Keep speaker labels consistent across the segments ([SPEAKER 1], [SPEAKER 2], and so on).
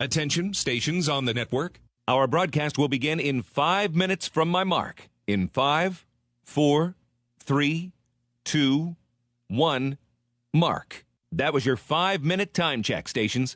[SPEAKER 1] Attention, stations on the network. Our broadcast will begin in 5 minutes from my mark. In 5, 4, 3, 2, 1, mark. That was your 5-minute time check, stations.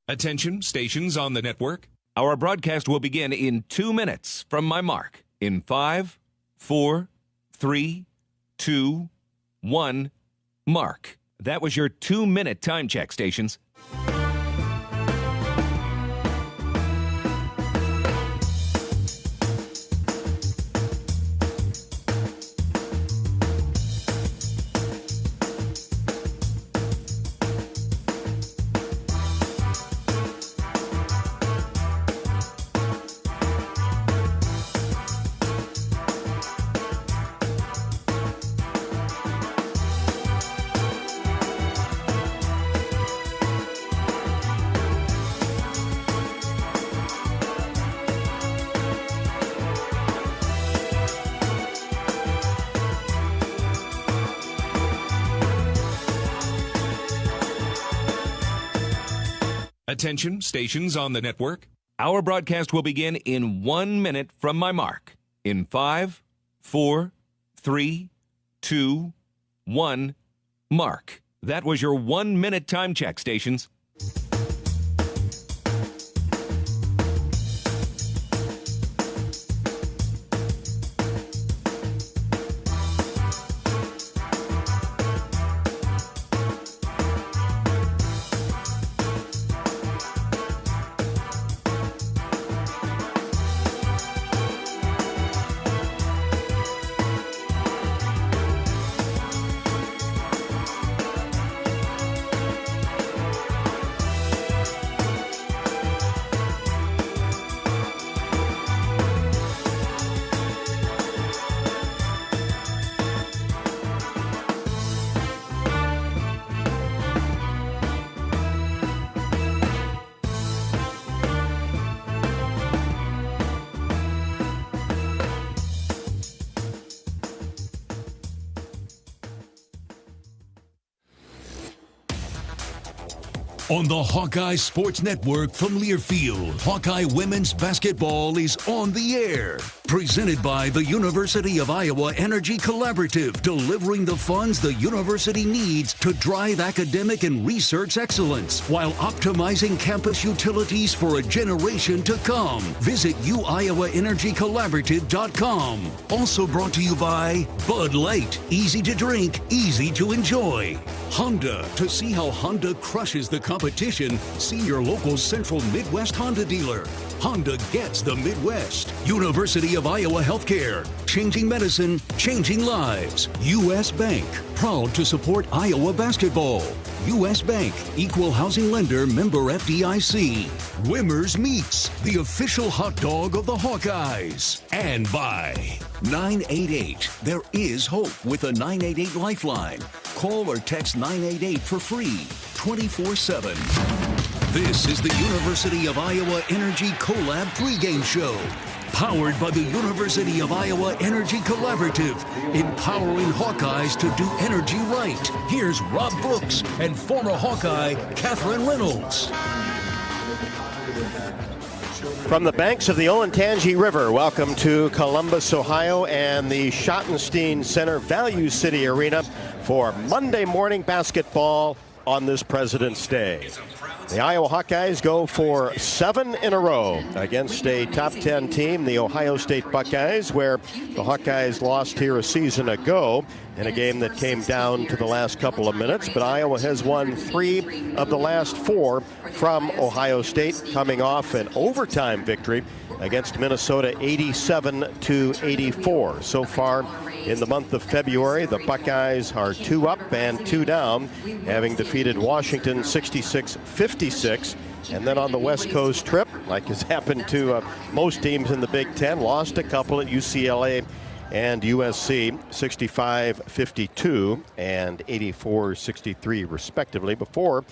[SPEAKER 1] Attention, stations on the network. Our broadcast will begin in 2 minutes from my mark. In 5, 4, 3, 2, 1, mark. That was your 2-minute time check, stations. Attention, stations on the network. Our broadcast will begin in 1 minute from my mark. In 5, 4, 3, 2, 1, mark. That was your 1-minute time check, stations.
[SPEAKER 2] On the Hawkeye Sports Network from Learfield, Hawkeye Women's Basketball is on the air. Presented by the University of Iowa Energy Collaborative, delivering the funds the university needs to drive academic and research excellence while optimizing campus utilities for a generation to come. Visit uiowaenergycollaborative.com. Also brought to you by Bud Light. Easy to drink, easy to enjoy. Honda. To see how Honda crushes the competition, see your local Central Midwest Honda dealer. Honda gets the Midwest. University of Iowa Healthcare. Changing medicine, changing lives. U.S. Bank. Proud to support Iowa basketball. U.S. Bank. Equal housing lender, member FDIC. Wimmer's Meats. The official hot dog of the Hawkeyes. And by 988. There is hope with a 988 lifeline. Call or text 988 for free. 24/7. This is the University of Iowa Energy Collab pregame show. Powered by the University of Iowa Energy Collaborative. Empowering Hawkeyes to do energy right. Here's Rob Brooks and former Hawkeye Catherine Reynolds.
[SPEAKER 3] From the banks of the Olentangy River, welcome to Columbus, Ohio, and the Schottenstein Center Value City Arena for Monday morning basketball on this President's Day. The Iowa Hawkeyes go for 7 in a row against a top 10 team, the Ohio State Buckeyes, where the Hawkeyes lost here a season ago in a game that came down to the last couple of minutes. But Iowa has won 3 of the last 4 from Ohio State, coming off an overtime victory against Minnesota 87-84. So far in the month of February, the Buckeyes are 2 up and 2 down, having defeated Washington 66-56. And then on the West Coast trip, like has happened to most teams in the Big Ten, lost a couple at UCLA and USC, 65-52 and 84-63 respectively, before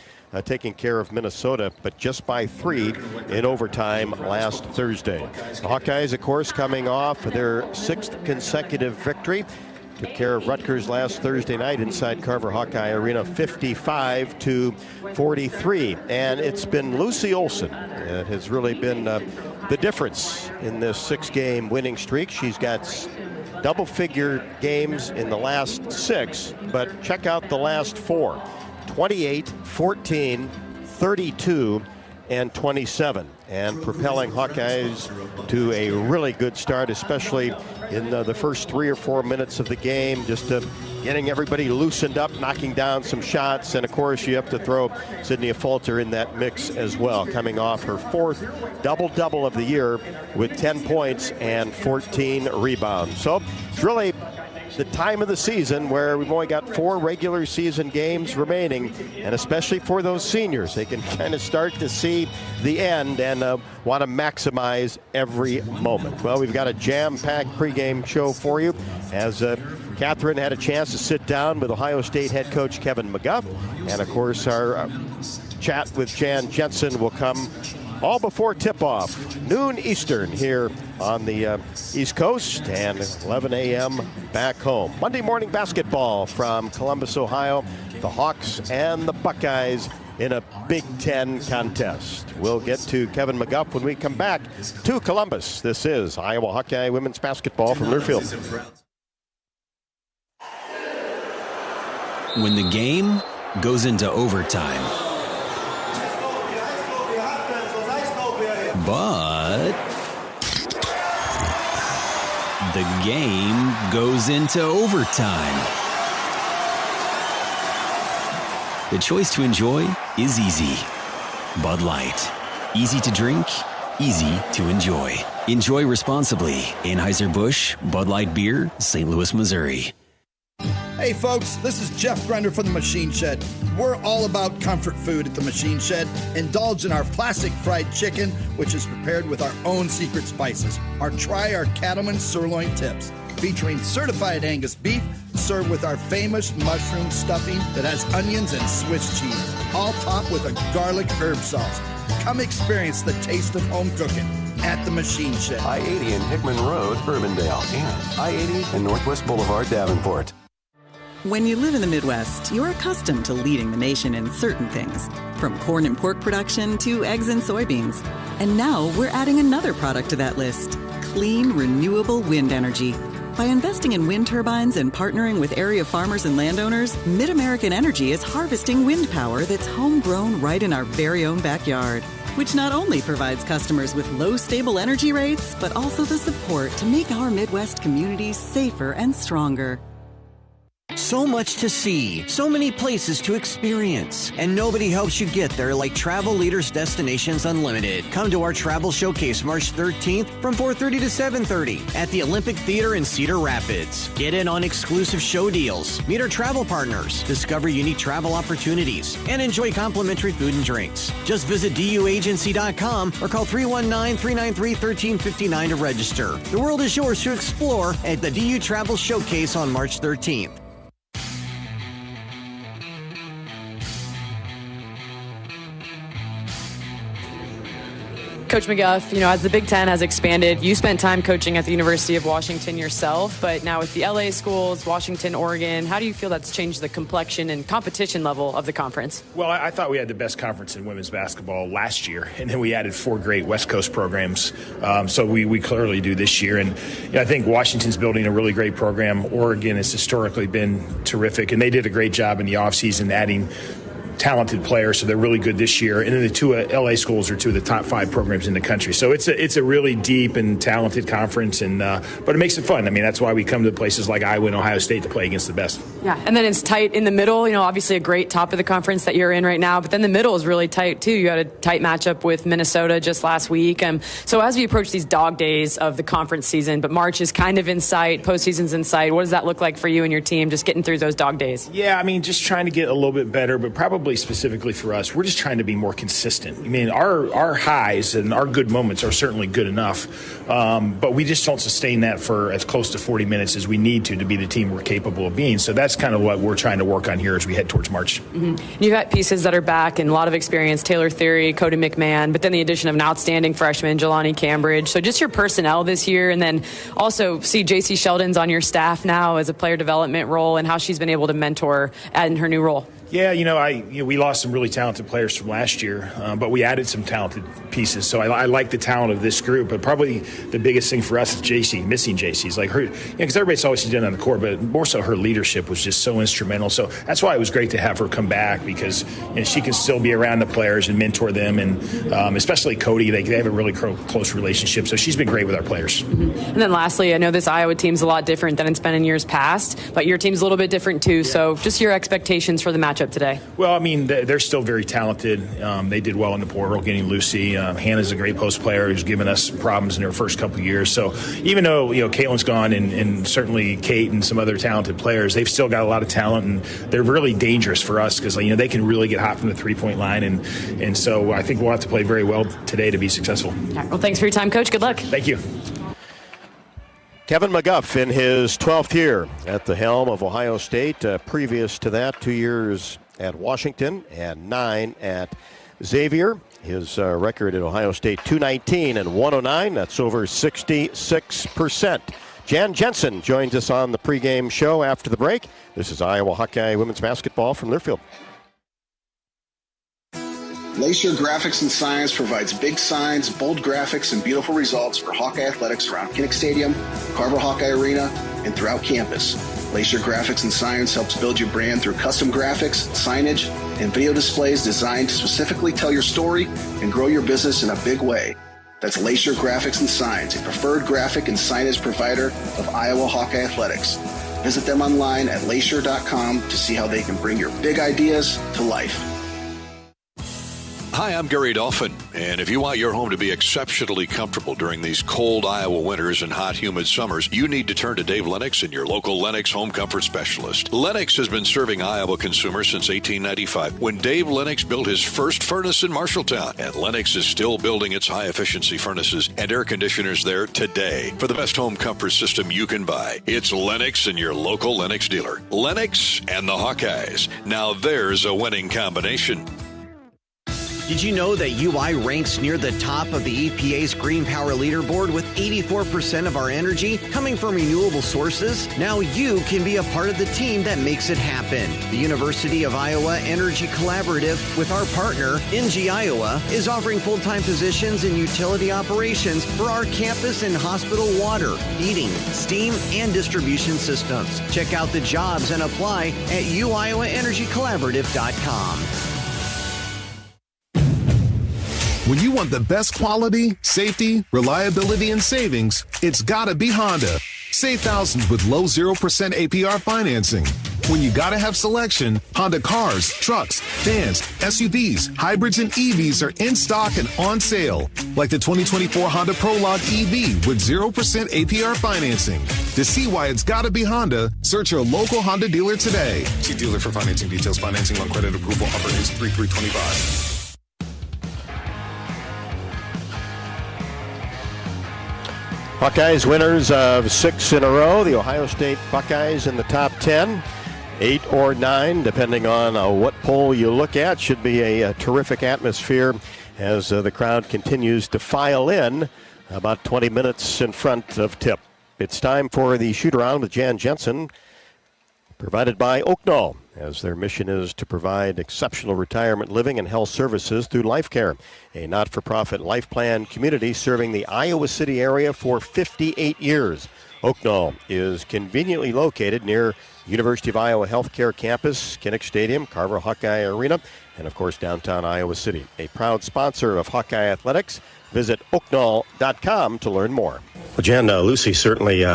[SPEAKER 3] taking care of Minnesota, but just by 3 in overtime last Thursday. The Hawkeyes, of course, coming off their 6th consecutive victory. Took care of Rutgers last Thursday night inside Carver Hawkeye Arena, 55-43. And it's been Lucy Olson that has really been the difference in this 6-game winning streak. She's got double-figure games in the last 6, but check out the last 4. 28, 14, 32, and 27. And propelling Hawkeyes to a really good start, especially in the first 3 or 4 minutes of the game, just getting everybody loosened up, knocking down some shots. And, of course, you have to throw Sydney Falter in that mix as well, coming off her 4th double-double of the year with 10 points and 14 rebounds. So it's really the time of the season where we've only got 4 regular season games remaining, and especially for those seniors, they can kind of start to see the end and want to maximize every moment. Well, we've got a jam-packed pregame show for you, as Catherine had a chance to sit down with Ohio State head coach Kevin McGuff, and of course our chat with Jan Jensen will come all before tip-off, noon Eastern here on the East Coast, and 11 a.m. back home. Monday morning basketball from Columbus, Ohio. The Hawks and the Buckeyes in a Big Ten contest. We'll get to Kevin McGuff when we come back to Columbus. This is Iowa Hawkeye women's basketball from Learfield.
[SPEAKER 4] When the game goes into overtime, but the game goes into overtime. The choice to enjoy is easy. Bud Light. Easy to drink, easy to enjoy. Enjoy responsibly. Anheuser-Busch, Bud Light Beer, St. Louis, Missouri.
[SPEAKER 5] Hey folks, this is Jeff Grender from the Machine Shed. We're all about comfort food at the Machine Shed. Indulge in our classic fried chicken, which is prepared with our own secret spices. Or try our Cattleman sirloin tips, featuring certified Angus beef, served with our famous mushroom stuffing that has onions and Swiss cheese, all topped with a garlic herb sauce. Come experience the taste of home cooking at the Machine Shed.
[SPEAKER 6] I-80 and Hickman Road, Urbandale, and I-80 and Northwest Boulevard, Davenport.
[SPEAKER 7] When you live in the Midwest, you're accustomed to leading the nation in certain things. from corn and pork production to eggs and soybeans. And now we're adding another product to that list, clean, renewable wind energy. By investing in wind turbines and partnering with area farmers and landowners, Mid-American Energy is harvesting wind power that's homegrown right in our very own backyard, which not only provides customers with low, stable energy rates, but also the support to make our Midwest communities safer and stronger.
[SPEAKER 8] So much to see, so many places to experience, and nobody helps you get there like Travel Leaders Destinations Unlimited. Come to our travel showcase March 13th from 4:30 to 7:30 at the Olympic Theater in Cedar Rapids. Get in on exclusive show deals, meet our travel partners, discover unique travel opportunities, and enjoy complimentary food and drinks. Just visit duagency.com or call 319-393-1359 to register. The world is yours to explore at the DU Travel Showcase on March 13th.
[SPEAKER 9] Coach McGuff, as the Big Ten has expanded, you spent time coaching at the University of Washington yourself, but now with the LA schools, Washington, Oregon, how do you feel that's changed the complexion and competition level of the conference?
[SPEAKER 10] Well, I thought we had the best conference in women's basketball last year, and then we added 4 great West Coast programs. So we clearly do this year. And I think Washington's building a really great program. Oregon has historically been terrific, and they did a great job in the offseason adding talented players, so they're really good this year. And then the 2 LA schools are 2 of the top 5 programs in the country. So it's a really deep and talented conference, and but it makes it fun. I mean, that's why we come to places like Iowa and Ohio State to play against the best. Yeah, and then it's tight in the middle. Obviously a great top of the conference that you're in right now, but then the middle is really tight too. You had a tight matchup with Minnesota just last week. So as we approach these dog days of the conference season, but March is kind of in sight, postseason's in sight. What does that look like for you and your team, just getting through those dog days? Yeah, I mean, just trying to get a little bit better, but probably specifically for us, we're just trying to be more consistent. I mean, our highs and our good moments are certainly good enough, but we just don't sustain that for as close to 40 minutes as we need to be the team we're capable of being. So that's kind of what we're trying to work on here as we head towards March. Mm-hmm. You've got pieces that are back and a lot of experience, Taylor Theory, Cody McMahon, but then the addition of an outstanding freshman, Jelani Cambridge. So just your personnel this year, and then also see J.C. Sheldon's on your staff now as a player development role and how she's been able to mentor in her new role. Yeah, we lost some really talented players from last year, but we added some talented pieces. So I like the talent of this group, but probably the biggest thing for us is JC, missing JC's like her, because everybody's always seen it on the court, but more so her leadership was just so instrumental. So that's why it was great to have her come back, because she can still be around the players and mentor them, and especially Cody, they have a really close relationship. So she's been great with our players. Mm-hmm. And then lastly, I know this Iowa team's a lot different than it's been in years past, but your team's a little bit different too. Yeah. So just your expectations for the matchup today. Well, I mean, they're still very talented. They did well in the portal, getting Lucy. Hannah's a great post player who's given us problems in her first couple of years. So even though, Caitlin's gone and certainly Kate and some other talented players, they've still got a lot of talent, and they're really dangerous for us because, they can really get hot from the three-point line. And so I think we'll have to play very well today to be successful. All right, well, thanks for your time, Coach. Good luck. Thank you.
[SPEAKER 3] Kevin McGuff in his 12th year at the helm of Ohio State. Previous to that, 2 years at Washington and 9 at Xavier. His record at Ohio State, 219 and 109. That's over 66%. Jan Jensen joins us on the pregame show after the break. This is Iowa Hawkeye women's basketball from Learfield.
[SPEAKER 11] Lacer Graphics and Signs provides big signs, bold graphics, and beautiful results for Hawkeye athletics around Kinnick Stadium, Carver Hawkeye Arena, and throughout campus. Lacer Graphics and Signs helps build your brand through custom graphics, signage, and video displays designed to specifically tell your story and grow your business in a big way. That's Lacer Graphics and Signs, a preferred graphic and signage provider of Iowa Hawkeye athletics. Visit them online at lacer.com to see how they can bring your big ideas to life.
[SPEAKER 12] Hi, I'm Gary Dolphin, and if you want your home to be exceptionally comfortable during these cold Iowa winters and hot, humid summers, you need to turn to Dave Lennox and your local Lennox home comfort specialist. Lennox has been serving Iowa consumers since 1895, when Dave Lennox built his first furnace in Marshalltown, and Lennox is still building its high-efficiency furnaces and air conditioners there today. For the best home comfort system you can buy, it's Lennox and your local Lennox dealer. Lennox and the Hawkeyes. Now there's a winning combination.
[SPEAKER 8] Did you know that UI ranks near the top of the EPA's Green Power Leaderboard with 84% of our energy coming from renewable sources? Now you can be a part of the team that makes it happen. The University of Iowa Energy Collaborative, with our partner, NG Iowa, is offering full-time positions in utility operations for our campus and hospital water, heating, steam, and distribution systems. Check out the jobs and apply at uiowaenergycollaborative.com.
[SPEAKER 13] When you want the best quality, safety, reliability, and savings, it's gotta be Honda. Save thousands with low 0% APR financing. When you gotta have selection, Honda cars, trucks, vans, SUVs, hybrids, and EVs are in stock and on sale. Like the 2024 Honda Prologue EV with 0% APR financing. To see why it's gotta be Honda, search your local Honda dealer today.
[SPEAKER 14] See dealer for financing details. Financing on credit approval offer is 3325.
[SPEAKER 3] Hawkeyes winners of 6 in a row. The Ohio State Buckeyes in the top 10, 8 or 9, depending on what poll you look at. Should be a terrific atmosphere as the crowd continues to file in about 20 minutes in front of tip. It's time for the shoot-around with Jan Jensen, provided by Oaknall, as their mission is to provide exceptional retirement living and health services through Life Care, a not-for-profit life plan community serving the Iowa City area for 58 years. Oaknall is conveniently located near University of Iowa Healthcare Campus, Kinnick Stadium, Carver Hawkeye Arena, and of course downtown Iowa City. A proud sponsor of Hawkeye Athletics. Visit oaknall.com to learn more.
[SPEAKER 15] Well, Jen, Lucy certainly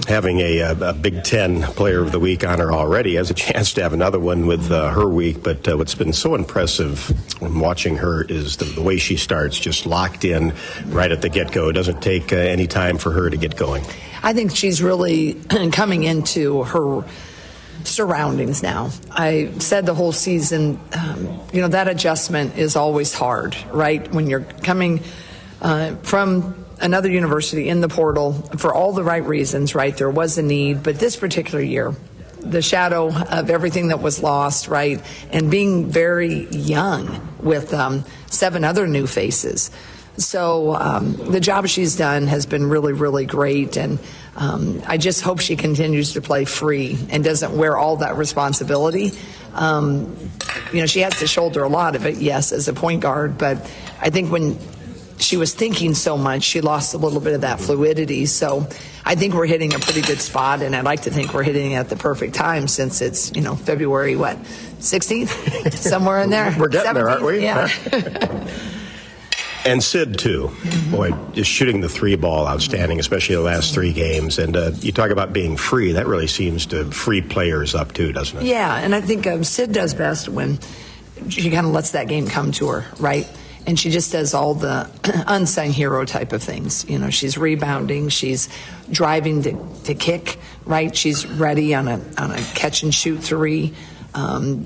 [SPEAKER 15] having a Big Ten Player of the Week honor already. Has a chance to have another one with her week. But what's been so impressive when watching her is the way she starts, just locked in right at the get-go. It doesn't take any time for her to get going.
[SPEAKER 16] I think she's really coming into her surroundings now. I said the whole season, that adjustment is always hard, right? When you're coming from another university in the portal for all the right reasons, right? There was a need, but this particular year, the shadow of everything that was lost, right? And being very young with 7 other new faces. So the job she's done has been really, really great. And I just hope she continues to play free and doesn't wear all that responsibility. She has to shoulder a lot of it, yes, as a point guard. But I think when she was thinking so much, she lost a little bit of that fluidity. So I think we're hitting a pretty good spot, and I'd like to think we're hitting it at the perfect time since it's, February, 16th? Somewhere in there?
[SPEAKER 15] We're getting 17th? There, aren't we?
[SPEAKER 16] Yeah.
[SPEAKER 15] And Sid, too. Boy, just shooting the 3 ball outstanding, especially the last 3 games. And you talk about being free. That really seems to free players up, too, doesn't it?
[SPEAKER 16] Yeah, and I think Sid does best when she kind of lets that game come to her, right? And she just does all the unsung hero type of things. She's rebounding, she's driving to kick, right? She's ready on a catch and shoot 3.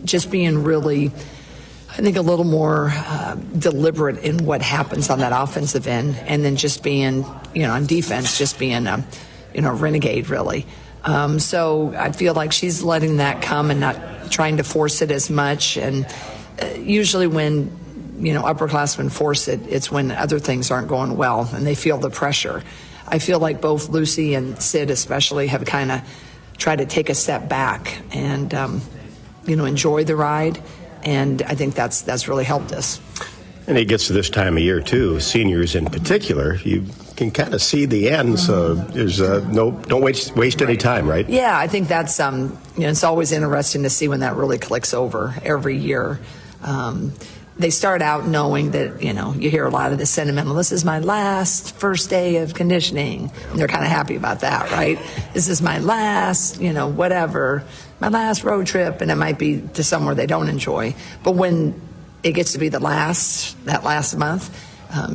[SPEAKER 16] Just being really, I think, a little more deliberate in what happens on that offensive end, and then just being, on defense, just being a renegade, really. So I feel like she's letting that come and not trying to force it as much. And usually when upperclassmen force it, it's when other things aren't going well and they feel the pressure. I feel like both Lucy and Sid especially have kind of tried to take a step back and, enjoy the ride. And I think that's really helped us.
[SPEAKER 15] And it gets to this time of year, too. Seniors in particular, you can kind of see the end. So there's don't waste any time, right?
[SPEAKER 16] Yeah, I think that's, it's always interesting to see when that really clicks over every year. They start out knowing that, you hear a lot of the sentimental, this is my last first day of conditioning. And they're kind of happy about that, right? This is my last, whatever, my last road trip. And it might be to somewhere they don't enjoy. But when it gets to be that last month,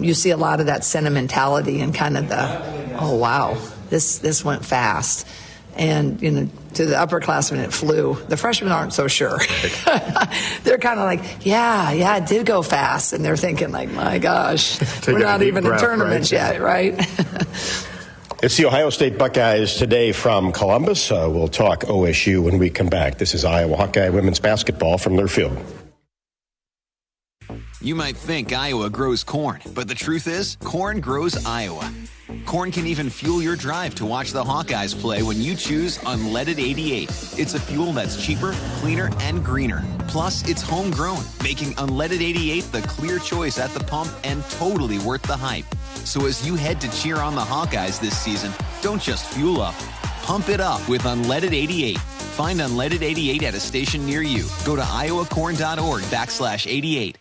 [SPEAKER 16] you see a lot of that sentimentality and kind of the, oh, wow, this went fast. And, to the upperclassmen, it flew. The freshmen aren't so sure. They're kind of like, yeah, it did go fast. And they're thinking like, my gosh, we're not even in tournaments yet, right?
[SPEAKER 15] It's the Ohio State Buckeyes today from Columbus. We'll talk OSU when we come back. This is Iowa Hawkeye women's basketball from their field.
[SPEAKER 17] You might think Iowa grows corn, but the truth is, corn grows Iowa. Corn can even fuel your drive to watch the Hawkeyes play when you choose Unleaded 88. It's a fuel that's cheaper, cleaner, and greener. Plus, it's homegrown, making Unleaded 88 the clear choice at the pump and totally worth the hype. So as you head to cheer on the Hawkeyes this season, don't just fuel up. Pump it up with Unleaded 88. Find Unleaded 88 at a station near you. Go to iowacorn.org/88.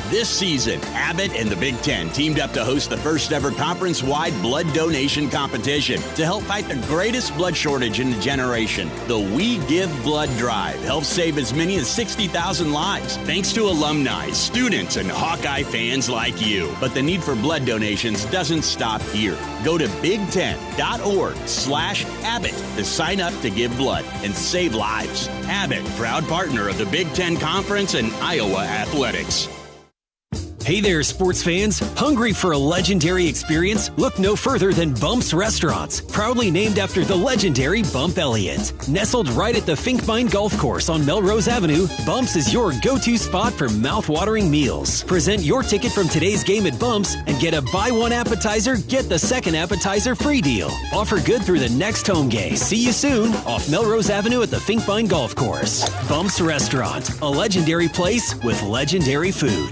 [SPEAKER 18] This season, Abbott and the Big Ten teamed up to host the first ever conference-wide blood donation competition to help fight the greatest blood shortage in a generation. The We Give Blood Drive helps save as many as 60,000 lives, thanks to alumni, students, and Hawkeye fans like you. But the need for blood donations doesn't stop here. Go to big10.org/Abbott to sign up to give blood and save lives. Abbott, proud partner of the Big Ten Conference and Iowa Athletics.
[SPEAKER 4] Hey there, sports fans. Hungry for a legendary experience? Look no further than Bumps Restaurants, proudly named after the legendary Bump Elliott. Nestled right at the Finkbine Golf Course on Melrose Avenue, Bumps is your go-to spot for mouth-watering meals. Present your ticket from today's game at Bumps and get a buy one appetizer, get the second appetizer free deal. Offer good through the next home game. See you soon off Melrose Avenue at the Finkbine Golf Course. Bumps Restaurant, a legendary place with legendary food.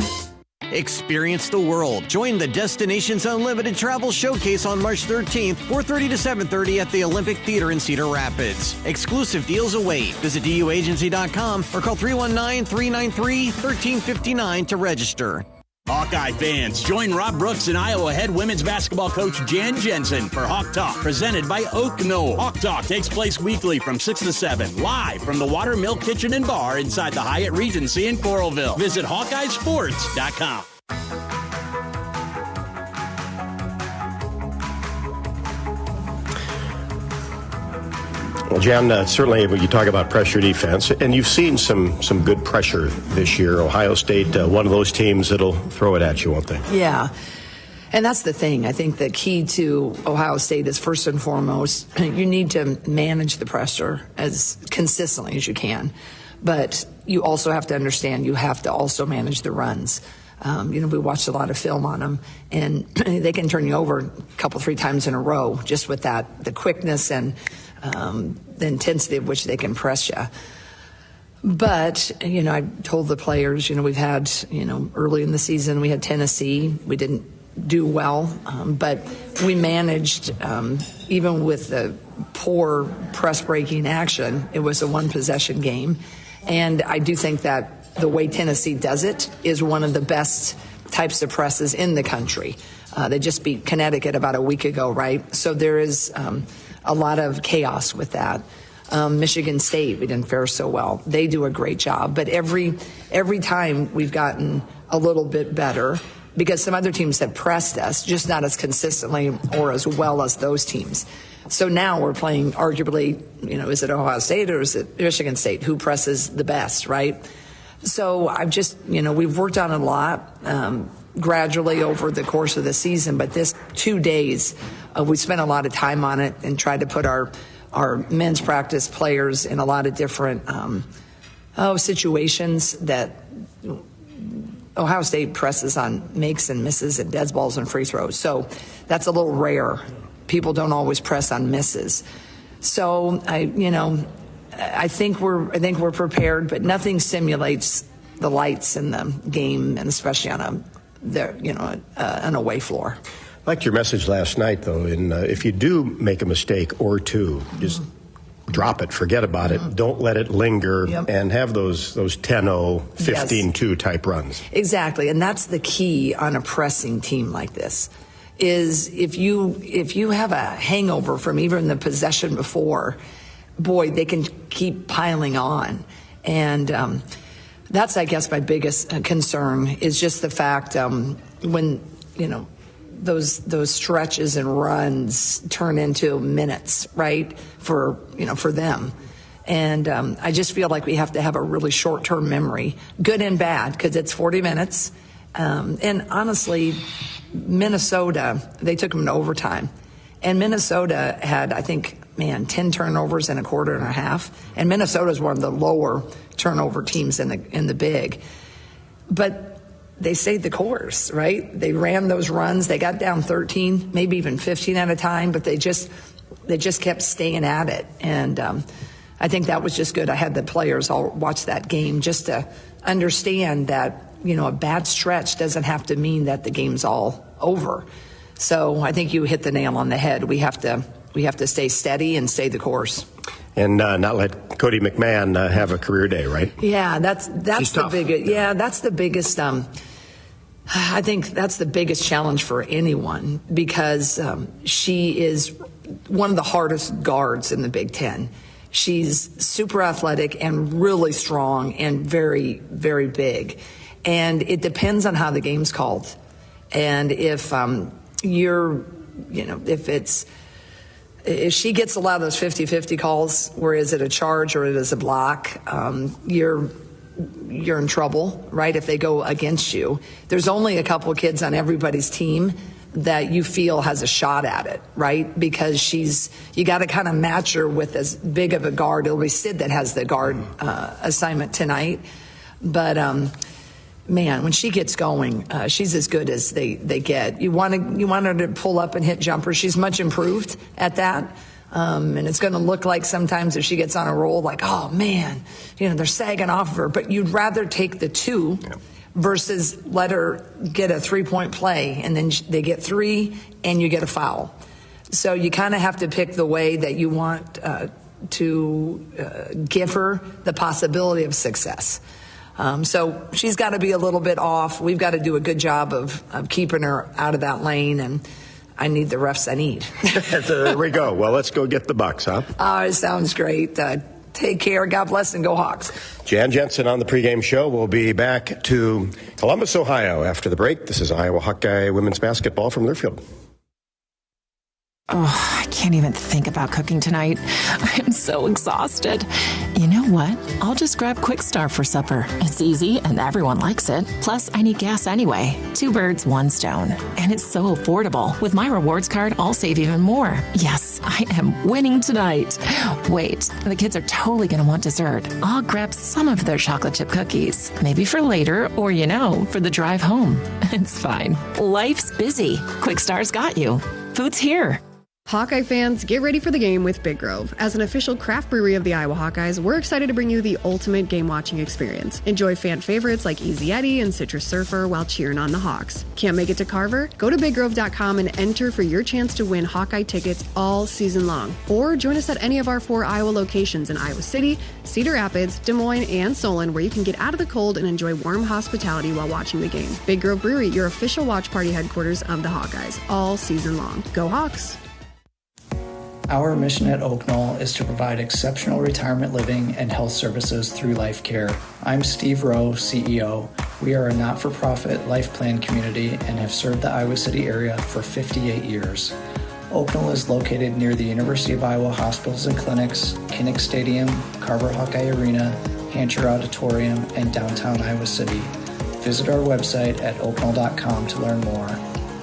[SPEAKER 8] Experience the world. Join the Destinations Unlimited Travel Showcase on March 13th, 4:30 to 7:30 at the Olympic Theater in Cedar Rapids. Exclusive deals await. Visit duagency.com or call 319-393-1359 to register.
[SPEAKER 18] Hawkeye fans, join Rob Brooks and Iowa head women's basketball coach Jan Jensen for Hawk Talk, presented by Oak Knoll. Hawk Talk takes place weekly from 6 to 7, live from the Water Milk Kitchen and Bar inside the Hyatt Regency in Coralville. Visit HawkeyeSports.com.
[SPEAKER 15] Well, Jan, certainly when you talk about pressure defense, and you've seen some good pressure this year. Ohio State, one of those teams that'll throw it at you, won't they?
[SPEAKER 16] Yeah. And that's the thing. I think the key to Ohio State is, first and foremost, you need to manage the pressure as consistently as you can. But you also have to understand you have to also manage the runs. We watched a lot of film on them, and they can turn you over a couple, 3 times in a row just with that, the quickness and the intensity of which they can press you. But, I told the players, we've had, early in the season, we had Tennessee. We didn't do well, but we managed, even with the poor press-breaking action, it was a one-possession game. And I do think that the way Tennessee does it is one of the best types of presses in the country. They just beat Connecticut about a week ago, right? So there is a lot of chaos with that. Michigan State, we didn't fare so well. They do a great job. But every time we've gotten a little bit better, because some other teams have pressed us, just not as consistently or as well as those teams. So now we're playing arguably, is it Ohio State or is it Michigan State? Who presses the best, right? So I've just, we've worked on it a lot gradually over the course of the season, but this 2 days, we spent a lot of time on it and tried to put our men's practice players in a lot of different situations that Ohio State presses on makes and misses and dead balls and free throws. So that's a little rare. People don't always press on misses. So I think we're prepared, but nothing simulates the lights in the game, and especially on an away floor.
[SPEAKER 15] I liked your message last night, though, and if you do make a mistake or two, just drop it, forget about it, don't let it linger, and have those 10-0, 15-2 type runs.
[SPEAKER 16] Exactly, and that's the key on a pressing team like this, is if you have a hangover from even the possession before, boy, they can keep piling on. And that's, I guess, my biggest concern is just the fact when, those stretches and runs turn into minutes, right, for them. And I just feel like we have to have a really short-term memory, good and bad, because it's 40 minutes. And honestly, Minnesota, they took them to overtime. And Minnesota had, I think, 10 turnovers in a quarter and a half. And Minnesota is one of the lower turnover teams in the big. But they stayed the course, right? They ran those runs. They got down 13, maybe even 15 at a time, but they just kept staying at it. And I think that was just good. I had the players all watch that game just to understand that, a bad stretch doesn't have to mean that the game's all over. So I think you hit the nail on the head. We have to stay steady and stay the course.
[SPEAKER 15] And not let Cody McMahon have a career day, right?
[SPEAKER 16] Yeah, that's the biggest. Yeah, that's the biggest. I think that's the biggest challenge for anyone because she is one of the hardest guards in the Big Ten. She's super athletic and really strong and very, very big. And it depends on how the game's called. And if if she gets a lot of those 50-50 calls, where is it a charge or it is a block, you're in trouble, right, if they go against you. There's only a couple of kids on everybody's team that you feel has a shot at it, right, because you got to kind of match her with as big of a guard. It'll be Sid that has the guard assignment tonight. But, man, when she gets going, she's as good as they get. You want her to pull up and hit jumpers. She's much improved at that. And it's going to look like sometimes if she gets on a roll, like, oh, man, they're sagging off of her. But you'd rather take the two versus let her get a three-point play, and then they get three, and you get a foul. So you kind of have to pick the way that you want to give her the possibility of success. So she's got to be a little bit off. We've got to do a good job of keeping her out of that lane, and I need the refs I need.
[SPEAKER 15] There we go. Well, let's go get the Bucks, huh?
[SPEAKER 16] It sounds great. Take care. God bless, and go Hawks.
[SPEAKER 15] Jan Jensen on the pregame show. We'll be back to Columbus, Ohio after the break. This is Iowa Hawkeye women's basketball from Learfield.
[SPEAKER 19] Oh, I can't even think about cooking tonight. I'm so exhausted. You know what? I'll just grab Quick Start for supper. It's easy and everyone likes it. Plus, I need gas anyway. 2 birds, 1 stone. And it's so affordable. With my rewards card, I'll save even more. Yes, I am winning tonight. Wait, the kids are totally going to want dessert. I'll grab some of their chocolate chip cookies. Maybe for later or, for the drive home. It's fine. Life's busy. Quick Start's got you. Food's here.
[SPEAKER 20] Hawkeye fans, get ready for the game with Big Grove. As an official craft brewery of the Iowa Hawkeyes, we're excited to bring you the ultimate game-watching experience. Enjoy fan favorites like Easy Eddie and Citrus Surfer while cheering on the Hawks. Can't make it to Carver? Go to BigGrove.com and enter for your chance to win Hawkeye tickets all season long. Or join us at any of our 4 Iowa locations in Iowa City, Cedar Rapids, Des Moines, and Solon, where you can get out of the cold and enjoy warm hospitality while watching the game. Big Grove Brewery, your official watch party headquarters of the Hawkeyes, all season long. Go Hawks!
[SPEAKER 21] Our mission at Oak Knoll is to provide exceptional retirement living and health services through Life Care. I'm Steve Rowe, CEO. We are a not-for-profit life plan community and have served the Iowa City area for 58 years. Oak Knoll is located near the University of Iowa hospitals and clinics, Kinnick Stadium, Carver Hawkeye Arena, Hancher Auditorium, and downtown Iowa City. Visit our website at oakknoll.com to learn more.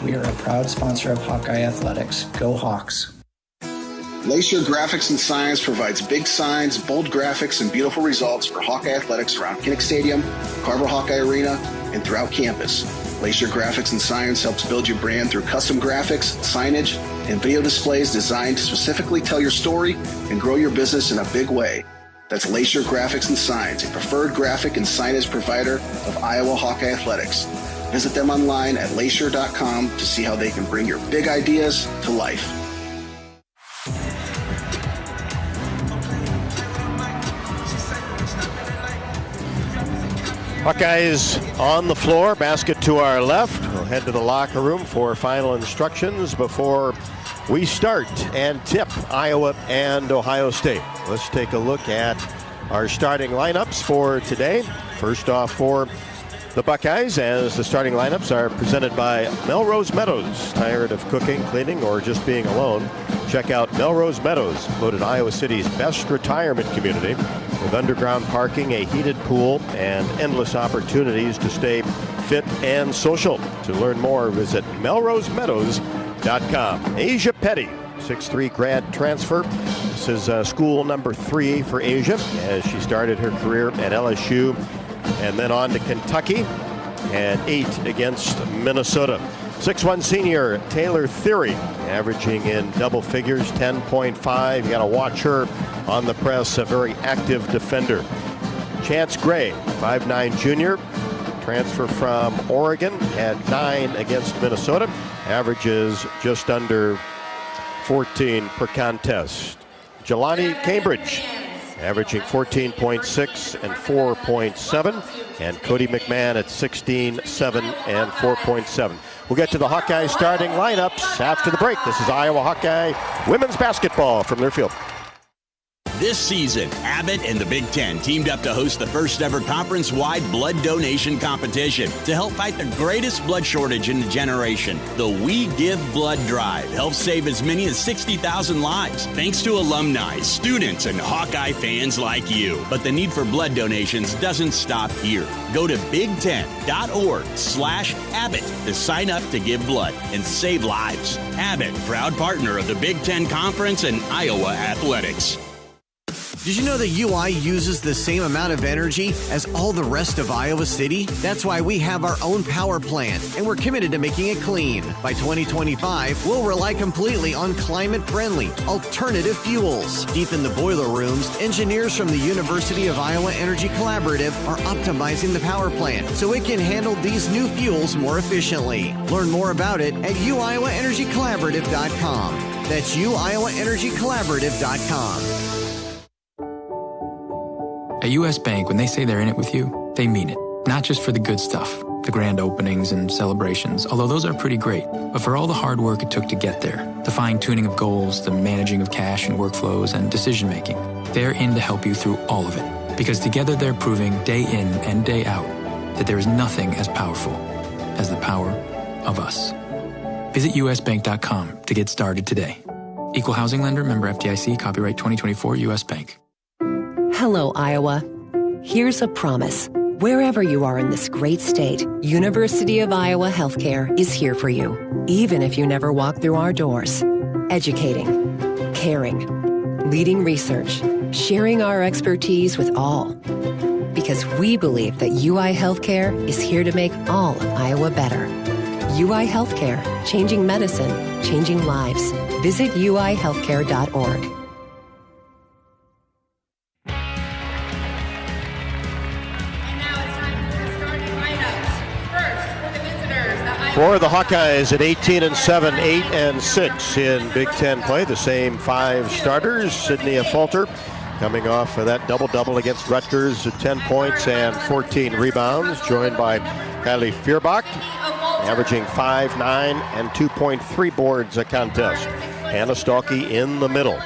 [SPEAKER 21] We are a proud sponsor of Hawkeye Athletics. Go Hawks!
[SPEAKER 11] Lacier Graphics and Signs provides big signs, bold graphics, and beautiful results for Hawkeye athletics around Kinnick Stadium, Carver Hawkeye Arena, and throughout campus. Lacier Graphics and Signs helps build your brand through custom graphics, signage, and video displays designed to specifically tell your story and grow your business in a big way. That's Lacier Graphics and Signs, a preferred graphic and signage provider of Iowa Hawkeye athletics. Visit them online at lacier.com to see how they can bring your big ideas to life.
[SPEAKER 3] Hawkeyes on the floor, basket to our left. We'll head to the locker room for final instructions before we start and tip Iowa and Ohio State. Let's take a look at our starting lineups for today. First off for the Buckeyes, as the starting lineups are presented by Melrose Meadows. Tired of cooking, cleaning, or just being alone? Check out Melrose Meadows, voted Iowa City's best retirement community, with underground parking, a heated pool, and endless opportunities to stay fit and social. To learn more, visit melrosemeadows.com. Asia Petty, 6'3" grad transfer. This is school number 3 for Asia, as she started her career at LSU and then on to Kentucky. and 8 against Minnesota. 6'1" senior Taylor Theory, averaging in double figures, 10.5. You got to watch her on the press, a very active defender. Chance Gray, 5'9" junior, transfer from Oregon, had 9 against Minnesota, averages just under 14 per contest. Jelani Cambridge, averaging 14.6 and 4.7, and Cody McMahon at 16, 7, and 4.7. We'll get to the Hawkeye starting lineups after the break. This is Iowa Hawkeye women's basketball from their field.
[SPEAKER 18] This season, Abbott and the Big Ten teamed up to host the first ever conference-wide blood donation competition to help fight the greatest blood shortage in a generation. The We Give Blood Drive helps save as many as 60,000 lives, thanks to alumni, students, and Hawkeye fans like you. But the need for blood donations doesn't stop here. Go to big10.org/Abbott to sign up to give blood and save lives. Abbott, proud partner of the Big Ten Conference and Iowa Athletics.
[SPEAKER 8] Did you know that UI uses the same amount of energy as all the rest of Iowa City? That's why we have our own power plant, and we're committed to making it clean. By 2025, we'll rely completely on climate-friendly, alternative fuels. Deep in the boiler rooms, engineers from the University of Iowa Energy Collaborative are optimizing the power plant so it can handle these new fuels more efficiently. Learn more about it at uiowaenergycollaborative.com. That's uiowaenergycollaborative.com.
[SPEAKER 1] At U.S. Bank, when they say they're in it with you, they mean it. Not just for the good stuff, the grand openings and celebrations, although those are pretty great, but for all the hard work it took to get there, the fine-tuning of goals, the managing of cash and workflows, and decision-making. They're in to help you through all of it, because together they're proving day in and day out that there is nothing as powerful as the power of us. Visit usbank.com to get started today. Equal housing lender, member FDIC, copyright 2024, U.S. Bank.
[SPEAKER 22] Hello, Iowa. Here's a promise. Wherever you are in this great state, University of Iowa Healthcare is here for you, even if you never walk through our doors. Educating, caring, leading research, sharing our expertise with all. Because we believe that UI Healthcare is here to make all of Iowa better. UI Healthcare, changing medicine, changing lives. Visit uihealthcare.org.
[SPEAKER 3] For the Hawkeyes at 18-7, 8-6 in Big Ten play, the same 5 starters. Sydney Falter coming off of that double-double against Rutgers at 10 points and 14 rebounds, joined by Kylie Feuerbach, averaging 5, 9, and 2.3 boards a contest. Hannah Stalkey in the middle.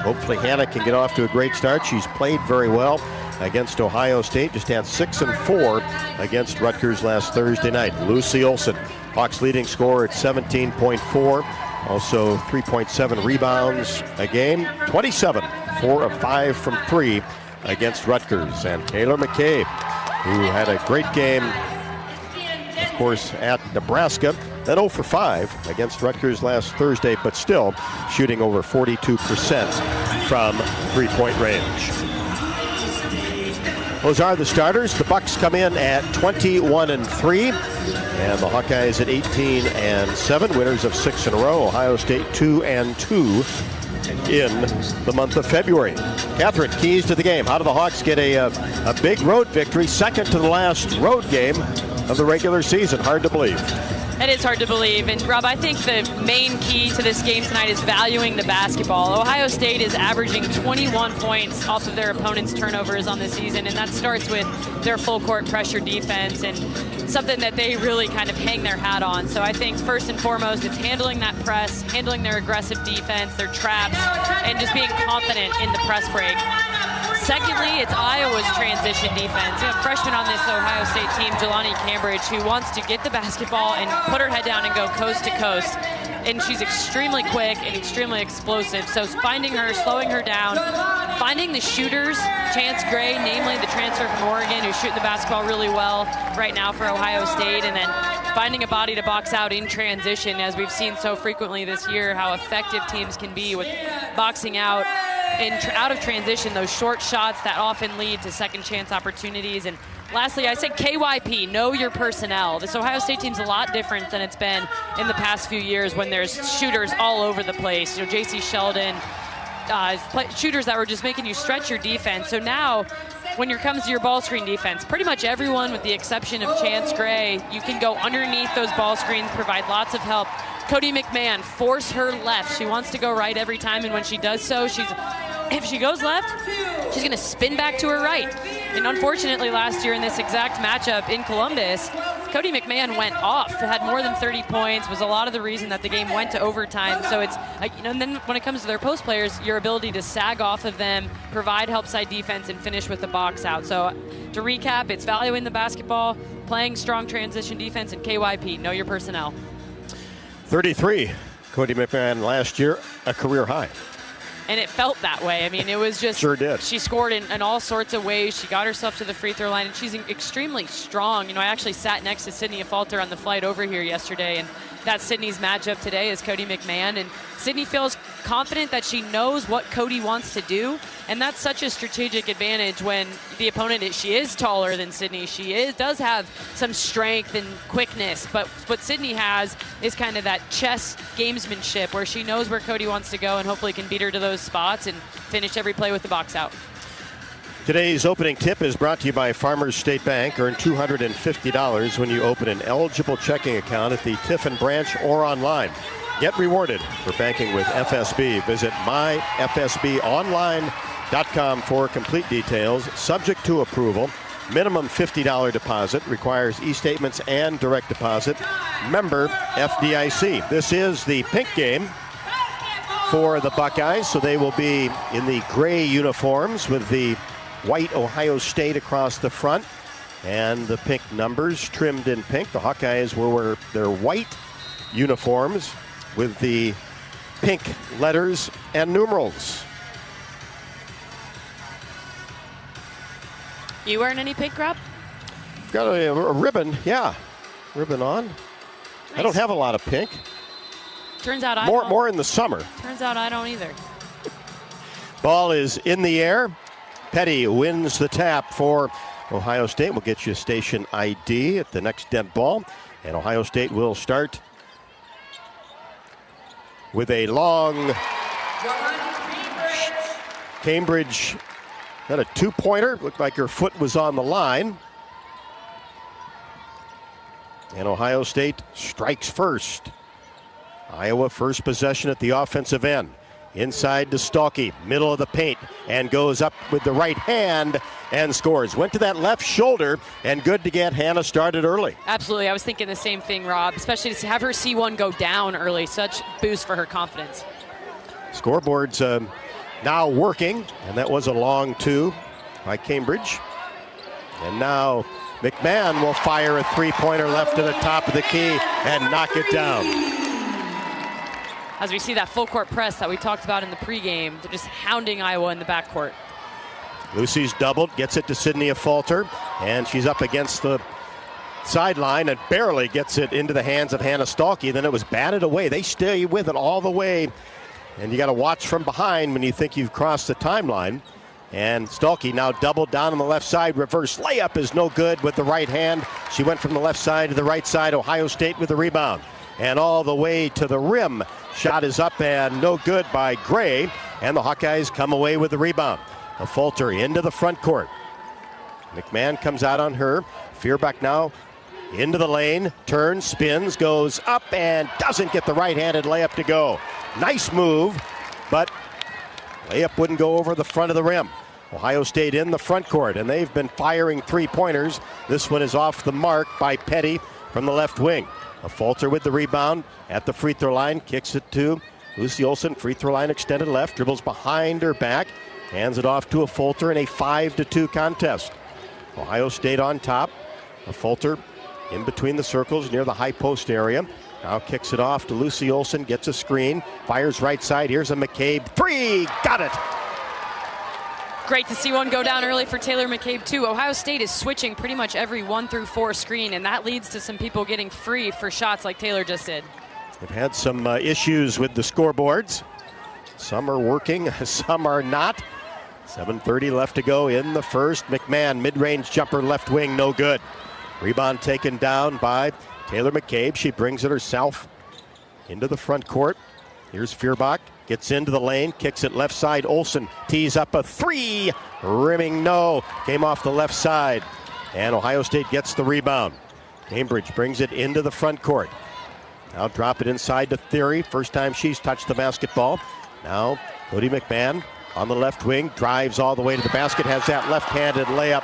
[SPEAKER 3] Hopefully Hannah can get off to a great start. She's played very well against Ohio State, just had 6 and 4 against Rutgers last Thursday night. Lucy Olson, Hawks leading scorer at 17.4, also 3.7 rebounds a game, 27, 4 of 5 from 3 against Rutgers. And Taylor McCabe, who had a great game, of course, at Nebraska, then 0 for 5 against Rutgers last Thursday, but still shooting over 42% from three-point range. Those are the starters. The Bucks come in at 21-3, and the Hawkeyes at 18-7, winners of 6 in a row. Ohio State 2-2 in the month of February. Catherine, keys to the game. How do the Hawks get a big road victory, second to the last road game of the regular season? Hard to believe.
[SPEAKER 9] It is hard to believe. And, Rob, I think the main key to this game tonight is valuing the basketball. Ohio State is averaging 21 points off of their opponent's turnovers on the season, and that starts with their full-court pressure defense and something that they really kind of hang their hat on. So I think first and foremost, it's handling that press, handling their aggressive defense, their traps, and just being confident in the press break. Secondly, it's Iowa's transition defense. You have a freshman on this Ohio State team, Jelani Cambridge, who wants to get the basketball and put her head down and go coast to coast. And she's extremely quick and extremely explosive. So finding her, slowing her down, finding the shooters, Chance Gray, namely the transfer from Oregon, who's shooting the basketball really well right now for Ohio State, and then finding a body to box out in transition, as we've seen so frequently this year, how effective teams can be with boxing out out of transition, those short shots that often lead to second chance opportunities. And Lastly, I said KYP, know your personnel. This Ohio State team's a lot different than it's been in the past few years when there's shooters all over the place. J.C. Sheldon, shooters that were just making you stretch your defense. So now, when it comes to your ball screen defense, pretty much everyone with the exception of Chance Gray, you can go underneath those ball screens, provide lots of help. Cody McMahon, force her left. She wants to go right every time, and when she does so, if she goes left, she's going to spin back to her right. And unfortunately, last year in this exact matchup in Columbus, Cody McMahon went off, had more than 30 points, was a lot of the reason that the game went to overtime. So it's, and then when it comes to their post players, your ability to sag off of them, provide help side defense, and finish with the box out. So to recap, it's valuing the basketball, playing strong transition defense, and KYP, know your personnel.
[SPEAKER 3] 33, Cody McMahon last year, a career high.
[SPEAKER 9] And it felt that way. I mean, it was just...
[SPEAKER 3] Sure did.
[SPEAKER 9] She scored in all sorts of ways. She got herself to the free throw line, and she's extremely strong. I actually sat next to Sydney Falter on the flight over here yesterday, and that's Sydney's matchup today is Cody McMahon. And Sydney feels confident that she knows what Cody wants to do, and that's such a strategic advantage when the opponent she is taller than Sydney. She does have some strength and quickness, but what Sydney has is kind of that chess gamesmanship where she knows where Cody wants to go and hopefully can beat her to those spots and finish every play with the box out.
[SPEAKER 3] Today's opening tip is brought to you by Farmers State Bank. Earn $250 when you open an eligible checking account at the Tiffin branch or online. Get rewarded for banking with FSB. Visit myfsbonline.com for complete details. Subject to approval. Minimum $50 deposit. Requires e-statements and direct deposit. Member FDIC. This is the pink game for the Buckeyes, so they will be in the gray uniforms with the white Ohio State across the front and the pink numbers trimmed in pink. The Hawkeyes will wear their white uniforms with the pink letters and numerals.
[SPEAKER 9] You wearing any pink, Rob?
[SPEAKER 3] Got a ribbon, yeah. Ribbon on. Nice. I don't have a lot of pink.
[SPEAKER 9] Turns out I don't.
[SPEAKER 3] More in the summer.
[SPEAKER 9] Turns out I don't either.
[SPEAKER 3] Ball is in the air. Petty wins the tap for Ohio State. We'll get you a station ID at the next dead ball. And Ohio State will start with a long Cambridge. Got a two-pointer. Looked like her foot was on the line. And Ohio State strikes first. Iowa first possession at the offensive end. Inside to Stalky, middle of the paint, and goes up with the right hand and scores. Went to that left shoulder, and good to get Hannah started early.
[SPEAKER 9] Absolutely. I was thinking the same thing, Rob, especially to have her see one go down early. Such boost for her confidence.
[SPEAKER 3] Scoreboard's now working, and that was a long two by Cambridge. And now McMahon will fire a three-pointer left to the top of the key and knock it down.
[SPEAKER 9] As we see that full court press that we talked about in the pregame, they're just hounding Iowa in the backcourt.
[SPEAKER 3] Lucy's doubled, gets it to Sydney Falter, and she's up against the sideline and barely gets it into the hands of Hannah Stalky. Then it was batted away. They stay with it all the way, and you got to watch from behind when you think you've crossed the timeline. And Stalky now doubled down on the left side. Reverse layup is no good with the right hand. She went from the left side to the right side. Ohio State with the rebound. And all the way to the rim. Shot is up and no good by Gray. And the Hawkeyes come away with the rebound. A Falter into the front court. McMahon comes out on her. Fearback now into the lane. Turns, spins, goes up and doesn't get the right-handed layup to go. Nice move, but layup wouldn't go over the front of the rim. Ohio State in the front court, and they've been firing three-pointers. This one is off the mark by Petty from the left wing. A Falter with the rebound at the free throw line, kicks it to Lucy Olson, free throw line extended left, dribbles behind her back, hands it off to a Falter in a 5-2 contest. Ohio State on top. A Falter in between the circles near the high post area. Now kicks it off to Lucy Olson, gets a screen, fires right side. Here's a McCabe three, got it.
[SPEAKER 9] Great to see one go down early for Taylor McCabe, too. Ohio State is switching pretty much every 1-4 screen, and that leads to some people getting free for shots like Taylor just did.
[SPEAKER 3] They've had some issues with the scoreboards. Some are working, some are not. 7:30 left to go in the first. McMahon, mid-range jumper, left wing, no good. Rebound taken down by Taylor McCabe. She brings it herself into the front court. Here's Feuerbach, gets into the lane, kicks it left side. Olsen tees up a three, rimming no. Came off the left side, and Ohio State gets the rebound. Cambridge brings it into the front court. Now drop it inside to Theory. First time she's touched the basketball. Now Cody McMahon on the left wing, drives all the way to the basket, has that left-handed layup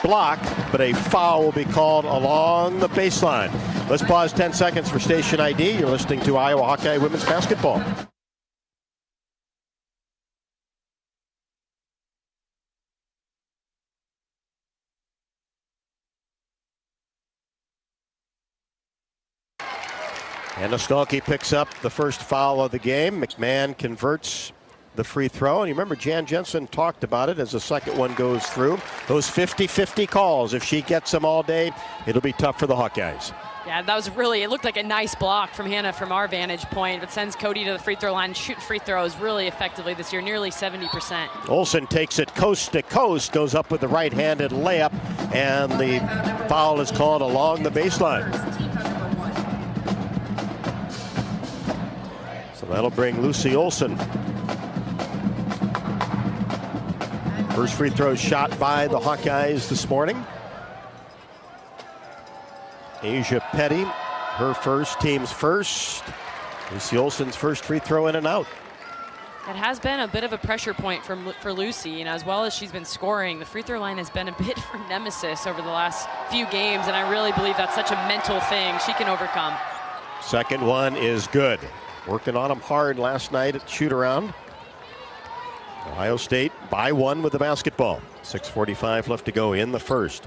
[SPEAKER 3] blocked, but a foul will be called along the baseline. Let's pause 10 seconds for station ID. You're listening to Iowa Hawkeye women's basketball. And Nostalki picks up the first foul of the game. McMahon converts the free throw. And you remember Jan Jensen talked about it as the second one goes through. Those 50-50 calls, if she gets them all day, it'll be tough for the Hawkeyes.
[SPEAKER 9] Yeah, that was really, it looked like a nice block from Hannah from our vantage point, but sends Cody to the free throw line, shooting free throws really effectively this year, nearly 70%.
[SPEAKER 3] Olsen takes it coast to coast, goes up with the right-handed layup, and the foul is called along the baseline. So that'll bring Lucy Olsen. First free throw shot by the Hawkeyes this morning. Asia Petty, her first, team's first. Lucy Olsen's first free throw in and out.
[SPEAKER 9] It has been a bit of a pressure point for Lucy, and as well as she's been scoring, the free throw line has been a bit of her nemesis over the last few games, and I really believe that's such a mental thing she can overcome.
[SPEAKER 3] Second one is good. Working on them hard last night at shoot-around. Ohio State by one with the basketball. 6:45 left to go in the first.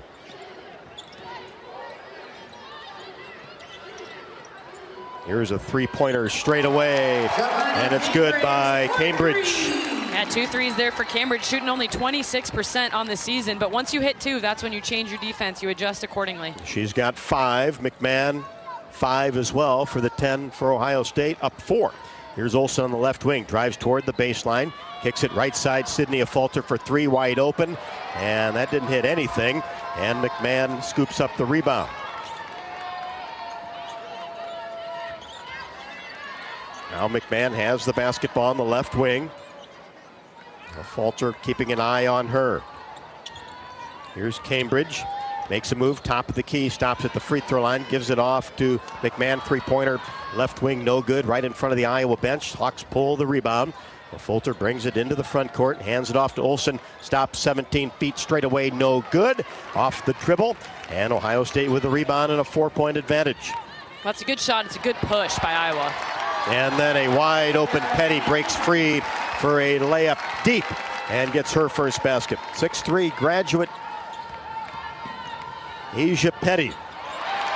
[SPEAKER 3] Here's a three-pointer straight away, and it's good by Cambridge.
[SPEAKER 9] Yeah, 2 threes there for Cambridge, shooting only 26% on the season, but once you hit 2, that's when you change your defense, you adjust accordingly.
[SPEAKER 3] She's got 5. McMahon 5 as well for the 10 for Ohio State, up 4. Here's Olsen on the left wing, drives toward the baseline, kicks it right side. Sydney Falter for 3, wide open, and that didn't hit anything, and McMahon scoops up the rebound. Now McMahon has the basketball on the left wing. Falter keeping an eye on her. Here's Cambridge. Makes a move, top of the key, stops at the free throw line, gives it off to McMahon, three-pointer, left wing, no good, right in front of the Iowa bench. Hawks pull the rebound. Falter brings it into the front court, hands it off to Olsen, stops 17 feet straight away, no good, off the dribble, and Ohio State with the rebound and a 4-point advantage.
[SPEAKER 9] That's a good shot, it's a good push by Iowa.
[SPEAKER 3] And then a wide open Petty breaks free for a layup deep and gets her first basket. 6'3" graduate Asia Petty.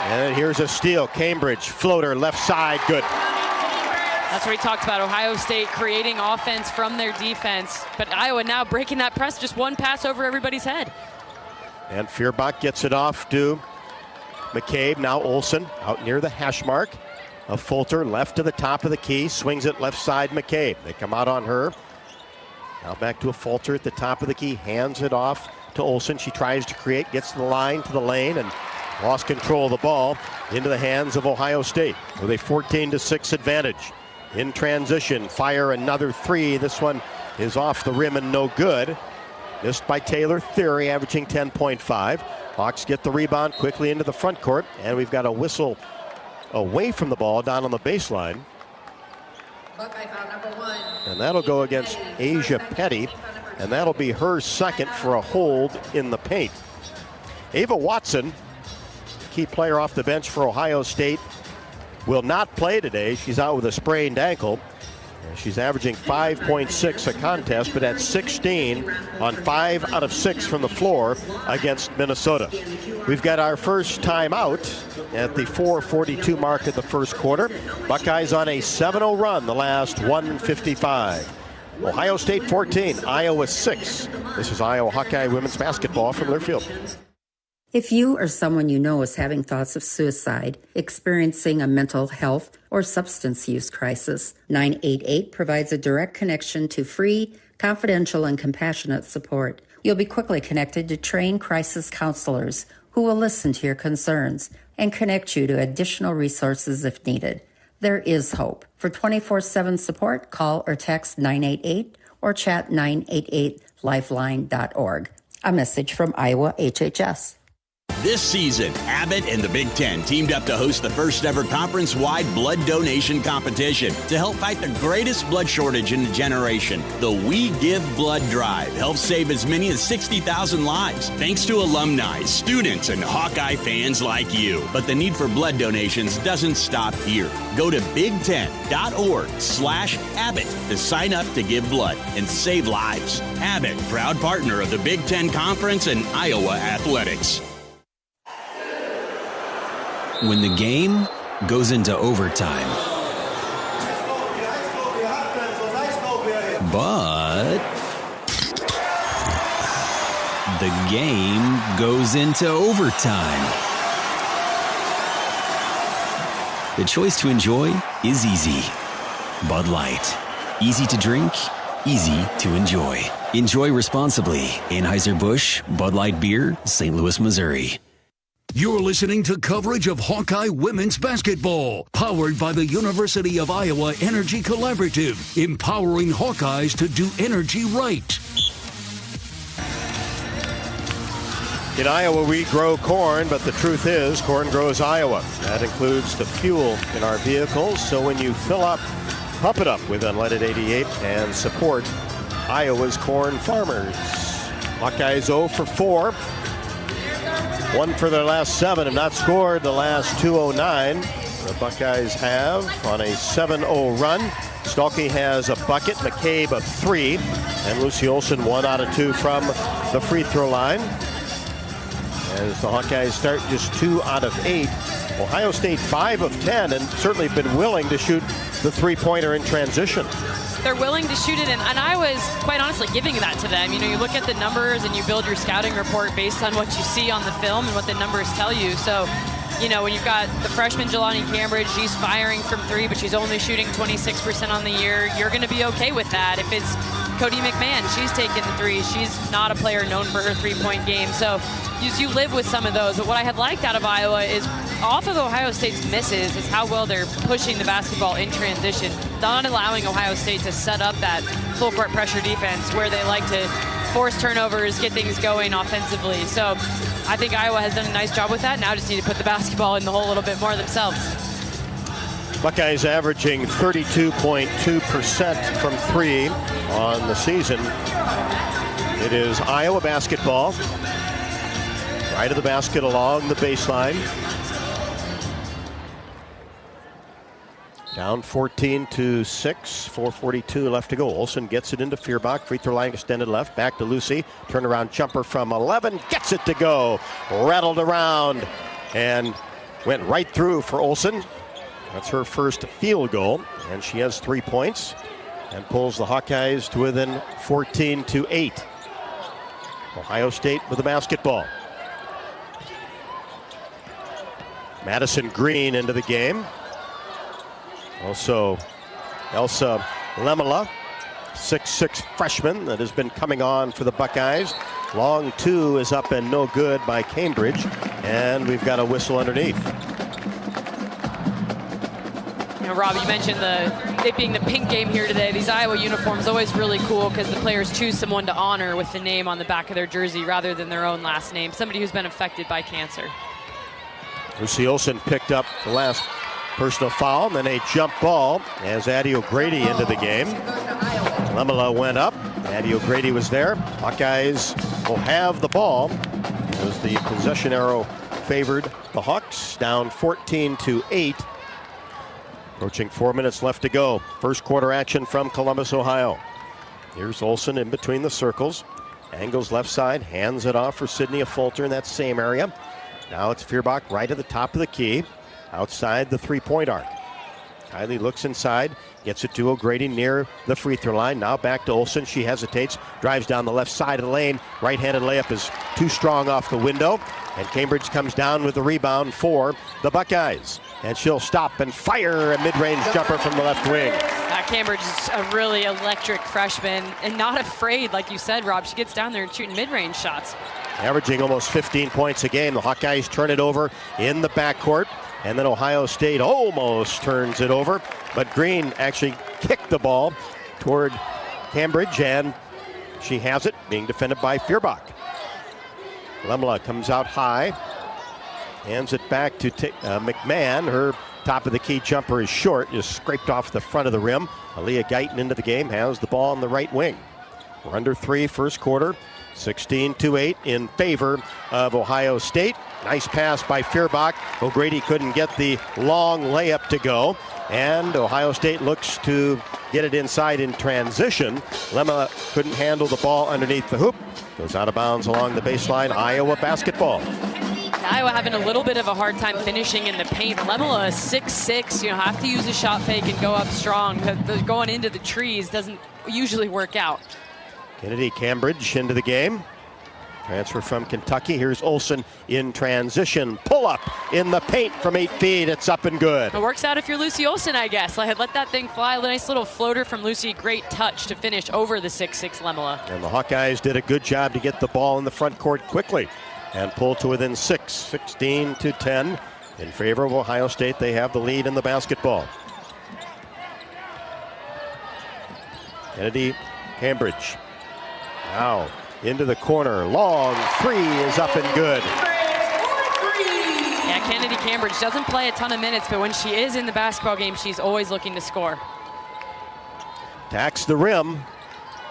[SPEAKER 3] And here's a steal. Cambridge, floater, left side, good.
[SPEAKER 9] That's what he talked about, Ohio State creating offense from their defense. But Iowa now breaking that press, just one pass over everybody's head.
[SPEAKER 3] And Feuerbach gets it off to McCabe. Now Olsen out near the hash mark. A Falter left to the top of the key, swings it left side, McCabe. They come out on her. Now back to a Falter at the top of the key, hands it off to Olsen. She tries to create, gets to the line, to the lane, and lost control of the ball into the hands of Ohio State with a 14-6 advantage. In transition, fire another 3. This one is off the rim and no good. Missed by Taylor Theory, averaging 10.5. Hawks get the rebound quickly into the front court, and we've got a whistle away from the ball down on the baseline. And that'll go against Asia Petty, and that'll be her second for a hold in the paint. Ava Watson, key player off the bench for Ohio State, will not play today. She's out with a sprained ankle. She's averaging 5.6 a contest, but at 16 on 5 out of 6 from the floor against Minnesota. We've got our first timeout at the 4:42 mark of the first quarter. Buckeyes on a 7-0 run the last 1:55. Ohio State 14, Iowa 6. This is Iowa Hawkeye women's basketball from Learfield.
[SPEAKER 2] If you or someone you know is having thoughts of suicide, experiencing a mental health or substance use crisis, 988 provides a direct connection to free, confidential and compassionate support. You'll be quickly connected to trained crisis counselors who will listen to your concerns and connect you to additional resources if needed. There is hope. For 24/7 support, call or text 988 or chat 988lifeline.org. A message from Iowa HHS.
[SPEAKER 18] This season, Abbott and the Big Ten teamed up to host the first ever conference-wide blood donation competition to help fight the greatest blood shortage in a generation. The We Give Blood Drive helps save as many as 60,000 lives, thanks to alumni, students, and Hawkeye fans like you. But the need for blood donations doesn't stop here. Go to big10.org/Abbott to sign up to give blood and save lives. Abbott, proud partner of the Big Ten Conference and Iowa Athletics.
[SPEAKER 4] When the game goes into overtime. But the game goes into overtime. The choice to enjoy is easy. Bud Light. Easy to drink, easy to enjoy. Enjoy responsibly. Anheuser-Busch, Bud Light Beer, St. Louis, Missouri.
[SPEAKER 5] You're listening to coverage of Hawkeye women's basketball, powered by the University of Iowa Energy Collaborative, empowering Hawkeyes to do energy right.
[SPEAKER 3] In Iowa, we grow corn, but the truth is, corn grows Iowa. That includes the fuel in our vehicles, so when you fill up, pump it up with Unleaded 88 and support Iowa's corn farmers. Hawkeyes 0 for 4. 1 for their last 7, have not scored the last 2:09. The Buckeyes have on a 7-0 run. Stalky has a bucket, McCabe a 3, and Lucy Olson 1 out of 2 from the free throw line. As the Hawkeyes start just 2 out of 8. Ohio State 5 of 10, and certainly been willing to shoot the three-pointer in transition.
[SPEAKER 9] They're willing to shoot it, and Iowa's quite honestly giving that to them. You know, you look at the numbers and you build your scouting report based on what you see on the film and what the numbers tell you. So, you know, when you've got the freshman Jelani Cambridge, she's firing from 3, but she's only shooting 26% on the year, you're going to be okay with that. If it's Cody McMahon, she's taking the 3. She's not a player known for her three-point game. So you live with some of those. But what I had liked out of Iowa is off of Ohio State's misses is how well they're pushing the basketball in transition, not allowing Ohio State to set up that full court pressure defense where they like to force turnovers, get things going offensively. So I think Iowa has done a nice job with that. Now just need to put the basketball in the hole a little bit more themselves.
[SPEAKER 3] Buckeyes averaging 32.2% from 3 on the season. It is Iowa basketball. Right of the basket along the baseline. Down 14-6, 4:42 left to go. Olsen gets it into Feuerbach. Free throw line extended left. Back to Lucy. Turnaround jumper from 11. Gets it to go. Rattled around and went right through for Olsen. That's her first field goal. And she has 3 points and pulls the Hawkeyes to within 14-8. Ohio State with the basketball. Madison Green into the game. Also, Elsa Lemela, 6'6" freshman that has been coming on for the Buckeyes. Long 2 is up and no good by Cambridge, and we've got a whistle underneath.
[SPEAKER 9] You know, Rob, you mentioned it being the pink game here today. These Iowa uniforms always really cool because the players choose someone to honor with the name on the back of their jersey rather than their own last name, somebody who's been affected by cancer.
[SPEAKER 3] Lucy Olson picked up the last personal foul, and then a jump ball as Addie O'Grady into the game. Lemela went up. Addie O'Grady was there. Hawkeyes will have the ball as the possession arrow favored the Hawks, down 14-8. Approaching 4 minutes left to go. First quarter action from Columbus, Ohio. Here's Olson in between the circles. Angles left side, hands it off for Sydney Fulter in that same area. Now it's Feuerbach right at the top of the key. Outside the three-point arc. Kylie looks inside, gets it to O'Grady near the free throw line. Now back to Olsen. She hesitates, drives down the left side of the lane. Right-handed layup is too strong off the window. And Cambridge comes down with the rebound for the Buckeyes. And she'll stop and fire a mid-range jumper from the left wing.
[SPEAKER 9] Cambridge is a really electric freshman and not afraid, like you said, Rob. She gets down there and shooting mid-range shots.
[SPEAKER 3] Averaging almost 15 points a game. The Hawkeyes turn it over in the backcourt, and then Ohio State almost turns it over, but Green actually kicked the ball toward Cambridge, and she has it, being defended by Feuerbach. Lemla comes out high, hands it back to McMahon. Her top of the key jumper is short, just scraped off the front of the rim. Aaliyah Guyton into the game, has the ball on the right wing. We're under 3 first quarter, 16-8 in favor of Ohio State. Nice pass by Feuerbach. O'Grady couldn't get the long layup to go, and Ohio State looks to get it inside in transition. Lemma couldn't handle the ball underneath the hoop. Goes out of bounds along the baseline. Iowa basketball.
[SPEAKER 9] Iowa having a little bit of a hard time finishing in the paint. Lemela is 6'6", have to use a shot fake and go up strong. Going into the trees doesn't usually work out.
[SPEAKER 3] Kennedy Cambridge into the game. Transfer from Kentucky. Here's Olsen in transition. Pull up in the paint from 8 feet. It's up and good.
[SPEAKER 9] It works out if you're Lucy Olsen, I guess. Let that thing fly. A nice little floater from Lucy. Great touch to finish over the 6'6" Lemela.
[SPEAKER 3] And the Hawkeyes did a good job to get the ball in the front court quickly and pull to within 6, 16-10 in favor of Ohio State. They have the lead in the basketball. Kennedy Cambridge. Now into the corner. Long three is up and good.
[SPEAKER 9] Yeah, Kennedy Cambridge doesn't play a ton of minutes, but when she is in the basketball game, she's always looking to score.
[SPEAKER 3] Attacks the rim,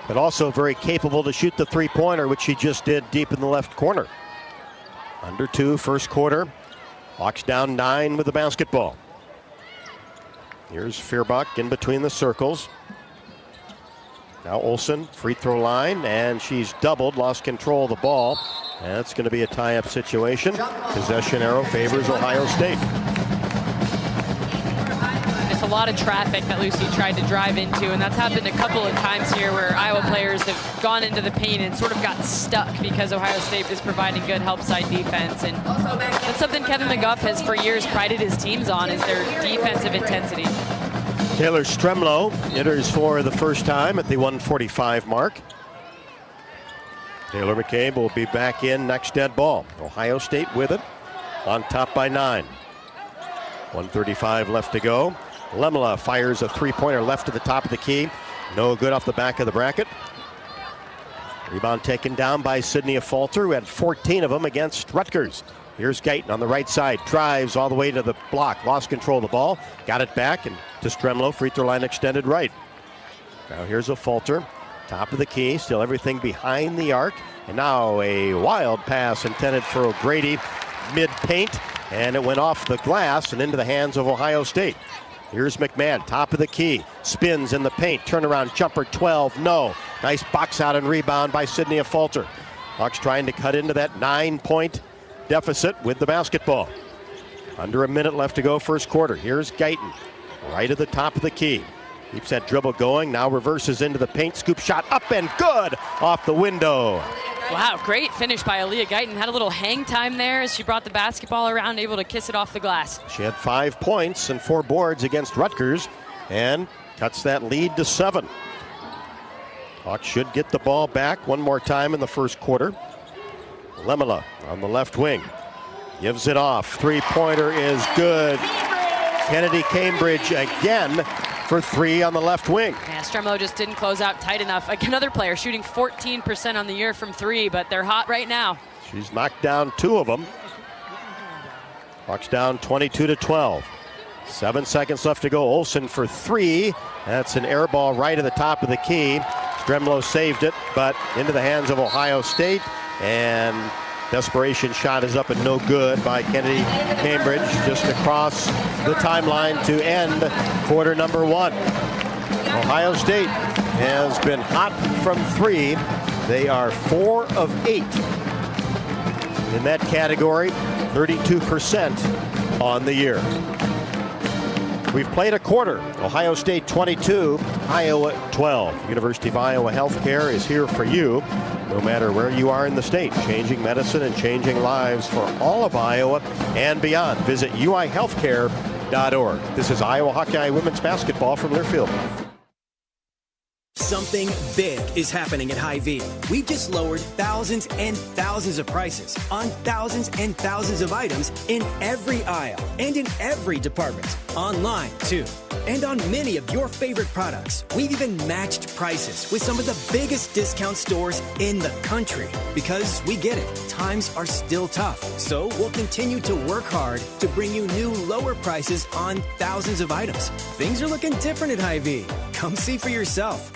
[SPEAKER 3] but also very capable to shoot the three-pointer, which she just did deep in the left corner. Under 2 first quarter. Hawks down 9 with the basketball. Here's Feuerbach in between the circles. Now Olsen, free throw line, and she's doubled, lost control of the ball. And it's going to be a tie-up situation. Possession arrow favors Ohio State.
[SPEAKER 9] It's a lot of traffic that Lucy tried to drive into, and that's happened a couple of times here where Iowa players have gone into the paint and sort of got stuck because Ohio State is providing good help side defense. And that's something Kevin McGuff has for years prided his teams on, is their defensive intensity.
[SPEAKER 3] Taylor Stremlow enters for the first time at the 145 mark. Taylor McCabe will be back in next dead ball. Ohio State with it, on top by 9. 1:35 left to go. Lemela fires a three-pointer left to the top of the key. No good off the back of the bracket. Rebound taken down by Sydney Falter, who had 14 of them against Rutgers. Here's Guyton on the right side, drives all the way to the block, lost control of the ball, got it back, and to Stremlow, free throw line extended right. Now here's a Falter, top of the key, still everything behind the arc, and now a wild pass intended for O'Grady, mid-paint, and it went off the glass and into the hands of Ohio State. Here's McMahon, top of the key, spins in the paint, turnaround jumper 12, no. Nice box out and rebound by Sydney Falter. Hawks trying to cut into that 9-point deficit with the basketball. Under a minute left to go first quarter. Here's Guyton, right at the top of the key. Keeps that dribble going, now reverses into the paint, scoop shot up and good off the window.
[SPEAKER 9] Wow, great finish by Aaliyah Guyton. Had a little hang time there as she brought the basketball around, able to kiss it off the glass.
[SPEAKER 3] She had 5 points and 4 boards against Rutgers and cuts that lead to 7. Hawks should get the ball back one more time in the first quarter. Lemela on the left wing. Gives it off. Three-pointer is good. Kennedy Cambridge again for 3 on the left wing.
[SPEAKER 9] Yeah, Stremlow just didn't close out tight enough. Another player shooting 14% on the year from 3, but they're hot right now.
[SPEAKER 3] She's knocked down 2 of them. Hawks down 22-12. 7 seconds left to go. Olsen for 3. That's an air ball right at the top of the key. Stremlow saved it, but into the hands of Ohio State. And desperation shot is up and no good by Kennedy Cambridge, just across the timeline to end quarter number 1. Ohio State has been hot from 3. They are 4 of 8 in that category, 32% on the year. We've played a quarter. Ohio State 22, Iowa 12. University of Iowa Healthcare is here for you, no matter where you are in the state, changing medicine and changing lives for all of Iowa and beyond. Visit uihealthcare.org. This is Iowa Hawkeye women's basketball from Learfield.
[SPEAKER 6] Something big is happening at Hy-Vee. We've just lowered thousands and thousands of prices on thousands and thousands of items in every aisle and in every department. Online, too. And on many of your favorite products. We've even matched prices with some of the biggest discount stores in the country. Because we get it, times are still tough. So we'll continue to work hard to bring you new lower prices on thousands of items. Things are looking different at Hy-Vee. Come see for yourself.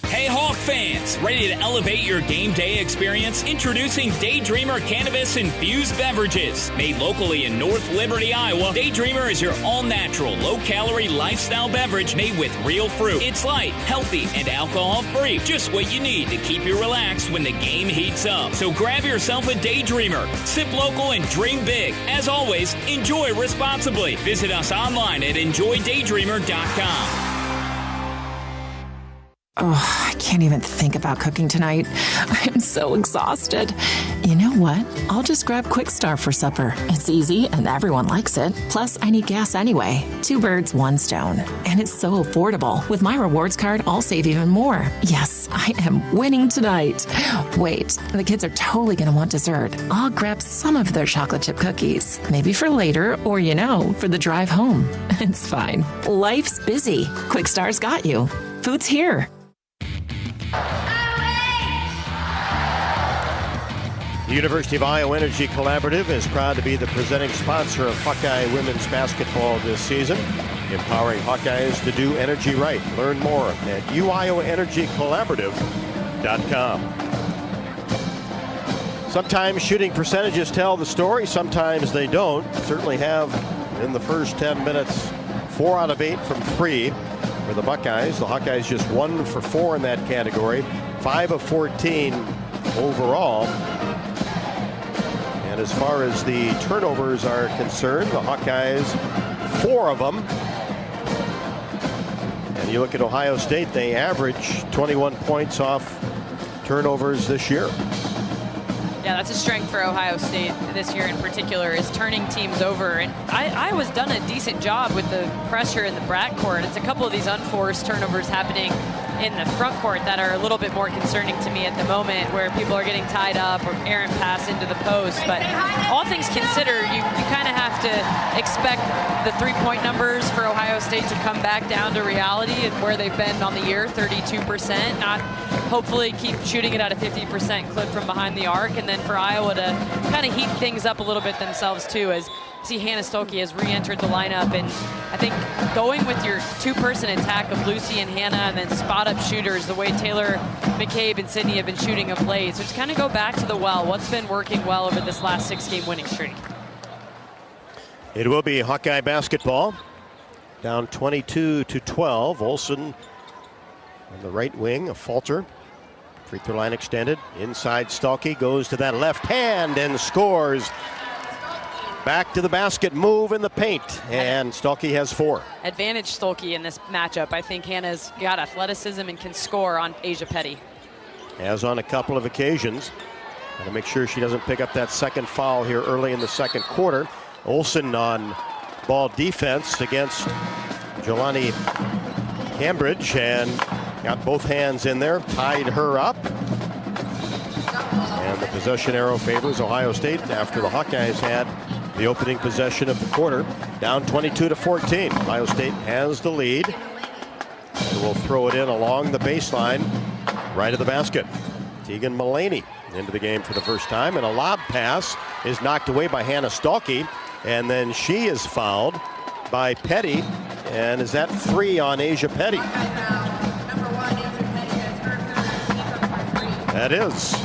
[SPEAKER 7] Hey Hawk fans, ready to elevate your game day experience? Introducing Daydreamer Cannabis Infused Beverages. Made locally in North Liberty, Iowa, Daydreamer is your all-natural, low-calorie lifestyle beverage made with real fruit. It's light, healthy, and alcohol-free. Just what you need to keep you relaxed when the game heats up. So grab yourself a Daydreamer. Sip local and dream big. As always, enjoy responsibly. Visit us online at enjoydaydreamer.com.
[SPEAKER 19] Oh, I can't even think about cooking tonight. I am so exhausted. You know what? I'll just grab Quick Start for supper. It's easy and everyone likes it. Plus, I need gas anyway. 2 birds, 1 stone. And it's so affordable. With my rewards card, I'll save even more. Yes, I am winning tonight. Wait, the kids are totally going to want dessert. I'll grab some of their chocolate chip cookies. Maybe for later or, for the drive home. It's fine. Life's busy. Quick Start's got you. Food's here.
[SPEAKER 3] The University of Iowa Energy Collaborative is proud to be the presenting sponsor of Hawkeye women's basketball this season, empowering Hawkeyes to do energy right. Learn more at uiowaenergycollaborative.com. Sometimes shooting percentages tell the story, sometimes they don't. Certainly have in the first 10 minutes, 4 out of 8 from 3 for the Buckeyes. The Hawkeyes just 1 for 4 in that category, 5 of 14 overall. And as far as the turnovers are concerned, the Hawkeyes, 4 of them. And you look at Ohio State, they average 21 points off turnovers this year.
[SPEAKER 9] Yeah, that's a strength for Ohio State this year in particular, is turning teams over. And Iowa's done a decent job with the pressure in the backcourt. It's a couple of these unforced turnovers happening in the front court that are a little bit more concerning to me at the moment, where people are getting tied up or errant pass into the post. But all things considered, you kind of have to expect the 3-point numbers for Ohio State to come back down to reality and where they've been on the year, 32%. Not hopefully keep shooting it at a 50% clip from behind the arc, and then for Iowa to kind of heat things up a little bit themselves too, as see Hannah Stolke has re-entered the lineup. And I think going with your 2-person attack of Lucy and Hannah and then spot-up shooters, the way Taylor McCabe and Sydney have been shooting of late. So just kind of go back to the well. What's been working well over this last 6-game winning streak?
[SPEAKER 3] It will be Hawkeye basketball. Down 22-12. Olsen on the right wing, a falter. Free throw line extended. Inside Stolke goes to that left hand and scores. Back to the basket, move in the paint, and Stolke has 4.
[SPEAKER 9] Advantage Stolke in this matchup. I think Hannah's got athleticism and can score on Asia Petty.
[SPEAKER 3] As on a couple of occasions. Got to make sure she doesn't pick up that second foul here early in the second quarter. Olsen on ball defense against Jelani Cambridge and got both hands in there, tied her up. And the possession arrow favors Ohio State after the Hawkeyes had the opening possession of the quarter. Down 22-14. Ohio State has the lead. And will throw it in along the baseline, right of the basket. Tegan Mullaney into the game for the first time, and a lob pass is knocked away by Hannah Stolke, and then she is fouled by Petty, and is that 3 on Asia Petty? That is.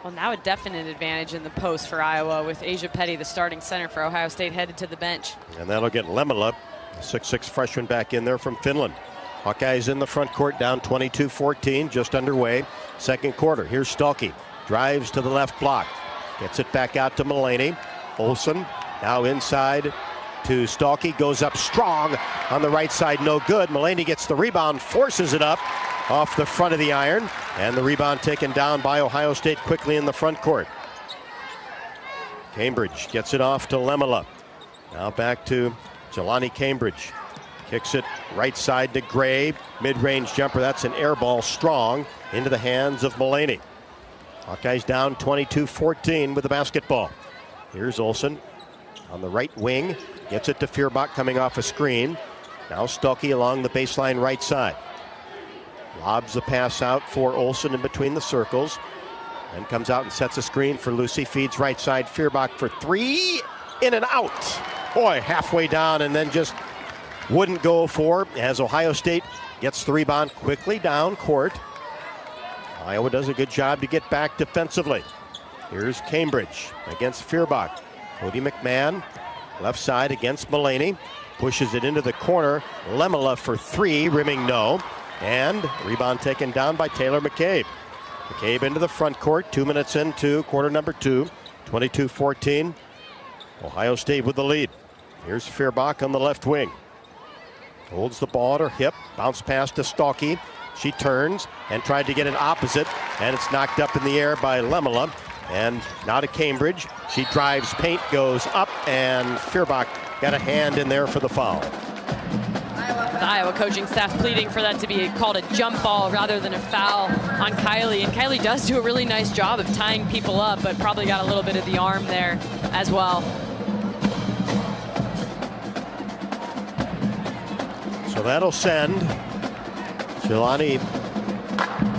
[SPEAKER 9] Well, now a definite advantage in the post for Iowa, with Asia Petty, the starting center for Ohio State, headed to the bench.
[SPEAKER 3] And that'll get Lemela, the 6'6" freshman, back in there from Finland. Hawkeyes in the front court, down 22-14, just underway. Second quarter. Here's Stolke. Drives to the left block. Gets it back out to Mullaney. Olsen now inside to Stolke. Goes up strong on the right side. No good. Mullaney gets the rebound, forces it up off the front of the iron, and the rebound taken down by Ohio State quickly in the front court. Cambridge gets it off to Lemela. Now back to Jelani Cambridge. Kicks it right side to Gray. Mid-range jumper. That's an air ball strong into the hands of Mulaney. Hawkeyes down 22-14 with the basketball. Here's Olsen on the right wing. Gets it to Feuerbach coming off a screen. Now Stuckey along the baseline right side. Lobs the pass out for Olsen in between the circles. Then comes out and sets a screen for Lucy. Feeds right side. Feuerbach for three. In and out. Boy, halfway down and then just wouldn't go for as Ohio State gets the rebound quickly down court. Iowa does a good job to get back defensively. Here's Cambridge against Feuerbach. Cody McMahon, left side against Mulaney. Pushes it into the corner. Lemela for three, rimming no. And rebound taken down by Taylor McCabe. McCabe into the front court, 2 minutes into quarter number 2. 22-14. Ohio State with the lead. Here's Feuerbach on the left wing. Holds the ball at her hip. Bounce pass to Stuckey. She turns and tried to get an opposite, and it's knocked up in the air by Lemela. And now to Cambridge. She drives, paint goes up, and Feuerbach got a hand in there for the foul.
[SPEAKER 9] The Iowa coaching staff pleading for that to be called a jump ball rather than a foul on Kylie. And Kylie does do a really nice job of tying people up, but probably got a little bit of the arm there as well.
[SPEAKER 3] So that'll send Jelani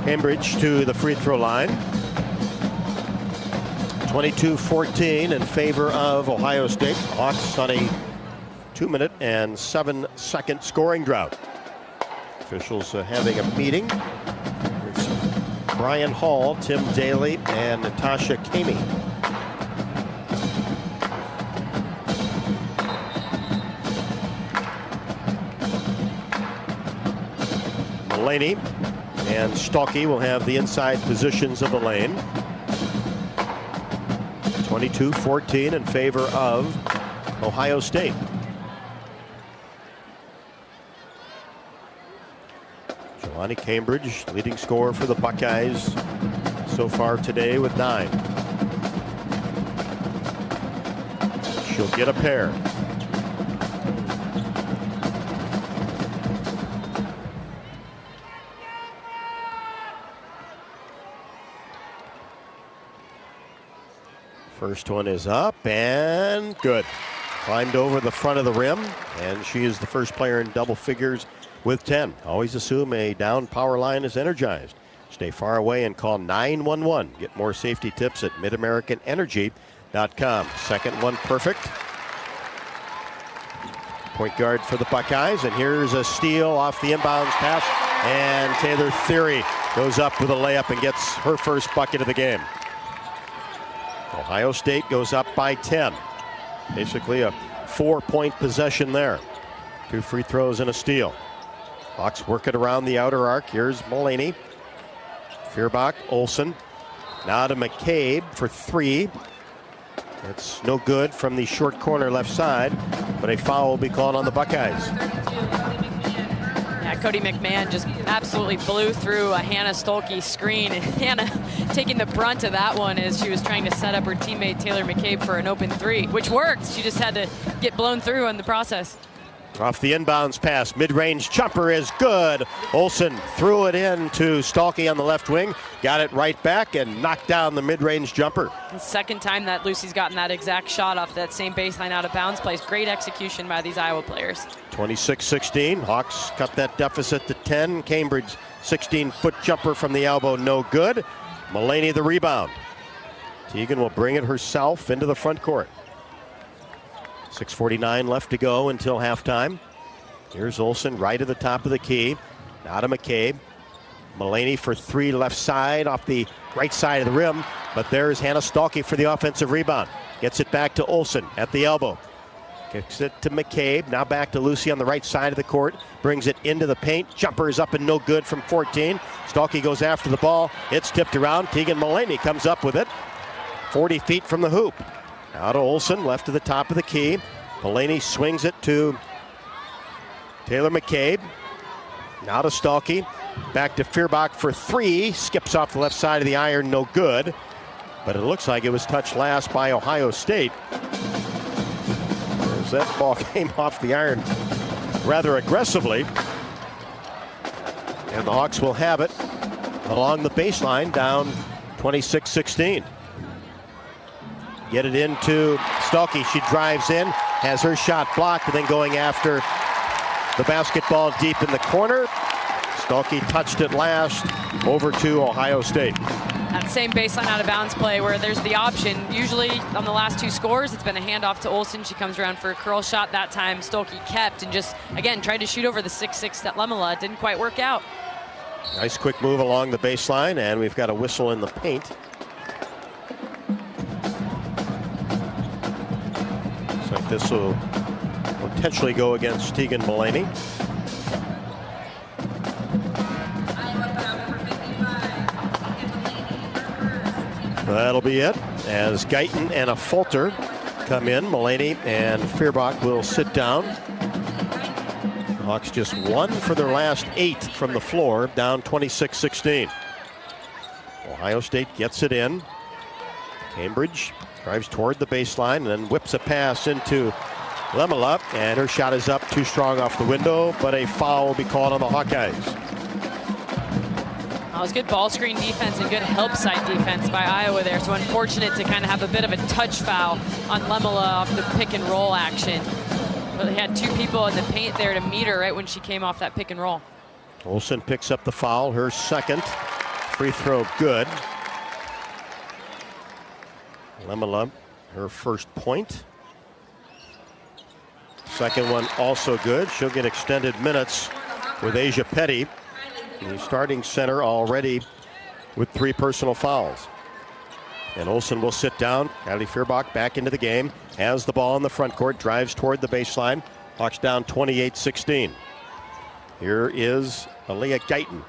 [SPEAKER 3] Cambridge to the free throw line. 22-14 in favor of Ohio State. Hawks on a 2-minute and 7-second scoring drought. Officials having a meeting. It's Brian Hall, Tim Daly, and Natasha Kamey. Mulaney and Stuckey will have the inside positions of the lane. 22-14 in favor of Ohio State. Jelani Cambridge, leading scorer for the Buckeyes so far today with 9. She'll get a pair. First one is up and good. Climbed over the front of the rim, and she is the first player in double figures with 10. Always assume a down power line is energized. Stay far away and call 911. Get more safety tips at midamericanenergy.com. Second one perfect. Point guard for the Buckeyes, and here's a steal off the inbounds pass, and Taylor Theory goes up with a layup and gets her first bucket of the game. Ohio State goes up by 10. Basically a 4-point possession there. 2 free throws and a steal. Hawks work it around the outer arc. Here's Mulaney. Feuerbach, Olsen. Now to McCabe for 3. It's no good from the short corner left side, but a foul will be called on the Buckeyes.
[SPEAKER 9] Yeah, Cody McMahon just absolutely blew through a Hannah Stuckey screen, and Hannah taking the brunt of that one as she was trying to set up her teammate Taylor McCabe for an open 3, which worked. She just had to get blown through in the process.
[SPEAKER 3] Off the inbounds pass, mid-range jumper is good. Olsen threw it in to Stuckey on the left wing, got it right back and knocked down the mid-range jumper.
[SPEAKER 9] The second time that Lucy's gotten that exact shot off that same baseline out of bounds place. Great execution by these Iowa players.
[SPEAKER 3] 26-16, Hawks cut that deficit to 10. Cambridge 16-foot jumper from the elbow, no good. Mulaney the rebound. Teagan will bring it herself into the front court. 6:49 left to go until halftime. Here's Olsen right at the top of the key. Now to McCabe. Mulaney for 3 left side off the right side of the rim. But there's Hannah Stuckey for the offensive rebound. Gets it back to Olsen at the elbow. Kicks it to McCabe. Now back to Lucy on the right side of the court. Brings it into the paint. Jumper is up and no good from 14. Stuckey goes after the ball. It's tipped around. Teagan Mulaney comes up with it. 40 feet from the hoop. Now to Olsen, left to the top of the key. Mulaney swings it to Taylor McCabe. Now to Stuckey. Back to Feuerbach for 3. Skips off the left side of the iron, no good. But it looks like it was touched last by Ohio State. As that ball came off the iron rather aggressively. And the Hawks will have it along the baseline, down 26-16. Get it into Stolke. She drives in, has her shot blocked, and then going after the basketball deep in the corner. Stolke touched it last, over to Ohio State.
[SPEAKER 9] That same baseline out of bounds play where there's the option. Usually on the last two scores, it's been a handoff to Olsen. She comes around for a curl shot. That time Stolke kept and just, again, tried to shoot over the 6'6" that Lemela. Didn't quite work out.
[SPEAKER 3] Nice quick move along the baseline, and we've got a whistle in the paint. Looks like this will potentially go against Tegan Mulaney. That'll be it, as Guyton and a Falter come in. Mulaney and Feuerbach will sit down. The Hawks just 1 for their last 8 from the floor, down 26-16. Ohio State gets it in. Cambridge drives toward the baseline and then whips a pass into Lemela, and her shot is up, too strong off the window, but a foul will be called on the Hawkeyes.
[SPEAKER 9] That was good ball screen defense and good help side defense by Iowa there. So unfortunate to kind of have a bit of a touch foul on Lemela off the pick and roll action. But they had 2 people in the paint there to meet her right when she came off that pick and roll.
[SPEAKER 3] Olsen picks up the foul, her second. Free throw good. Lemela, her first point. Second one also good. She'll get extended minutes with Asia Petty, the starting center, already with 3 personal fouls. And Olsen will sit down. Kylie Feuerbach back into the game. Has the ball in the front court. Drives toward the baseline. Hawks down 28-16. Here is Aaliyah Guyton.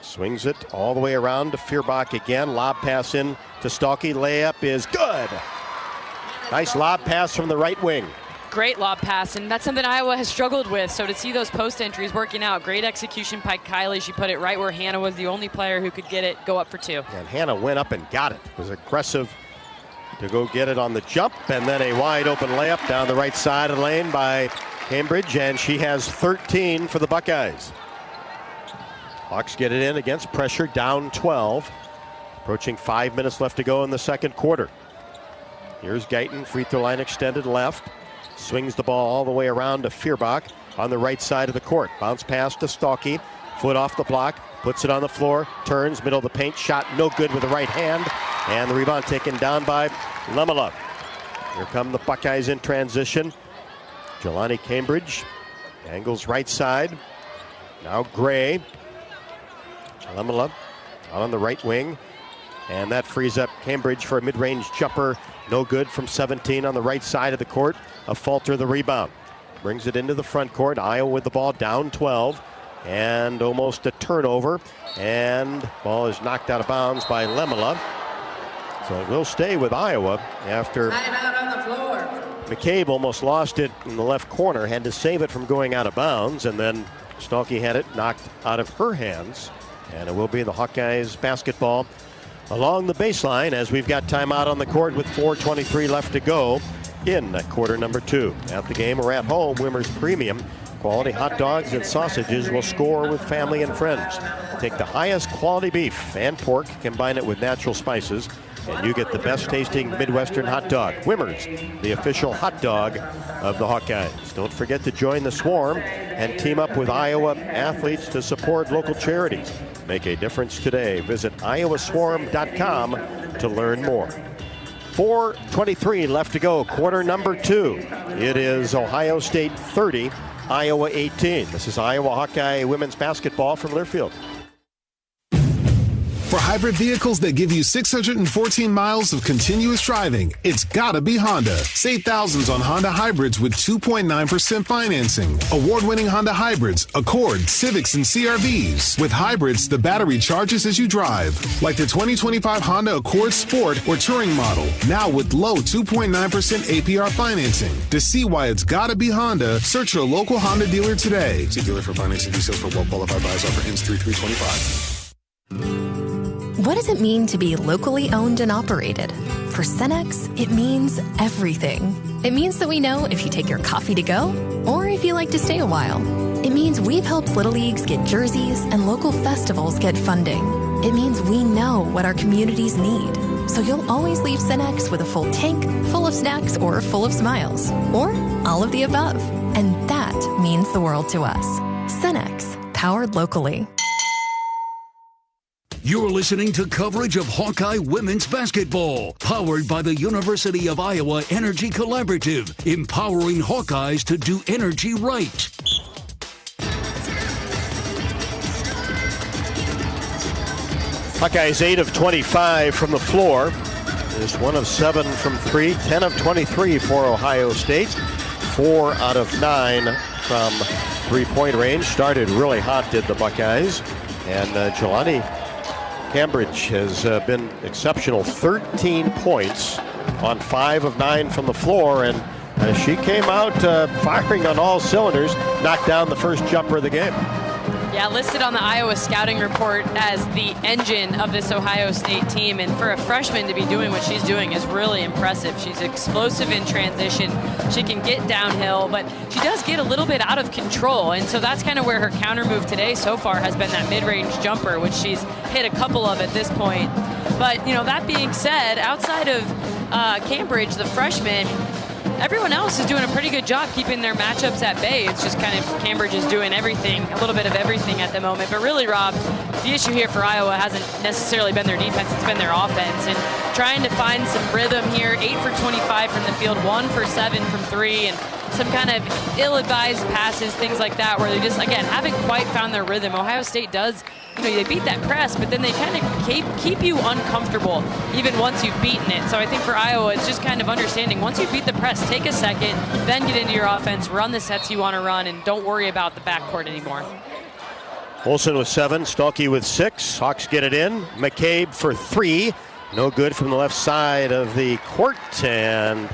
[SPEAKER 3] Swings it all the way around to Feuerbach again. Lob pass in to Stolke. Layup is good. Nice lob pass from the right wing.
[SPEAKER 9] Great lob pass, and that's something Iowa has struggled with. So to see those post entries working out, great execution by Kylie. She put it right where Hannah was the only player who could get it, go up for 2.
[SPEAKER 3] And Hannah went up and got it. Was aggressive to go get it on the jump, and then a wide open layup down the right side of the lane by Cambridge, and she has 13 for the Buckeyes. Hawks get it in against pressure, down 12. Approaching 5 minutes left to go in the second quarter. Here's Guyton, free throw line extended left. Swings the ball all the way around to Feuerbach on the right side of the court. Bounce pass to Stolke. Foot off the block. Puts it on the floor. Turns, middle of the paint. Shot no good with the right hand. And the rebound taken down by Lemela. Here come the Buckeyes in transition. Jelani Cambridge. Angles right side. Now Gray. Lemela out on the right wing. And that frees up Cambridge for a mid-range jumper. No good from 17 on the right side of the court. A Falter the rebound. Brings it into the front court. Iowa with the ball, down 12. And almost a turnover. And ball is knocked out of bounds by Lemela. So it will stay with Iowa after McCabe almost lost it in the left corner. Had to save it from going out of bounds. And then Stolke had it knocked out of her hands. And it will be the Hawkeyes basketball along the baseline as we've got timeout on the court with 4:23 left to go in quarter number 2. At the game or at home, Wimmer's Premium quality hot dogs and sausages will score with family and friends. Take the highest quality beef and pork, combine it with natural spices, and you get the best tasting Midwestern hot dog. Wimmer's, the official hot dog of the Hawkeyes. Don't forget to join the Swarm and team up with Iowa athletes to support local charities. Make a difference today. Visit iowaswarm.com to learn more. 4:23 left to go, quarter number 2. It is Ohio State 30, Iowa 18. This is Iowa Hawkeye women's basketball from Learfield.
[SPEAKER 13] For hybrid vehicles that give you 614 miles of continuous driving, it's gotta be Honda. Save thousands on Honda hybrids with 2.9% financing. Award-winning Honda hybrids, Accord, Civics, and CR-Vs. With hybrids, the battery charges as you drive. Like the 2025 Honda Accord Sport or Touring model. Now with low 2.9% APR financing. To see why it's gotta be Honda, search your local Honda dealer today.
[SPEAKER 14] See dealer for financing details for well-qualified buyers. Offer ends 3/3/25.
[SPEAKER 19] What does it mean to be locally owned and operated? For Cenex, it means everything.
[SPEAKER 10] It means that we know if you take your coffee to go or if you like to stay a while. It means we've helped Little Leagues get jerseys and local festivals get funding. It means we know what our communities need. So you'll always leave Cenex with a full tank, full of snacks, or full of smiles. Or all of the above. And that means the world to us. Cenex, powered locally.
[SPEAKER 5] You're listening to coverage of Hawkeye women's basketball, powered by the University of Iowa Energy Collaborative, empowering Hawkeyes to do energy right.
[SPEAKER 3] Hawkeyes 8 of 25 from the floor. Is 1 of 7 from 3, 10 of 23 for Ohio State. 4 out of 9 from three-point range. Started really hot, did the Buckeyes. And Jelani Cambridge has been exceptional. 13 points on 5 of 9 from the floor. And she came out firing on all cylinders. Knocked down the first jumper of the game.
[SPEAKER 9] Yeah, listed on the Iowa scouting report as the engine of this Ohio State team. And for a freshman to be doing what she's doing is really impressive. She's explosive in transition. She can get downhill, but she does get a little bit out of control. And so that's kind of where her counter move today so far has been that mid-range jumper, which she's hit a couple of at this point. But, you know, that being said, outside of Cambridge, the freshman, everyone else is doing a pretty good job keeping their matchups at bay. It's just kind of Cambridge is doing everything, a little bit of everything at the moment. But really, Rob, the issue here for Iowa hasn't necessarily been their defense, it's been their offense. And trying to find some rhythm here, 8 for 25 from the field, 1 for 7 from 3, and some kind of ill-advised passes, things like that, where they just, again, haven't quite found their rhythm. Ohio State does, you know, they beat that press, but then they kind of keep you uncomfortable even once you've beaten it. So I think for Iowa, it's just kind of understanding, once you beat the press, take a second, then get into your offense, run the sets you want to run, and don't worry about the backcourt anymore.
[SPEAKER 3] Olsen with 7, Stuelke with 6. Hawks get it in. McCabe for 3. No good from the left side of the court, and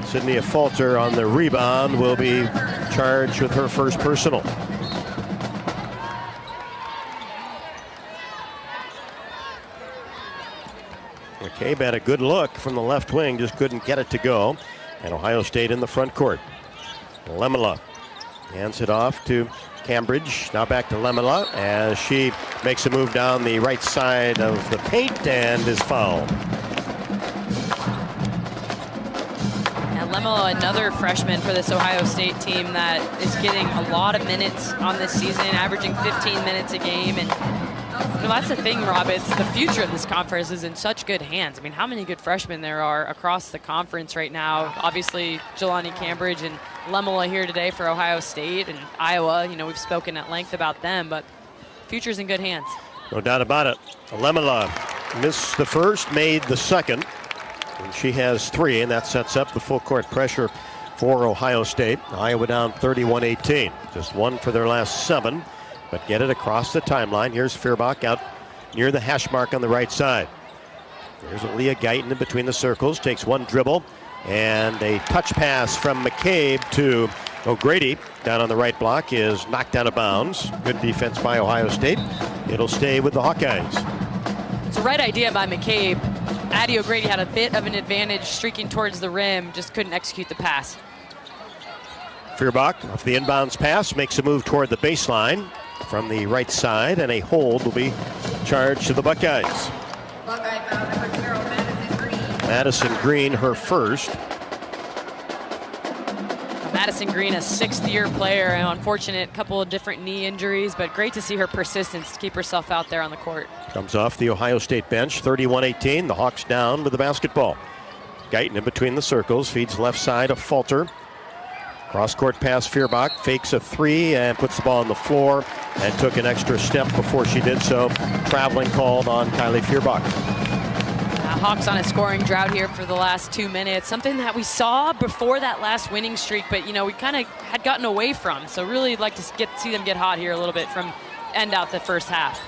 [SPEAKER 3] Sydney Falter on the rebound will be charged with her first personal. McCabe had a good look from the left wing, just couldn't get it to go. And Ohio State in the front court. Lemela hands it off to Cambridge. Now back to Lemela as she makes a move down the right side of the paint and is fouled.
[SPEAKER 9] Lemela, another freshman for this Ohio State team that is getting a lot of minutes on this season, averaging 15 minutes a game. And you know, that's the thing, Rob. It's the future of this conference is in such good hands. I mean, how many good freshmen there are across the conference right now? Obviously, Jelani Cambridge and Lemela here today for Ohio State, and Iowa. You know, we've spoken at length about them, but future's in good hands.
[SPEAKER 3] No doubt about it. Lemela missed the first, made the second. And she has 3, and that sets up the full court pressure for Ohio State. Iowa down 31-18. Just 1 for their last 7, but get it across the timeline. Here's Feuerbach out near the hash mark on the right side. There's Leah Guyton in between the circles, takes 1 dribble, and a touch pass from McCabe to O'Grady down on the right block is knocked out of bounds. Good defense by Ohio State. It'll stay with the Hawkeyes.
[SPEAKER 9] It's the right idea by McCabe. Addie O'Grady had a bit of an advantage streaking towards the rim, just couldn't execute the pass.
[SPEAKER 3] Feuerbach off the inbounds pass, makes a move toward the baseline from the right side, and a hold will be charged to the Buckeyes. Madison Green, her first.
[SPEAKER 9] Madison Green, a 6th-year player, an unfortunate couple of different knee injuries, but great to see her persistence to keep herself out there on the court.
[SPEAKER 3] Comes off the Ohio State bench, 31-18. The Hawks down with the basketball. Guyton in between the circles, feeds left side of Falter. Cross-court pass, Feuerbach fakes a 3 and puts the ball on the floor and took an extra step before she did so. Traveling called on Kylie Feuerbach.
[SPEAKER 9] Hawks on a scoring drought here for the last 2 minutes. Something that we saw before that last winning streak, but you know we kind of had gotten away from. So really like to see them get hot here a little bit from end out the first half.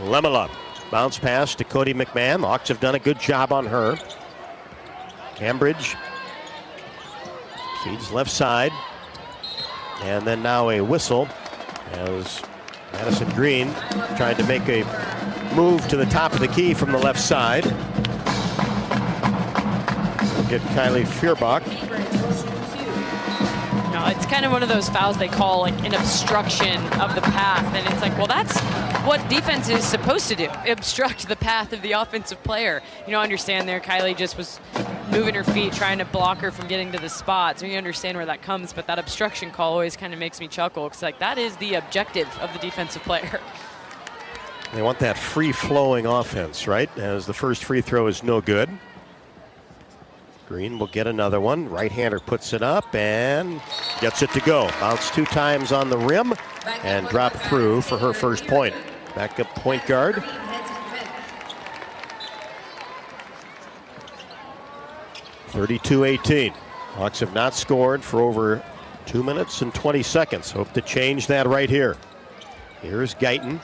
[SPEAKER 3] Lemela, bounce pass to Cody McMahon. The Hawks have done a good job on her. Cambridge feeds left side, and then now a whistle as Madison Green tried to make a move to the top of the key from the left side. get Kylie Feuerbach.
[SPEAKER 9] No, it's kind of one of those fouls they call like an obstruction of the path, and it's like, well, that's what defense is supposed to do, obstruct the path of the offensive player. You know, understand there, Kylie just was moving her feet, trying to block her from getting to the spot, so you understand where that comes, but that obstruction call always kind of makes me chuckle, because like that is the objective of the defensive player.
[SPEAKER 3] They want that free-flowing offense, right? As the first free throw is no good. Green will get another one. Right-hander puts it up and gets it to go. Bounced 2 times on the rim and dropped through for her first point. Backup point guard. (32-18). Hawks have not scored for over 2 minutes and 20 seconds. Hope to change that right here. Here's Guyton.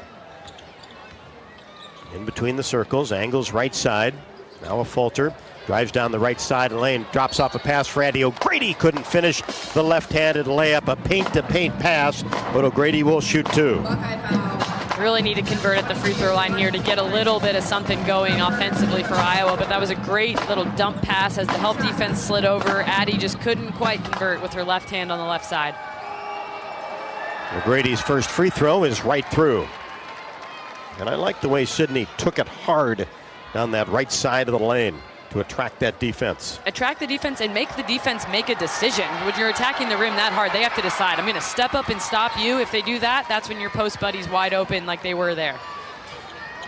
[SPEAKER 3] In between the circles, angles right side. Now a falter. Drives down the right side of the lane. Drops off a pass for Addie O'Grady. Couldn't finish the left-handed layup. A paint-to-paint pass, but O'Grady will shoot 2.
[SPEAKER 9] Really need to convert at the free throw line here to get a little bit of something going offensively for Iowa, but that was a great little dump pass as the help defense slid over. Addie just couldn't quite convert with her left hand on the left side.
[SPEAKER 3] O'Grady's first free throw is right through. And I like the way Sydney took it hard down that right side of the lane to attract that defense.
[SPEAKER 9] Attract the defense and make the defense make a decision. When you're attacking the rim that hard, they have to decide, I'm going to step up and stop you. If they do that, that's when your post buddy's wide open like they were there.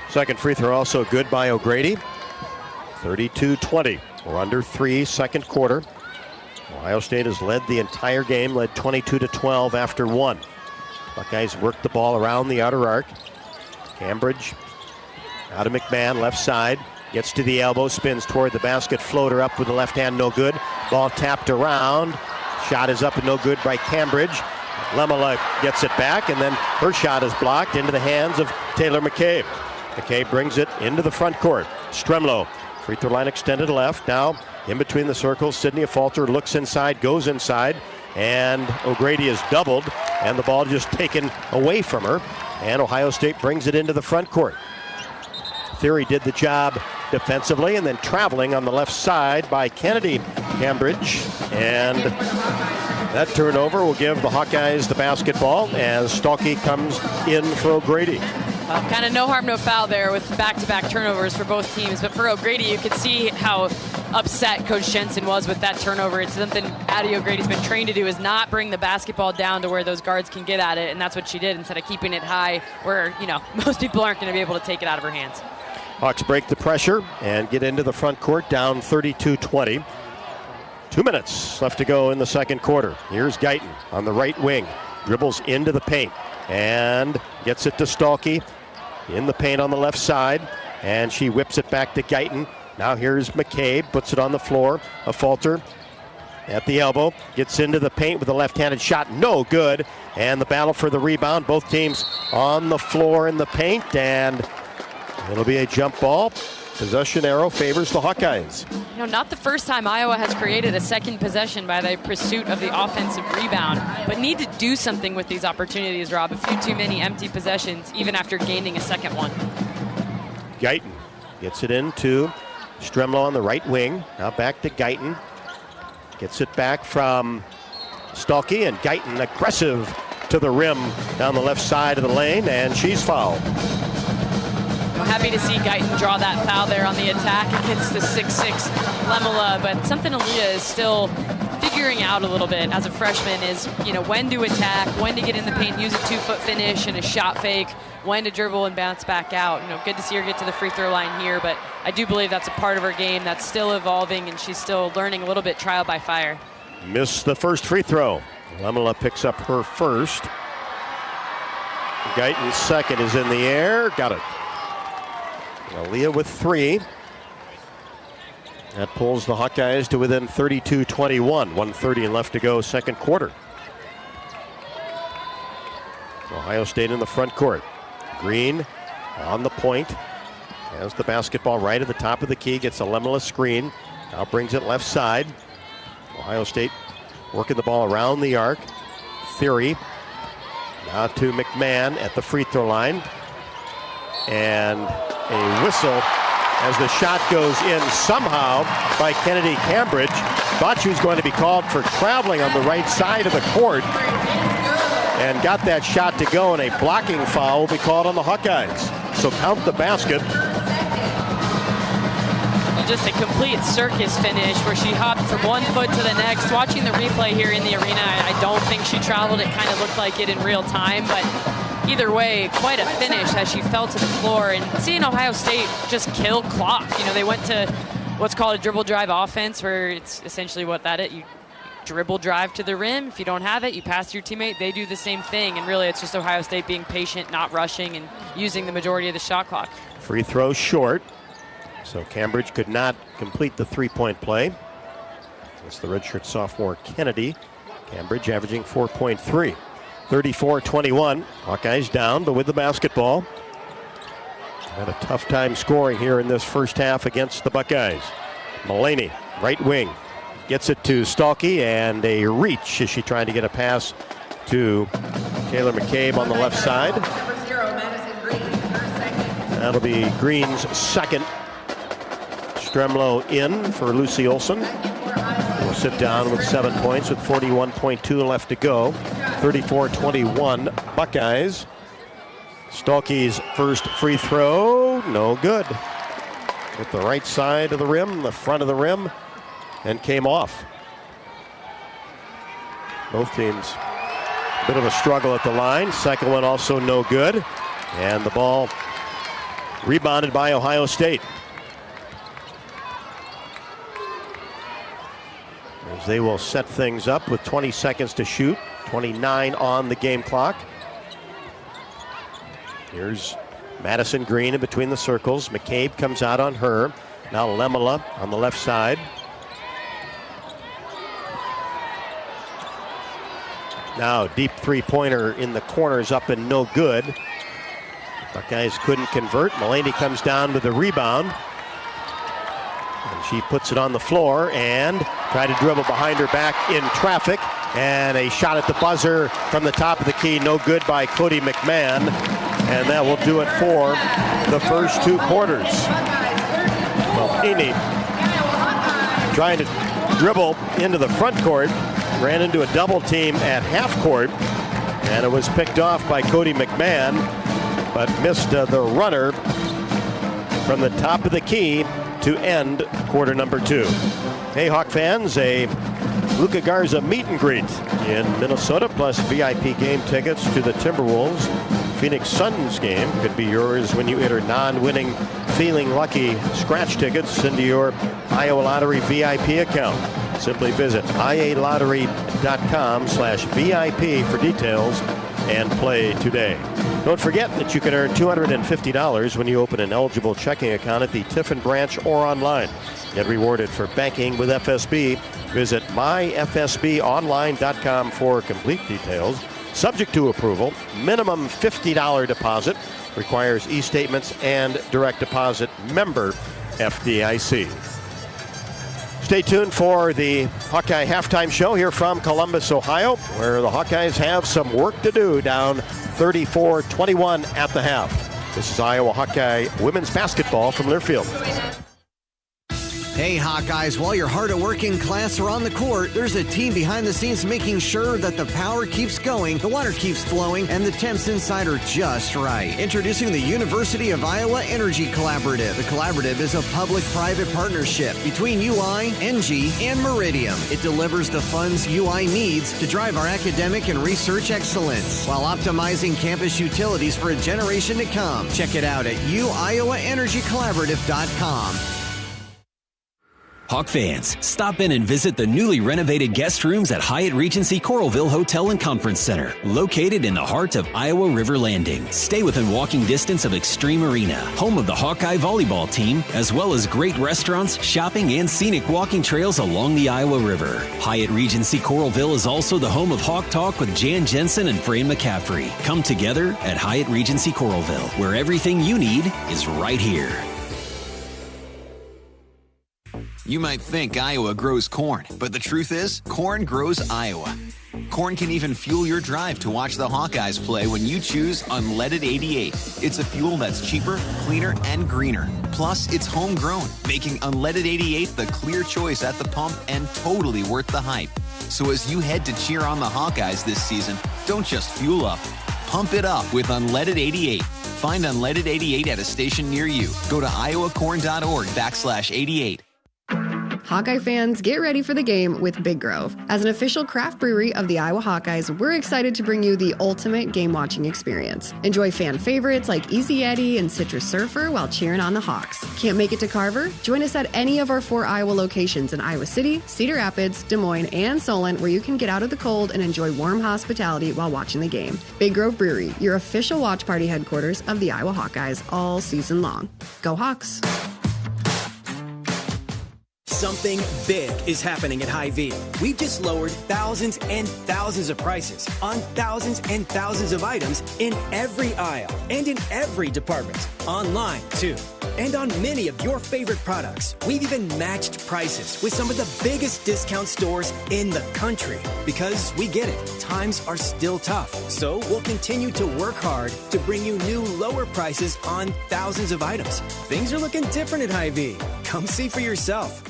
[SPEAKER 3] Second free throw also good by O'Grady. 32-20. We're under 3, second quarter. Ohio State has led the entire game, led 22-12 after 1. Buckeyes work the ball around the outer arc. Cambridge out of McMahon, left side. Gets to the elbow, spins toward the basket, floater up with the left hand, no good. Ball tapped around. Shot is up and no good by Cambridge. Lemela gets it back, and then her shot is blocked into the hands of Taylor McCabe. McCabe brings it into the front court. Stremlow, free throw line extended left. Now in between the circles, Sydney Falter looks inside, goes inside, and O'Grady is doubled, and the ball just taken away from her. And Ohio State brings it into the front court. Theory did the job defensively, and then traveling on the left side by Kennedy Cambridge. And that turnover will give the Hawkeyes the basketball as Stalky comes in for O'Grady.
[SPEAKER 9] Kind of no harm, no foul there with back-to-back turnovers for both teams. But for O'Grady, you could see how upset Coach Jensen was with that turnover. It's something Addie O'Grady's been trained to do, is not bring the basketball down to where those guards can get at it. And that's what she did instead of keeping it high where, you know, most people aren't going to be able to take it out of her hands.
[SPEAKER 3] Hawks break the pressure and get into the front court, down 32-20. 2 minutes left to go in the second quarter. Here's Guyton on the right wing. Dribbles into the paint and gets it to Stalky in the paint on the left side. And she whips it back to Guyton. Now here's McCabe, puts it on the floor. A falter at the elbow. Gets into the paint with a left-handed shot. No good. And the battle for the rebound. Both teams on the floor in the paint. And it'll be a jump ball. Possession arrow favors the Hawkeyes.
[SPEAKER 9] You know, not the first time Iowa has created a second possession by the pursuit of the offensive rebound, but need to do something with these opportunities, Rob. A few too many empty possessions, even after gaining a second one.
[SPEAKER 3] Guyton gets it into Stremlow on the right wing. Now back to Guyton. Gets it back from Stalky, and Guyton aggressive to the rim down the left side of the lane, and she's fouled.
[SPEAKER 9] I'm happy to see Guyton draw that foul there on the attack against the 6'6 Lemela, but something Aaliyah is still figuring out a little bit as a freshman is, you know, when to attack, when to get in the paint, use a 2-foot finish and a shot fake, when to dribble and bounce back out. You know, good to see her get to the free throw line here, but I do believe that's a part of her game that's still evolving, and she's still learning a little bit trial by fire.
[SPEAKER 3] Missed the first free throw. Lemela picks up her first. Guyton's second is in the air. Got it. Aaliyah with 3. That pulls the Hawkeyes to within 32-21. 1:30 left to go, second quarter. Ohio State in the front court. Green on the point. Has the basketball right at the top of the key. Gets a Lemela screen. Now brings it left side. Ohio State working the ball around the arc. Theory. Now to McMahon at the free throw line. And a whistle as the shot goes in somehow by Kennedy Cambridge. Thought she was going to be called for traveling on the right side of the court and got that shot to go, and a blocking foul will be called on the Hawkeyes. So count the basket.
[SPEAKER 9] Just a complete circus finish where she hopped from one foot to the next. Watching the replay here in the arena, I don't think she traveled. It kind of looked like it in real time, but either way, quite a finish as she fell to the floor. And seeing Ohio State just kill clock. You know, they went to what's called a dribble drive offense, where it's essentially what that is. You dribble drive to the rim. If you don't have it, you pass to your teammate. They do the same thing. And really, it's just Ohio State being patient, not rushing, and using the majority of the shot clock.
[SPEAKER 3] Free throw short. So Cambridge could not complete the three-point play. It's the redshirt sophomore Kennedy. Cambridge averaging 4.3. 34-21. Hawkeyes down, but with the basketball. Had a tough time scoring here in this first half against the Buckeyes. Mullaney, right wing, gets it to Stalkey, and a reach as she tried to get a pass to Taylor McCabe on the left side. That'll be Green's second. Stremlo in for Lucy Olson. Will sit down with 7 points with 41.2 left to go. 34-21 Buckeyes. Stalkey's first free throw, no good. Hit the right side of the rim, the front of the rim, and came off. Both teams, a bit of a struggle at the line. Second one also no good. And the ball rebounded by Ohio State. As they will set things up with 20 seconds to shoot, 29 on the game clock. Here's Madison Green in between the circles. McCabe comes out on her. Now Lemela on the left side. Now deep three-pointer in the corners up and no good. Buckeyes couldn't convert. Mullaney comes down with the rebound. And she puts it on the floor and tried to dribble behind her back in traffic. And a shot at the buzzer from the top of the key, no good by Cody McMahon. And that will do it for the first two quarters. Mullaney trying to dribble into the front court, ran into a double team at half court, and it was picked off by Cody McMahon, but missed the runner from the top of the key to end quarter number two. Hey, Hawk fans, a Luka Garza meet and greet in Minnesota, plus VIP game tickets to the Timberwolves Phoenix Suns game could be yours when you enter non-winning Feeling Lucky scratch tickets into your Iowa Lottery VIP account. Simply visit ialottery.com/VIP for details and play today. Don't forget that you can earn $250 when you open an eligible checking account at the Tiffin branch or online. Get rewarded for banking with FSB. Visit myfsbonline.com for complete details. Subject to approval, minimum $50 deposit, requires e-statements and direct deposit, member FDIC. Stay tuned for the Hawkeye halftime show here from Columbus, Ohio, where the Hawkeyes have some work to do, down 34-21 at the half. This is Iowa Hawkeye women's basketball from Learfield.
[SPEAKER 8] Hey, Hawkeyes, while your hard-at-working class are on the court, there's a team behind the scenes making sure that the power keeps going, the water keeps flowing, and the temps inside are just right. Introducing the University of Iowa Energy Collaborative. The collaborative is a public-private partnership between UI, NG, and Meridium. It delivers the funds UI needs to drive our academic and research excellence while optimizing campus utilities for a generation to come. Check it out at uiowaenergycollaborative.com.
[SPEAKER 4] Hawk fans, stop in and visit the newly renovated guest rooms at Hyatt Regency Coralville Hotel and Conference Center, located in the heart of Iowa River Landing. Stay within walking distance of Extreme Arena, home of the Hawkeye volleyball team, as well as great restaurants, shopping, and scenic walking trails along the Iowa River. Hyatt Regency Coralville is also the home of Hawk Talk with Jan Jensen and Fran McCaffrey. Come together at Hyatt Regency Coralville, where everything you need is right here.
[SPEAKER 12] You might think Iowa grows corn, but the truth is, corn grows Iowa. Corn can even fuel your drive to watch the Hawkeyes play when you choose Unleaded 88. It's a fuel that's cheaper, cleaner, and greener. Plus, it's homegrown, making Unleaded 88 the clear choice at the pump and totally worth the hype. So as you head to cheer on the Hawkeyes this season, don't just fuel up. Pump it up with Unleaded 88. Find Unleaded 88 at a station near you. Go to iowacorn.org/88.
[SPEAKER 20] Hawkeye fans, get ready for the game with Big Grove. As an official craft brewery of the Iowa Hawkeyes, we're excited to bring you the ultimate game-watching experience. Enjoy fan favorites like Easy Eddie and Citrus Surfer while cheering on the Hawks. Can't make it to Carver? Join us at any of our 4 Iowa locations in Iowa City, Cedar Rapids, Des Moines, and Solon, where you can get out of the cold and enjoy warm hospitality while watching the game. Big Grove Brewery, your official watch party headquarters of the Iowa Hawkeyes all season long. Go Hawks!
[SPEAKER 6] Something big is happening at Hy-Vee. We've just lowered thousands and thousands of prices on thousands and thousands of items in every aisle and in every department. Online, too. And on many of your favorite products. We've even matched prices with some of the biggest discount stores in the country. Because we get it, times are still tough. So we'll continue to work hard to bring you new lower prices on thousands of items. Things are looking different at Hy-Vee. Come see for yourself.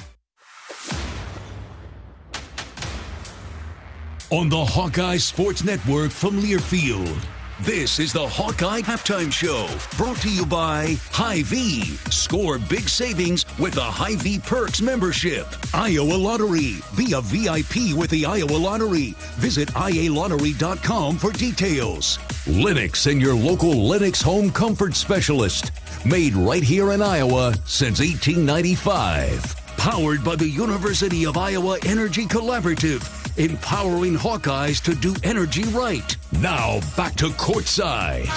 [SPEAKER 5] On the Hawkeye Sports Network from Learfield, this is the Hawkeye Halftime Show, brought to you by Hy-Vee. Score big savings with a Hy-Vee Perks membership. Iowa Lottery. Be a VIP with the Iowa Lottery. Visit ialottery.com for details. Lennox and your local Lennox home comfort specialist. Made right here in Iowa since 1895. Powered by the University of Iowa Energy Collaborative, empowering Hawkeyes to do energy right. Now back to courtside.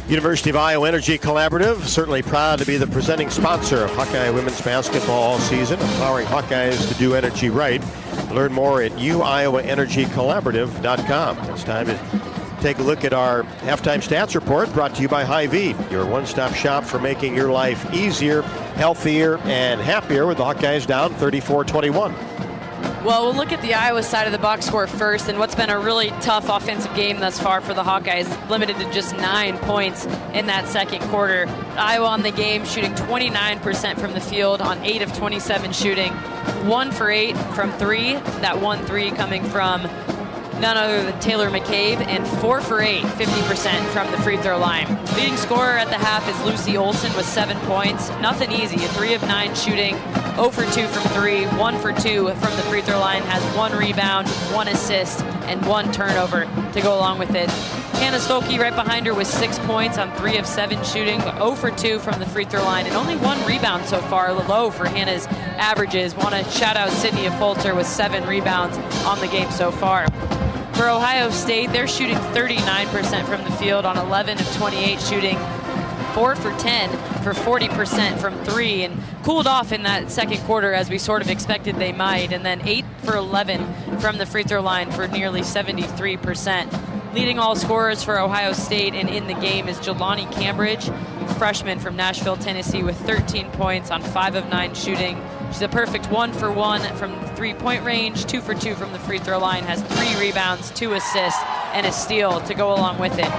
[SPEAKER 3] University of Iowa Energy Collaborative, certainly proud to be the presenting sponsor of Hawkeye women's basketball all season, empowering Hawkeyes to do energy right. Learn more at uiowaenergycollaborative.com. It's time to take a look at our halftime stats report, brought to you by Hy-Vee, your one-stop shop for making your life easier, healthier, and happier, with the Hawkeyes down 34-21.
[SPEAKER 9] Well, we'll look at the Iowa side of the box score first, and what's been a really tough offensive game thus far for the Hawkeyes, limited to just 9 points in that second quarter. Iowa on the game shooting 29% from the field on 8 of 27 shooting, 1 for 8 from 3, that 1-3 coming from none other than Taylor McCabe, and 4 for 8, 50% from the free throw line. Leading scorer at the half is Lucy Olson with 7 points. Nothing easy, a 3 of 9 shooting, 0 for 2 from 3, 1 for 2 from the free throw line, has 1 rebound, 1 assist, and 1 turnover to go along with it. Hannah Stolke right behind her with 6 points on 3 of 7 shooting, 0 for 2 from the free throw line, and only 1 rebound so far, low for Hannah's averages. Want to shout out Sydney Folter with 7 rebounds on the game so far. For Ohio State, they're shooting 39% from the field on 11 of 28 shooting, 4 for 10 for 40% from 3, and cooled off in that second quarter as we sort of expected they might, and then 8 for 11 from the free throw line for nearly 73%. Leading all scorers for Ohio State and in the game is Jelani Cambridge, freshman from Nashville, Tennessee, with 13 points on 5 of 9 shooting. She's a perfect 1 for 1 from the 3-point range, 2 for 2 from the free throw line, has 3 rebounds, 2 assists, and a steal to go along with it.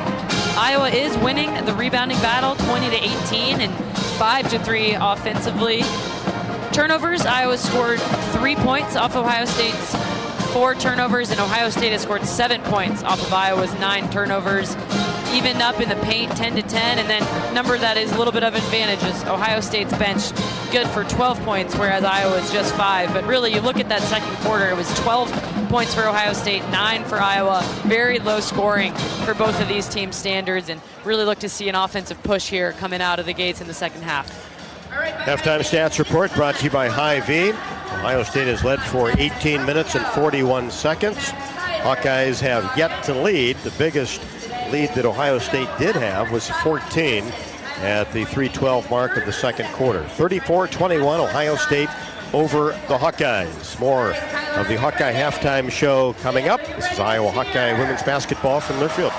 [SPEAKER 9] Iowa is winning the rebounding battle 20-18 and 5-3 offensively. Turnovers, Iowa scored 3 points off Ohio State's 4 turnovers, and Ohio State has scored 7 points off of Iowa's 9 turnovers. Even up in the paint, 10-10, and then number that is a little bit of advantage is Ohio State's bench good for 12 points, whereas Iowa's just 5. But really, you look at that second quarter, it was 12 points for Ohio State, 9 for Iowa. Very low scoring for both of these team standards, and really look to see an offensive push here coming out of the gates in the second half.
[SPEAKER 3] Halftime stats report brought to you by Hy-Vee. Ohio State has led for 18 minutes and 41 seconds. Hawkeyes have yet to lead. The biggest lead that Ohio State did have was 14 at the 3:12 mark of the second quarter. 34-21, Ohio State over the Hawkeyes. More of the Hawkeye Halftime Show coming up. This is Iowa Hawkeye women's basketball from Learfield.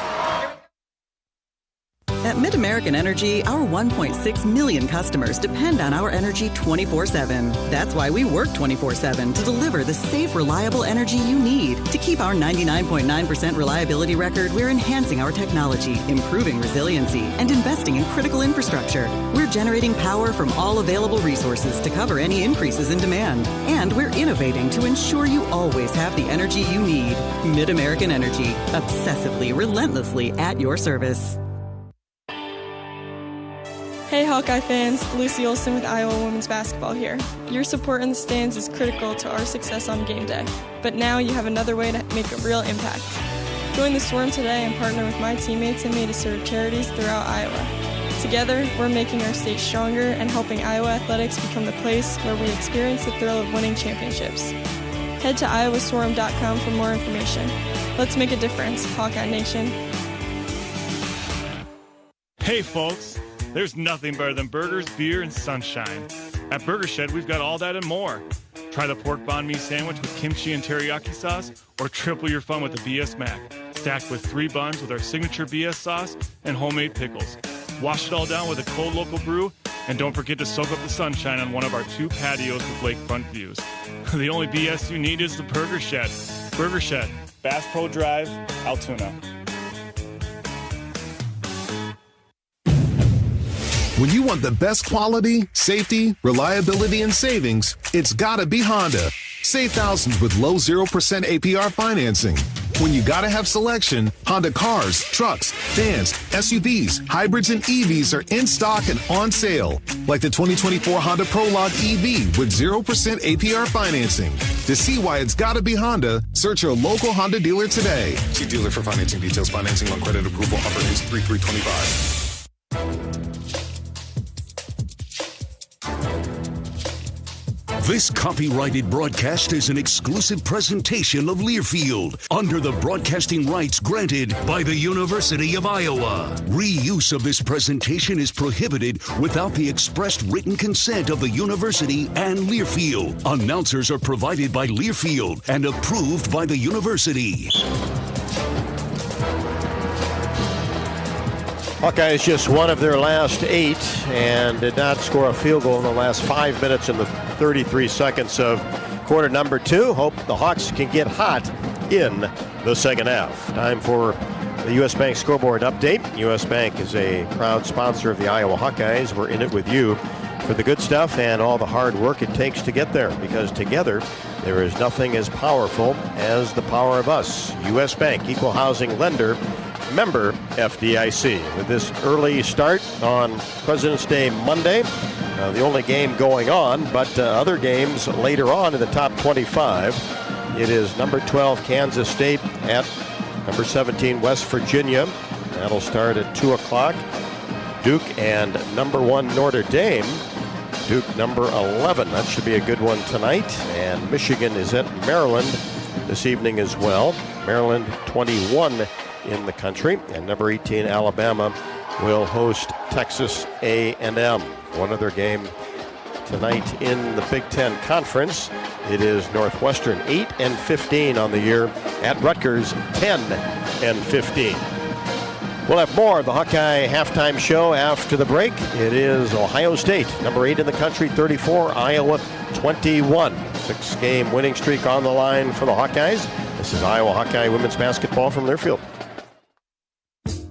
[SPEAKER 17] At Mid-America
[SPEAKER 16] Mid-American Energy, our 1.6 million customers depend on our energy 24/7. That's why we work 24/7 to deliver the safe, reliable energy you need. To keep our 99.9% reliability record, we're enhancing our technology, improving resiliency, and investing in critical infrastructure. We're generating power from all available resources to cover any increases in demand. And we're innovating to ensure you always have the energy you need. Mid-American Energy, obsessively, relentlessly at your service.
[SPEAKER 17] Hey Hawkeye fans, Lucy Olson with Iowa Women's Basketball here. Your support in the stands is critical to our success on game day, but now you have another way to make a real impact. Join the Swarm today and partner with my teammates and me to serve charities throughout Iowa. Together, we're making our state stronger and helping Iowa athletics become the place where we experience the thrill of winning championships. Head to iowaswarm.com for more information. Let's make a difference, Hawkeye Nation.
[SPEAKER 23] Hey folks, there's nothing better than burgers, beer, and sunshine. At Burger Shed, we've got all that and more. Try the pork banh mi sandwich with kimchi and teriyaki sauce, or triple your fun with the BS Mac, stacked with 3 buns with our signature BS sauce and homemade pickles. Wash it all down with a cold local brew, and don't forget to soak up the sunshine on one of our 2 patios with lakefront views. The only BS you need is the Burger Shed. Burger Shed, Bass Pro Drive, Altoona.
[SPEAKER 13] When you want the best quality, safety, reliability, and savings, it's gotta be Honda. Save thousands with low 0% APR financing. When you gotta have selection, Honda cars, trucks, vans, SUVs, hybrids, and EVs are in stock and on sale. Like the 2024 Honda Prologue EV with 0% APR financing. To see why it's gotta be Honda, search your local Honda dealer today.
[SPEAKER 14] See dealer for financing details. Financing on credit approval. Offer is 3/3/25.
[SPEAKER 5] This copyrighted broadcast is an exclusive presentation of Learfield under the broadcasting rights granted by the University of Iowa. Reuse of this presentation is prohibited without the expressed written consent of the university and Learfield. Announcers are provided by Learfield and approved by the university.
[SPEAKER 3] Hawkeyes just one of their last 8 and did not score a field goal in the last 5 minutes in the 33 seconds of quarter number 2. Hope the Hawks can get hot in the second half. Time for the U.S. Bank scoreboard update. U.S. Bank is a proud sponsor of the Iowa Hawkeyes. We're in it with you for the good stuff and all the hard work it takes to get there, because together there is nothing as powerful as the power of us. U.S. Bank, equal housing lender, member FDIC. With this early start on President's Day Monday, the only game going on, but other games later on in the top 25. It is number 12 Kansas State at number 17 West Virginia. That'll start at 2 o'clock. Duke and number 1 Notre Dame. Duke number 11. That should be a good one tonight. And Michigan is at Maryland this evening as well. Maryland 21 in the country, and number 18 Alabama will host Texas A&M. One other game tonight in the Big Ten Conference. It is Northwestern 8-15 on the year at Rutgers 10-15. We'll have more of the Hawkeye halftime show after the break. It is Ohio State, number 8 in the country, 34, Iowa 21. 6-game winning streak on the line for the Hawkeyes. This is Iowa Hawkeye women's basketball from Learfield.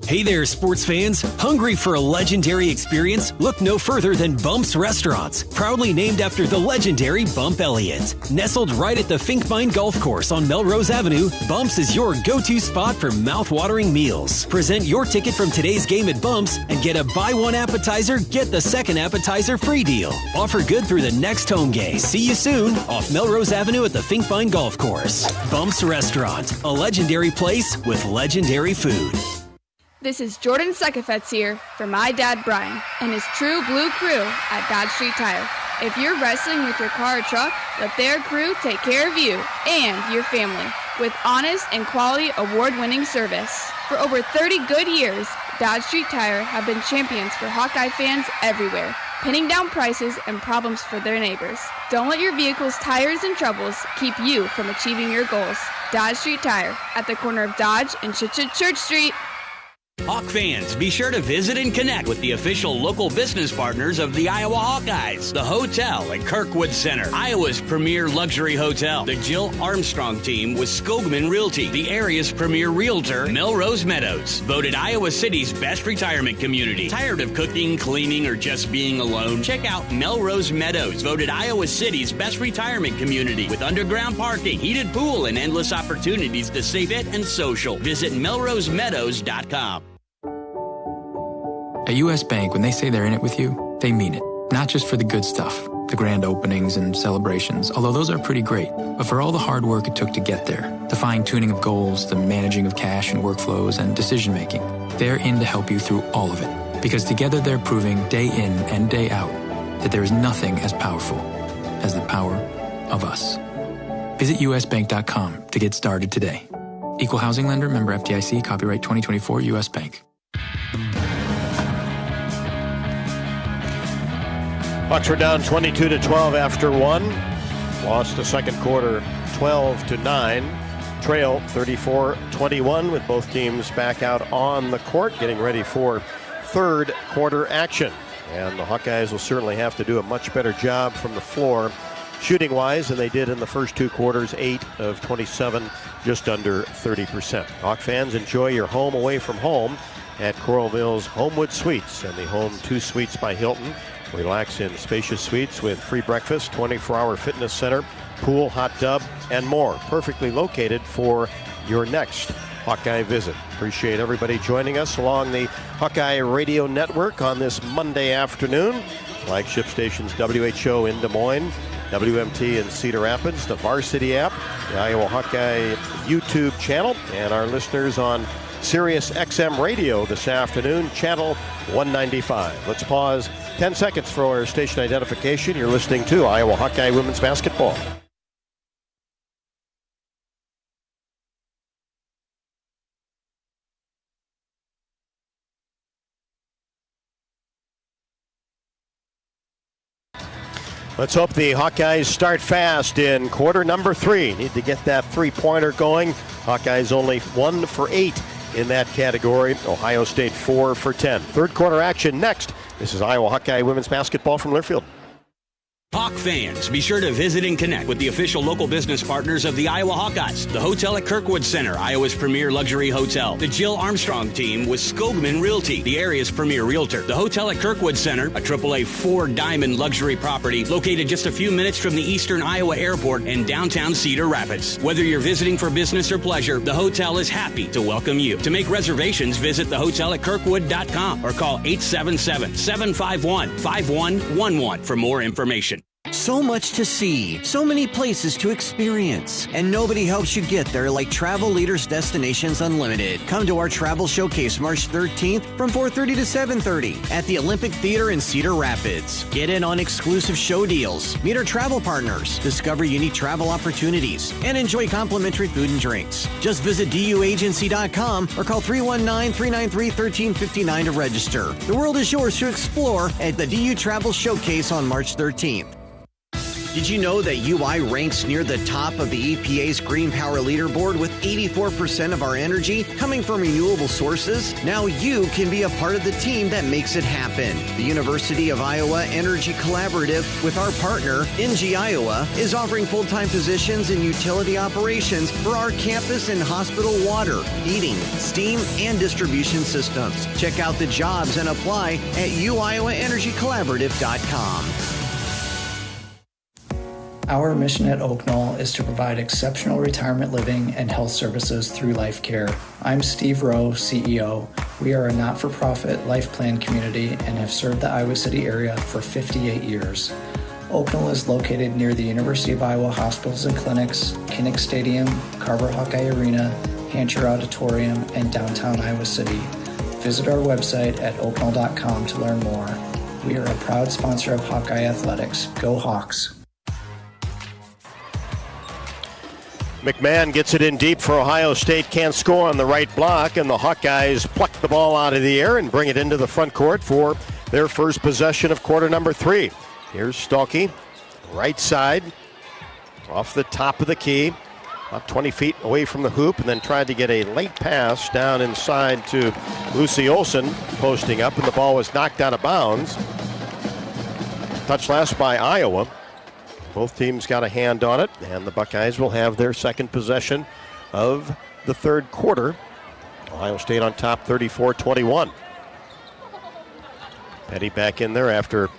[SPEAKER 4] Hey there, sports fans. Hungry for a legendary experience? Look no further than Bumps Restaurants, proudly named after the legendary Bump Elliott. Nestled right at the Finkbine Golf Course on Melrose Avenue, Bumps is your go-to spot for mouth-watering meals. Present your ticket from today's game at Bumps and get a buy one appetizer, get the second appetizer free deal. Offer good through the next home game. See you soon off Melrose Avenue at the Finkbine Golf Course. Bumps Restaurant, a legendary place with legendary food.
[SPEAKER 24] This is Jordan Suckafetz here for my dad Brian and his True Blue crew at Dodge Street Tire. If you're wrestling with your car or truck, let their crew take care of you and your family with honest and quality award-winning service. For over 30 good years, Dodge Street Tire have been champions for Hawkeye fans everywhere, pinning down prices and problems for their neighbors. Don't let your vehicle's tires and troubles keep you from achieving your goals. Dodge Street Tire at the corner of Dodge and Church Street.
[SPEAKER 18] Hawk fans, be sure to visit and connect with the official local business partners of the Iowa Hawkeyes. The hotel at Kirkwood Center, Iowa's premier luxury hotel. The Jill Armstrong team with Skogman Realty, the area's premier realtor. Melrose Meadows, voted Iowa City's best retirement community. Tired of cooking, cleaning, or just being alone? Check out Melrose Meadows, voted Iowa City's best retirement community with underground parking, heated pool, and endless opportunities to stay fit and social. Visit melrosemeadows.com.
[SPEAKER 1] At U.S. Bank, when they say they're in it with you, they mean it. Not just for the good stuff, the grand openings and celebrations, although those are pretty great, but for all the hard work it took to get there, the fine-tuning of goals, the managing of cash and workflows, and decision-making. They're in to help you through all of it, because together they're proving day in and day out that there is nothing as powerful as the power of us. Visit usbank.com to get started today. Equal housing lender, member FDIC, copyright 2024, U.S. Bank.
[SPEAKER 3] Bucks were down 22-12 after one. Lost the second quarter 12-9. Trail 34-21 with both teams back out on the court getting ready for third quarter action. And the Hawkeyes will certainly have to do a much better job from the floor shooting-wise than they did in the first two quarters, 8 of 27, just under 30%. Hawk fans, enjoy your home away from home at Coralville's Homewood Suites and the Home 2 Suites by Hilton. Relax in spacious suites with free breakfast, 24-hour fitness center, pool, hot tub, and more. Perfectly located for your next Hawkeye visit. Appreciate everybody joining us along the Hawkeye Radio Network on this Monday afternoon. Flagship stations WHO in Des Moines, WMT in Cedar Rapids, the Varsity app, the Iowa Hawkeye YouTube channel, and our listeners on Sirius XM Radio this afternoon, channel 195. Let's pause 10 seconds for our station identification. You're listening to Iowa Hawkeye Women's Basketball. Let's hope the Hawkeyes start fast in quarter number 3. Need to get that three-pointer going. Hawkeyes only 1 for 8 in that category. Ohio State 4 for 10. Third quarter action next. This is Iowa Hawkeye Women's Basketball from Learfield.
[SPEAKER 18] Hawk fans, be sure to visit and connect with the official local business partners of the Iowa Hawkeyes. The hotel at Kirkwood Center, Iowa's premier luxury hotel. The Jill Armstrong team with Skogman Realty, the area's premier realtor. The hotel at Kirkwood Center, a AAA 4-diamond luxury property located just a few minutes from the Eastern Iowa Airport and downtown Cedar Rapids. Whether you're visiting for business or pleasure, the hotel is happy to welcome you. To make reservations, visit thehotelatKirkwood.com or call 877-751-5111 for more information.
[SPEAKER 8] So much to see, so many places to experience, and nobody helps you get there like Travel Leaders Destinations Unlimited. Come to our travel showcase March 13th from 4:30 to 7:30 at the Olympic Theater in Cedar Rapids. Get in on exclusive show deals, meet our travel partners, discover unique travel opportunities, and enjoy complimentary food and drinks. Just visit duagency.com or call 319-393-1359 to register. The world is yours to explore at the DU Travel Showcase on March 13th. Did you know that UI ranks near the top of the EPA's Green Power Leaderboard with 84% of our energy coming from renewable sources? Now you can be a part of the team that makes it happen. The University of Iowa Energy Collaborative, with our partner, NG Iowa, is offering full-time positions in utility operations for our campus and hospital water, heating, steam, and distribution systems. Check out the jobs and apply at uiowaenergycollaborative.com.
[SPEAKER 11] Our mission at Oak Knoll is to provide exceptional retirement living and health services through life care. I'm Steve Rowe, CEO. We are a not-for-profit life plan community and have served the Iowa City area for 58 years. Oak Knoll is located near the University of Iowa hospitals and clinics, Kinnick Stadium, Carver Hawkeye Arena, Hancher Auditorium, and downtown Iowa City. Visit our website at oakknoll.com to learn more. We are a proud sponsor of Hawkeye Athletics. Go Hawks!
[SPEAKER 3] McMahon gets it in deep for Ohio State, can't score on the right block, and the Hawkeyes pluck the ball out of the air and bring it into the front court for their first possession of quarter number 3. Here's Stolke, right side, off the top of the key. about 20 feet away from the hoop, and then tried to get a late pass down inside to Lucy Olson, posting up, and the ball was knocked out of bounds. Touched last by Iowa. Both teams got a hand on it, and the Buckeyes will have their second possession of the third quarter. Ohio State on top 34-21. Petty back in there after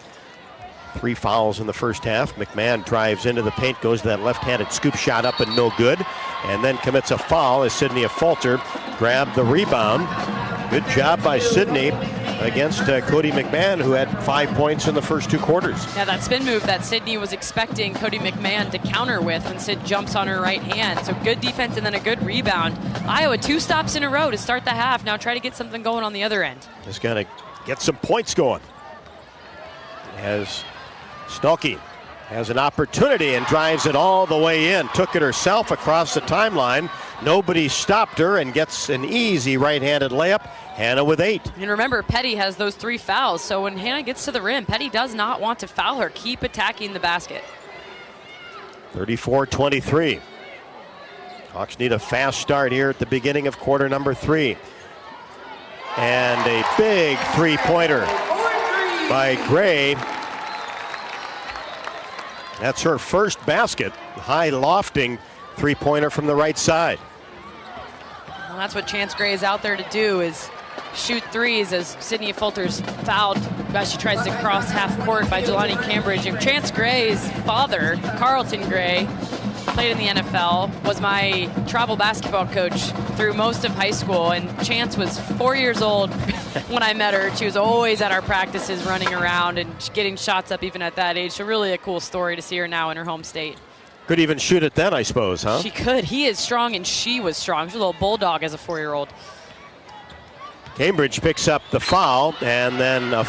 [SPEAKER 3] 3 fouls in the first half. McMahon drives into the paint, goes to that left-handed scoop shot up and no good, and then commits a foul as Sydney Falter grabbed the rebound. Good job by Sydney against Cody McMahon, who had 5 points in the first 2 quarters.
[SPEAKER 9] Yeah, that spin move that Sydney was expecting Cody McMahon to counter with when Sid jumps on her right hand. So good defense and then a good rebound. Iowa 2 stops in a row to start the half. Now try to get something going on the other end.
[SPEAKER 3] Just got to get some points going. As Stuelke has an opportunity and drives it all the way in. Took it herself across the timeline. Nobody stopped her and gets an easy right-handed layup. Hannah with 8.
[SPEAKER 9] And remember, Petty has those 3 fouls, so when Hannah gets to the rim, Petty does not want to foul her. Keep attacking the basket.
[SPEAKER 3] 34-23. Hawks need a fast start here at the beginning of quarter number 3. And a big three-pointer by Gray. That's her first basket. High lofting three-pointer from the right side.
[SPEAKER 9] Well, that's what Chance Gray is out there to do, is shoot threes, as Sydney Falter's fouled as she tries to cross half court by Jelani Cambridge. And Chance Gray's father, Carlton Gray, played in the NFL, was my travel basketball coach through most of high school, and Chance was 4 years old when I met her. She was always at our practices running around and getting shots up even at that age. So really a cool story to see her now in her home state.
[SPEAKER 3] Could even shoot it then, I suppose, huh?
[SPEAKER 9] She could. He is strong and she was strong. She's a little bulldog as a 4-year-old.
[SPEAKER 3] Cambridge picks up the foul, and then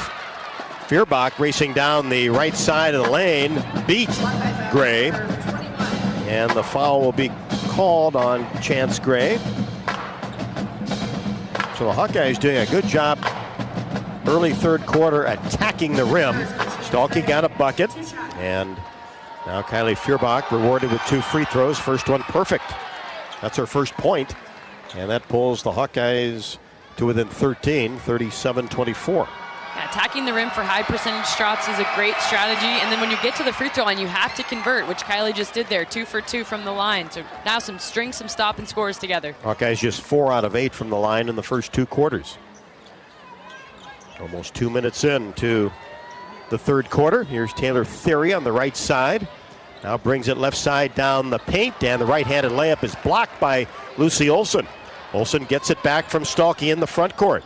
[SPEAKER 3] Feuerbach racing down the right side of the lane beat Gray. And the foul will be called on Chance Gray. So the Hawkeyes doing a good job early third quarter attacking the rim. Stuelke got a bucket, and now Kylie Feuerbach rewarded with 2 free throws. First one perfect. That's her first point, and that pulls the Hawkeyes to within 13, 37-24.
[SPEAKER 9] Attacking the rim for high percentage shots is a great strategy, and then when you get to the free throw line, you have to convert, which Kylie just did there, 2 for 2 from the line. So now some stop and scores together.
[SPEAKER 3] Hawkeyes just 4 out of 8 from the line in the first 2 quarters. Almost 2 minutes into the third quarter. Here's Taylor Theory on the right side. Now brings it left side down the paint, and the right-handed layup is blocked by Lucy Olson. Olson gets it back from Stuelke in the front court.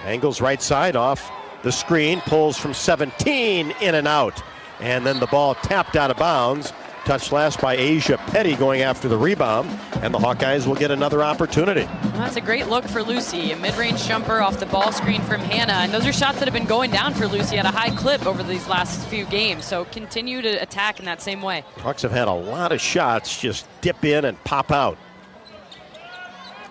[SPEAKER 3] Angles right side off the screen, pulls from 17, in and out. And then the ball tapped out of bounds. Touched last by Asia Petty going after the rebound, and the Hawkeyes will get another opportunity.
[SPEAKER 9] Well, that's a great look for Lucy. A mid-range jumper off the ball screen from Hannah, and those are shots that have been going down for Lucy at a high clip over these last few games, so continue to attack in that same way.
[SPEAKER 3] Hawks have had a lot of shots just dip in and pop out.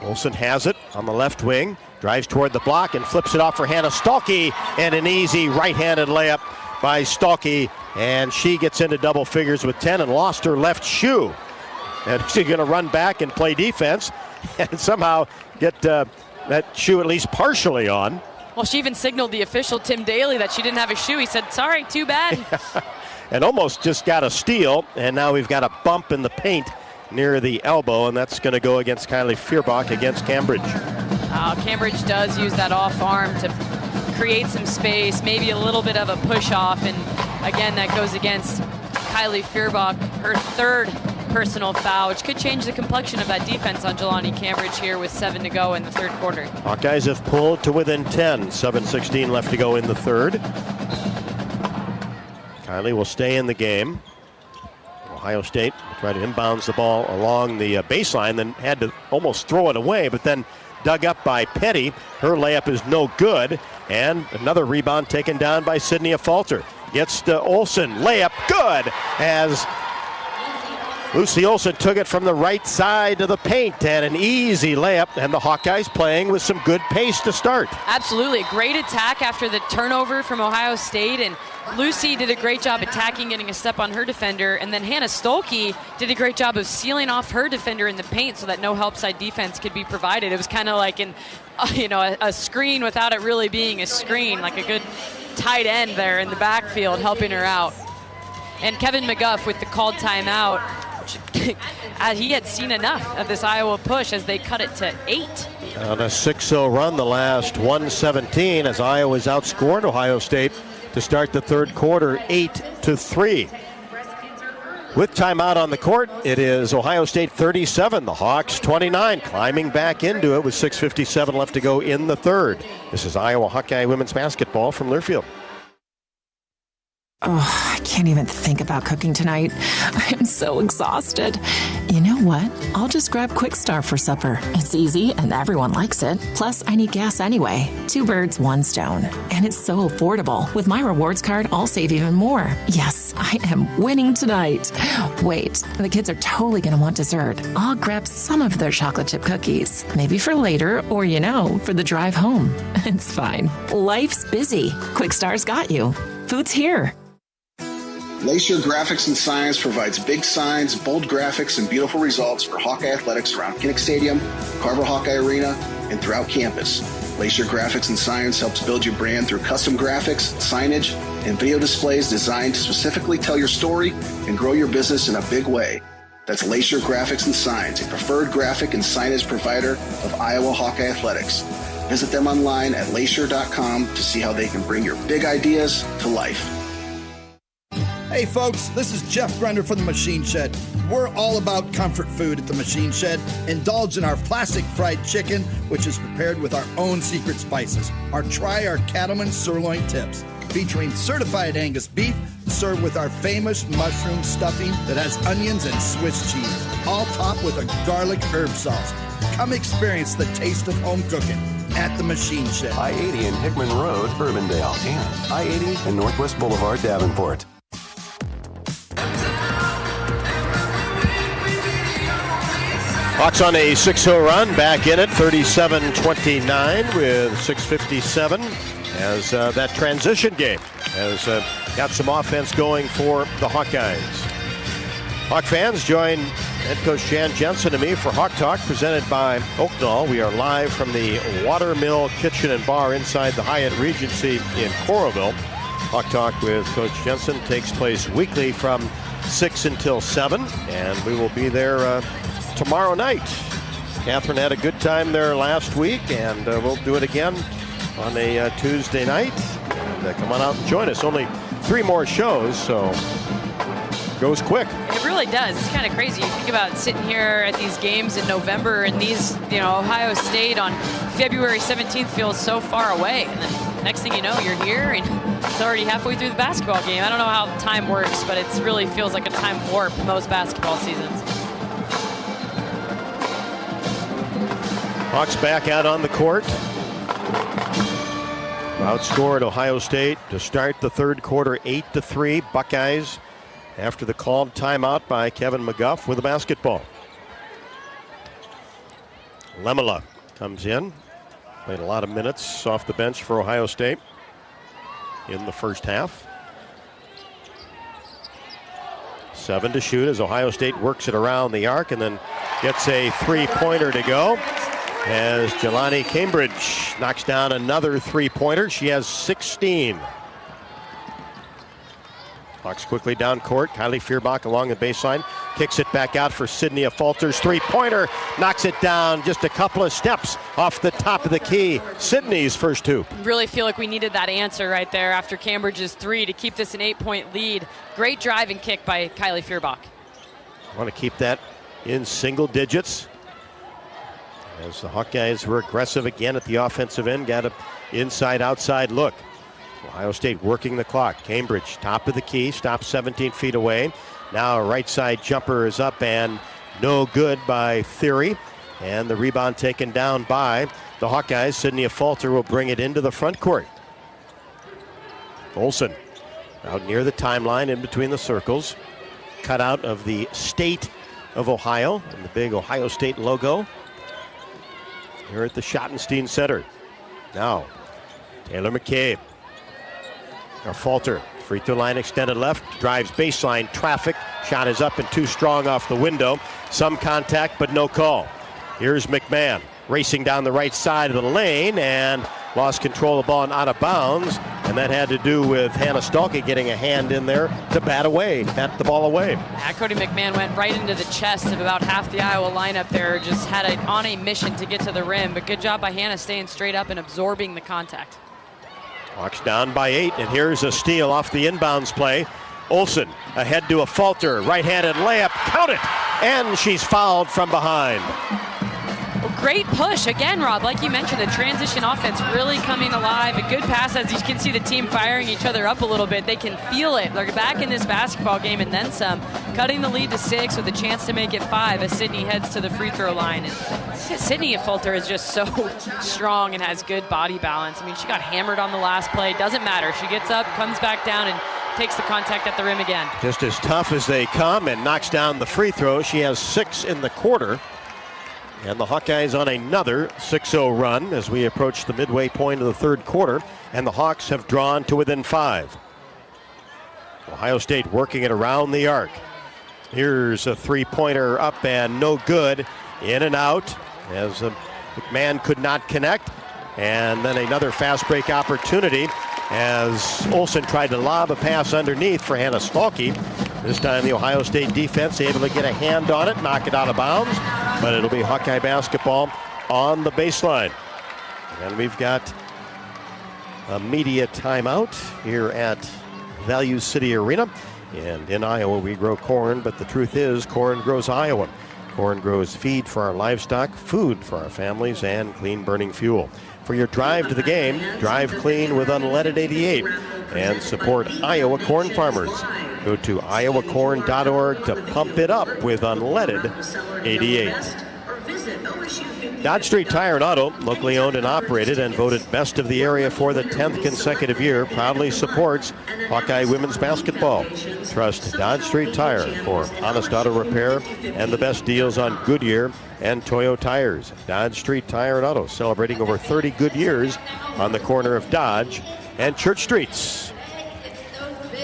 [SPEAKER 3] Olson has it on the left wing, drives toward the block and flips it off for Hannah Stuelke, and an easy right-handed layup by Stuelke, and she gets into double figures with 10 and lost her left shoe. And she's going to run back and play defense and somehow get that shoe at least partially on.
[SPEAKER 9] Well, she even signaled the official, Tim Daly, that she didn't have a shoe. He said, sorry, too bad.
[SPEAKER 3] And almost just got a steal, and now we've got a bump in the paint near the elbow, and that's going to go against Kylie Feuerbach against Cambridge.
[SPEAKER 9] Cambridge does use that off arm to create some space, maybe a little bit of a push off, and again that goes against Kylie Feuerbach, her 3rd personal foul, which could change the complexion of that defense on Jelani Cambridge here with 7 to go in the third quarter.
[SPEAKER 3] Hawkeyes have pulled to within 10, 7:16 left to go in the third. Kylie will stay in the game. Ohio State tried to inbounds the ball along the baseline, then had to almost throw it away, but then dug up by Petty. Her layup is no good, and another rebound taken down by Sydney Falter. Gets to Olson, layup good, as Lucy Olson took it from the right side of the paint, and an easy layup, and the Hawkeyes playing with some good pace to start.
[SPEAKER 9] Absolutely, great attack after the turnover from Ohio State, and Lucy did a great job attacking, getting a step on her defender, and then Hannah Stolke did a great job of sealing off her defender in the paint so that no help side defense could be provided. It was kind of like a screen without it really being a screen, like a good tight end there in the backfield helping her out. And Kevin McGuff with the called timeout, he had seen enough of this Iowa push as they cut it to 8.
[SPEAKER 3] On a 6-0 run, the last 117, as Iowa's outscored Ohio State to start the third quarter 8-3. With timeout on the court, it is Ohio State 37, the Hawks 29, climbing back into it with 6:57 left to go in the third. This is Iowa Hawkeye women's basketball from Learfield.
[SPEAKER 19] Oh, I can't even think about cooking tonight. I am so exhausted. You know what? I'll just grab Quick Star for supper. It's easy and everyone likes it. Plus, I need gas anyway. 2 birds, 1 stone. And it's so affordable. With my rewards card, I'll save even more. Yes, I am winning tonight. Wait, the kids are totally going to want dessert. I'll grab some of their chocolate chip cookies. Maybe for later or, for the drive home. It's fine. Life's busy. Quick Star's got you. Food's here.
[SPEAKER 2] Lacier Graphics and Signs provides big signs, bold graphics, and beautiful results for Hawkeye athletics around Kinnick Stadium, Carver Hawkeye Arena, and throughout campus. Lacier Graphics and Signs helps build your brand through custom graphics, signage, and video displays designed to specifically tell your story and grow your business in a big way. That's Lacier Graphics and Signs, a preferred graphic and signage provider of Iowa Hawkeye athletics. Visit them online at lacier.com to see how they can bring your big ideas to life.
[SPEAKER 15] Hey folks, this is Jeff Grunder from the Machine Shed. We're all about comfort food at the Machine Shed. Indulge in our classic fried chicken, which is prepared with our own secret spices. Or try our Cattleman sirloin tips, featuring certified Angus beef, served with our famous mushroom stuffing that has onions and Swiss cheese, all topped with a garlic herb sauce. Come experience the taste of home cooking at the Machine Shed.
[SPEAKER 21] I-80 and Hickman Road, Urbandale, and I-80 and Northwest Boulevard, Davenport.
[SPEAKER 3] Hawks on a 6-0 run, back in it, 37-29 with 6:57 as that transition game has got some offense going for the Hawkeyes. Hawk fans, join head coach Jan Jensen and me for Hawk Talk, presented by Oaknall. We are live from the Watermill Kitchen and Bar inside the Hyatt Regency in Coralville. Hawk Talk with Coach Jensen takes place weekly from 6 until 7, and we will be there tomorrow night. Catherine had a good time there last week, and we'll do it again on a Tuesday night. And come on out and join us. Only 3 more shows, so goes quick.
[SPEAKER 9] It really does. It's kind of crazy. You think about sitting here at these games in November, and these, Ohio State on February 17th feels so far away. And then next thing you know, you're here, and it's already halfway through the basketball game. I don't know how time works, but it really feels like a time warp most basketball seasons.
[SPEAKER 3] Hawks back out on the court. Outscored Ohio State to start the third quarter 8-3. Buckeyes after the called timeout by Kevin McGuff with the basketball. Lemela comes in. Played a lot of minutes off the bench for Ohio State in the first half. 7 to shoot as Ohio State works it around the arc and then gets a three-pointer to go. As Jelani Cambridge knocks down another three-pointer. She has 16. Hawks quickly down court. Kylie Fierbach along the baseline. Kicks it back out for Sydney Falters. Three-pointer. Knocks it down just a couple of steps off the top of the key. Sydney's first 2.
[SPEAKER 9] Really feel like we needed that answer right there after Cambridge's 3 to keep this an 8-point lead. Great drive and kick by Kylie Fierbach.
[SPEAKER 3] Want to keep that in single digits. As the Hawkeyes were aggressive again at the offensive end. Got an inside-outside look. Ohio State working the clock. Cambridge, top of the key, stops 17 feet away. Now a right side jumper is up and no good by Theory. And the rebound taken down by the Hawkeyes. Sydney Falter will bring it into the front court. Olsen out near the timeline in between the circles. Cut out of the state of Ohio and the big Ohio State logo here at the Schottenstein Center. Now, Taylor McCabe. Falter Free throw line extended left, drives baseline, traffic. Shot is up and too strong off the window. Some contact, but no call. Here's McMahon racing down the right side of the lane and lost control of the ball and out of bounds. And that had to do with Hannah Stalky getting a hand in there to bat the ball away.
[SPEAKER 9] Yeah, Cody McMahon went right into the chest of about half the Iowa lineup there. Just had on a mission to get to the rim. But good job by Hannah staying straight up and absorbing the contact.
[SPEAKER 3] Hawks down by 8, and here's a steal off the inbounds play. Olsen ahead to a falter, right-handed layup, count it, and she's fouled from behind.
[SPEAKER 9] Well, great push again, Rob. Like you mentioned, the transition offense really coming alive. A good pass as you can see the team firing each other up a little bit. They can feel it. They're back in this basketball game and then some. Cutting the lead to 6 with a chance to make it 5 as Sydney heads to the free throw line. And Sydney Fulter is just so strong and has good body balance. I mean, she got hammered on the last play. Doesn't matter. She gets up, comes back down, and takes the contact at the rim again.
[SPEAKER 3] Just as tough as they come and knocks down the free throw. She has 6 in the quarter. And the Hawkeyes on another 6-0 run as we approach the midway point of the third quarter. And the Hawks have drawn to within 5. Ohio State working it around the arc. Here's a three-pointer up and no good. In and out as McMahon could not connect. And then another fast break opportunity as Olsen tried to lob a pass underneath for Hannah Stalky. This time the Ohio State defense able to get a hand on it, knock it out of bounds, but it'll be Hawkeye basketball on the baseline. And we've got a media timeout here at Value City Arena. And in Iowa we grow corn, but the truth is corn grows Iowa. Corn grows feed for our livestock, food for our families, and clean burning fuel. For your drive to the game, drive clean with Unleaded 88 and support Iowa corn farmers. Go to iowacorn.org to pump it up with Unleaded 88. Dodge Street Tire and Auto, locally owned and operated and voted best of the area for the 10th consecutive year, proudly supports Hawkeye women's basketball. Trust Dodge Street Tire for honest auto repair and the best deals on Goodyear and Toyo tires. Dodge Street Tire and Auto, celebrating over 30 good years on the corner of Dodge and Church Streets.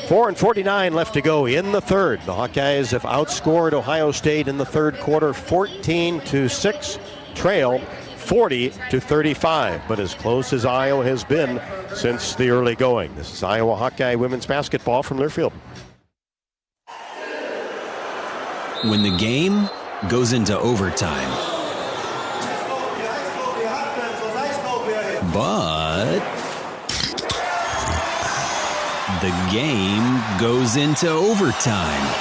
[SPEAKER 3] 4:49 left to go in the third. The Hawkeyes have outscored Ohio State in the third quarter 14-6, trail 40-35, but as close as Iowa has been since the early going. This is Iowa Hawkeye women's basketball from Learfield.
[SPEAKER 4] When the game goes into overtime, but the game goes into overtime.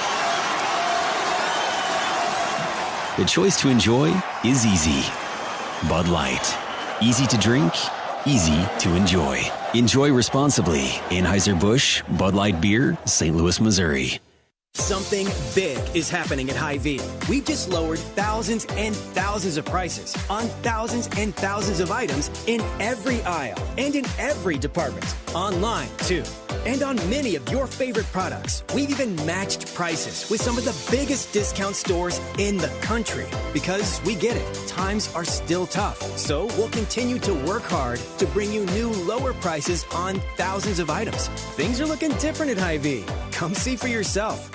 [SPEAKER 4] The choice to enjoy is easy. Bud Light. Easy to drink, easy to enjoy. Enjoy responsibly. Anheuser-Busch, Bud Light Beer, St. Louis, Missouri.
[SPEAKER 6] Something big is happening at Hy-Vee. We've just lowered thousands and thousands of prices on thousands and thousands of items in every aisle and in every department. Online, too. And on many of your favorite products. We've even matched prices with some of the biggest discount stores in the country. Because we get it, times are still tough. So we'll continue to work hard to bring you new lower prices on thousands of items. Things are looking different at Hy-Vee. Come see for yourself.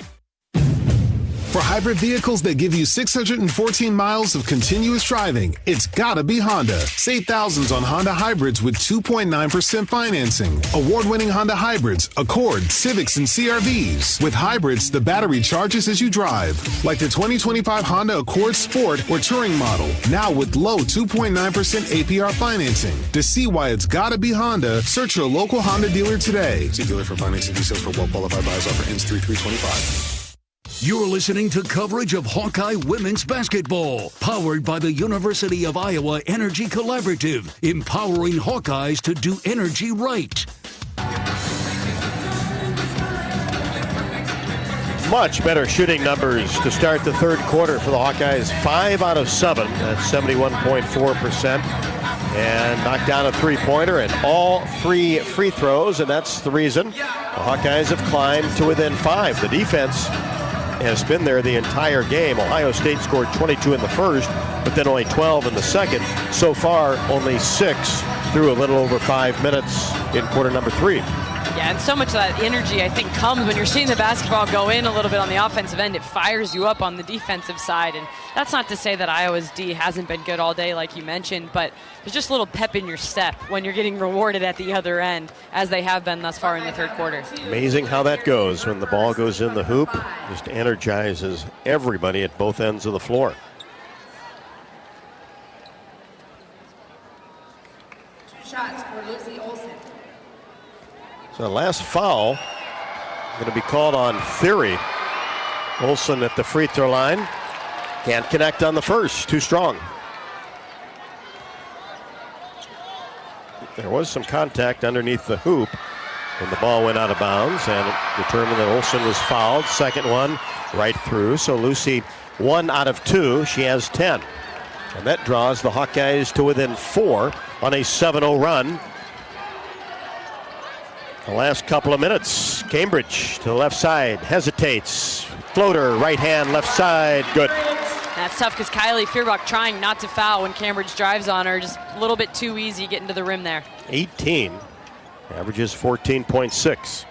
[SPEAKER 13] For hybrid vehicles that give you 614 miles of continuous driving, it's gotta be Honda. Save thousands on Honda hybrids with 2.9% financing. Award-winning Honda hybrids, Accord, Civics, and CR-Vs. With hybrids, the battery charges as you drive. Like the 2025 Honda Accord Sport or Touring model. Now with low 2.9% APR financing. To see why it's gotta be Honda, search your local Honda dealer today.
[SPEAKER 14] See dealer for financing details for well-qualified buyers. Offer ends 3/3/25.
[SPEAKER 5] You're listening to coverage of Hawkeye women's basketball, powered by the University of Iowa Energy Collaborative, empowering Hawkeyes to do energy right.
[SPEAKER 3] Much better shooting numbers to start the third quarter for the Hawkeyes. 5 out of 7, that's 71.4%. And knocked down a three-pointer and all 3 free throws, and that's the reason the Hawkeyes have climbed to within 5. The defense has been there the entire game. Ohio State scored 22 in the first, but then only 12 in the second. So far, only 6 through a little over 5 minutes in quarter number 3.
[SPEAKER 9] Yeah, and so much of that energy, I think, comes when you're seeing the basketball go in a little bit on the offensive end. It fires you up on the defensive side, and that's not to say that Iowa's D hasn't been good all day, like you mentioned, but there's just a little pep in your step when you're getting rewarded at the other end, as they have been thus far in the third quarter.
[SPEAKER 3] Amazing how that goes when the ball goes in the hoop. Just energizes everybody at both ends of the floor.
[SPEAKER 7] Shots for Lucy Olson.
[SPEAKER 3] So the last foul going to be called on Theory. Olson at the free throw line. Can't connect on the first. Too strong. There was some contact underneath the hoop when the ball went out of bounds, and it determined that Olson was fouled. Second one right through. So Lucy 1 out of 2. She has 10. And that draws the Hawkeyes to within 4 on a 7-0 run. The last couple of minutes, Cambridge to the left side, hesitates. Floater, right hand, left side, good.
[SPEAKER 9] That's tough because Kylie Fierbach trying not to foul when Cambridge drives on her. Just a little bit too easy getting to the rim there.
[SPEAKER 3] 18, averages 14.6.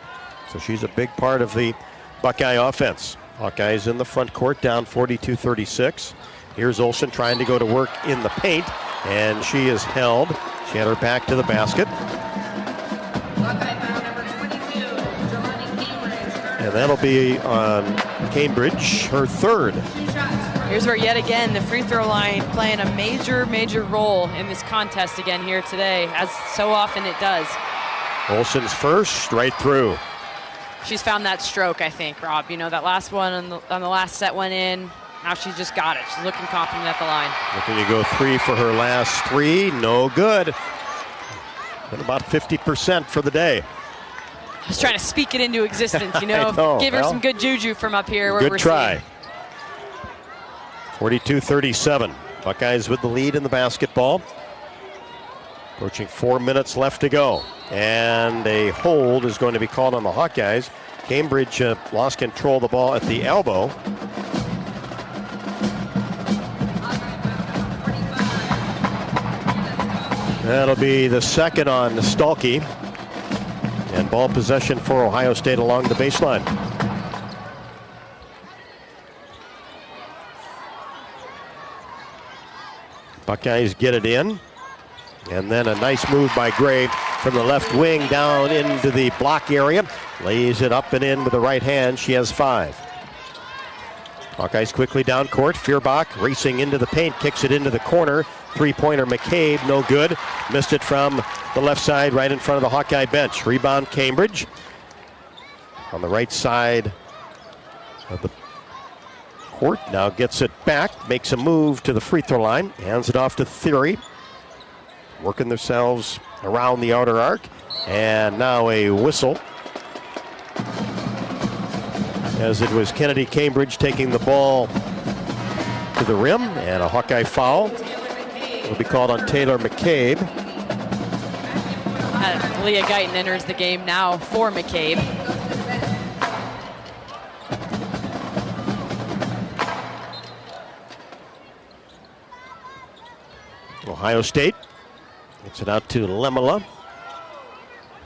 [SPEAKER 3] So she's a big part of the Buckeye offense. Hawkeyes in the front court, down 42-36. Here's Olson trying to go to work in the paint, and she is held. She had her back to the basket. And that'll be on Cambridge, her third.
[SPEAKER 9] Here's where yet again the free throw line playing a major role in this contest again here today, as so often it does.
[SPEAKER 3] Olson's first, right through.
[SPEAKER 9] She's found that stroke, I think, Rob. You know, that last one on the last set went in. Now she's just got it. She's looking confident at the line.
[SPEAKER 3] Looking to go 3 for her last 3. No good. Been about 50% for the day.
[SPEAKER 9] I was trying to speak it into existence, you know. Give her some good juju from up here. Where
[SPEAKER 3] good
[SPEAKER 9] we're
[SPEAKER 3] try. 42-37. Buckeyes with the lead in the basketball. Approaching 4 minutes left to go. And a hold is going to be called on the Hawkeyes. Cambridge lost control of the ball at the elbow. That'll be the second on Stalkey. And ball possession for Ohio State along the baseline. Buckeyes get it in. And then a nice move by Gray from the left wing down into the block area. Lays it up and in with the right hand. She has 5. Hawkeyes quickly down court. Fierbach racing into the paint, kicks it into the corner. Three-pointer McCabe, no good. Missed it from the left side, right in front of the Hawkeye bench. Rebound Cambridge. On the right side of the court, now gets it back, makes a move to the free throw line, hands it off to Theory. Working themselves around the outer arc, and now a whistle. As it was Kennedy Cambridge taking the ball to the rim, and a Hawkeye foul will be called on Taylor McCabe.
[SPEAKER 9] Leah Guyton enters the game now for McCabe.
[SPEAKER 3] Ohio State gets it out to Lemela.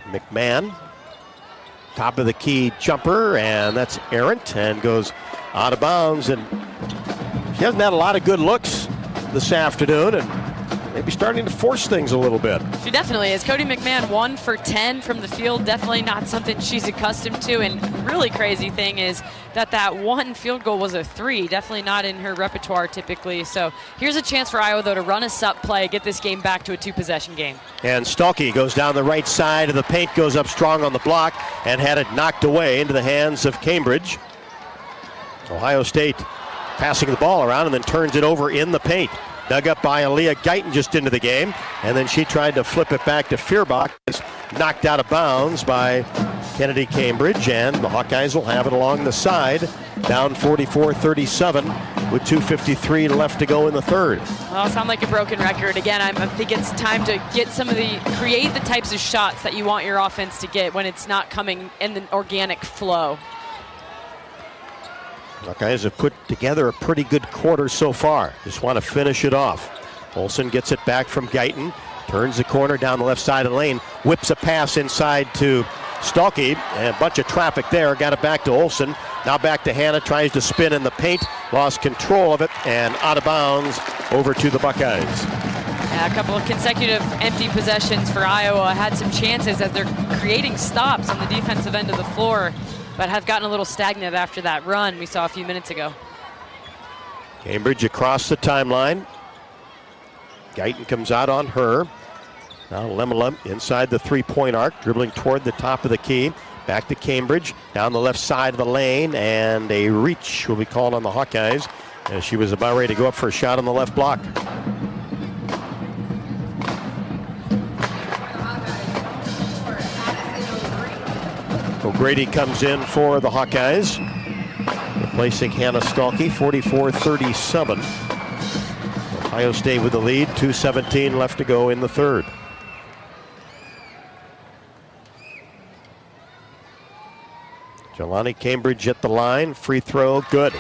[SPEAKER 3] McMahon, top of the key jumper, and that's errant and goes out of bounds. And she hasn't had a lot of good looks this afternoon, and maybe starting to force things a little bit.
[SPEAKER 9] She definitely is. Cody McMahon 1 for 10 from the field. Definitely not something she's accustomed to. And really crazy thing is that one field goal was a 3. Definitely not in her repertoire typically. So here's a chance for Iowa, though, to run a sup play, get this game back to a 2-possession game.
[SPEAKER 3] And Stalkey goes down the right side of the paint, goes up strong on the block, and had it knocked away into the hands of Cambridge. Ohio State passing the ball around and then turns it over in the paint. Dug up by Leah Guyton just into the game, and then she tried to flip it back to Fierbach. It's knocked out of bounds by Kennedy Cambridge, and the Hawkeyes will have it along the side, down 44-37 with 2:53 left to go in the third.
[SPEAKER 9] Well, sound like a broken record. Again, I think it's time to get create the types of shots that you want your offense to get when it's not coming in the organic flow.
[SPEAKER 3] Hawkeyes have put together a pretty good quarter so far. Just want to finish it off. Olson gets it back from Guyton. Turns the corner down the left side of the lane. Whips a pass inside to Stolke, and a bunch of traffic there. Got it back to Olsen. Now back to Hannah. Tries to spin in the paint. Lost control of it and out of bounds over to the Buckeyes.
[SPEAKER 9] Yeah, a couple of consecutive empty possessions for Iowa. Had some chances as they're creating stops on the defensive end of the floor, but have gotten a little stagnant after that run we saw a few minutes ago.
[SPEAKER 3] Cambridge across the timeline. Guyton comes out on her. Now Lemela inside the three-point arc, dribbling toward the top of the key. Back to Cambridge, down the left side of the lane, and a reach will be called on the Hawkeyes as she was about ready to go up for a shot on the left block. O'Grady comes in for the Hawkeyes, replacing Hannah Stolke, 44-37. Ohio State with the lead, 2:17 left to go in the third. Jelani Cambridge at the line, free throw, good.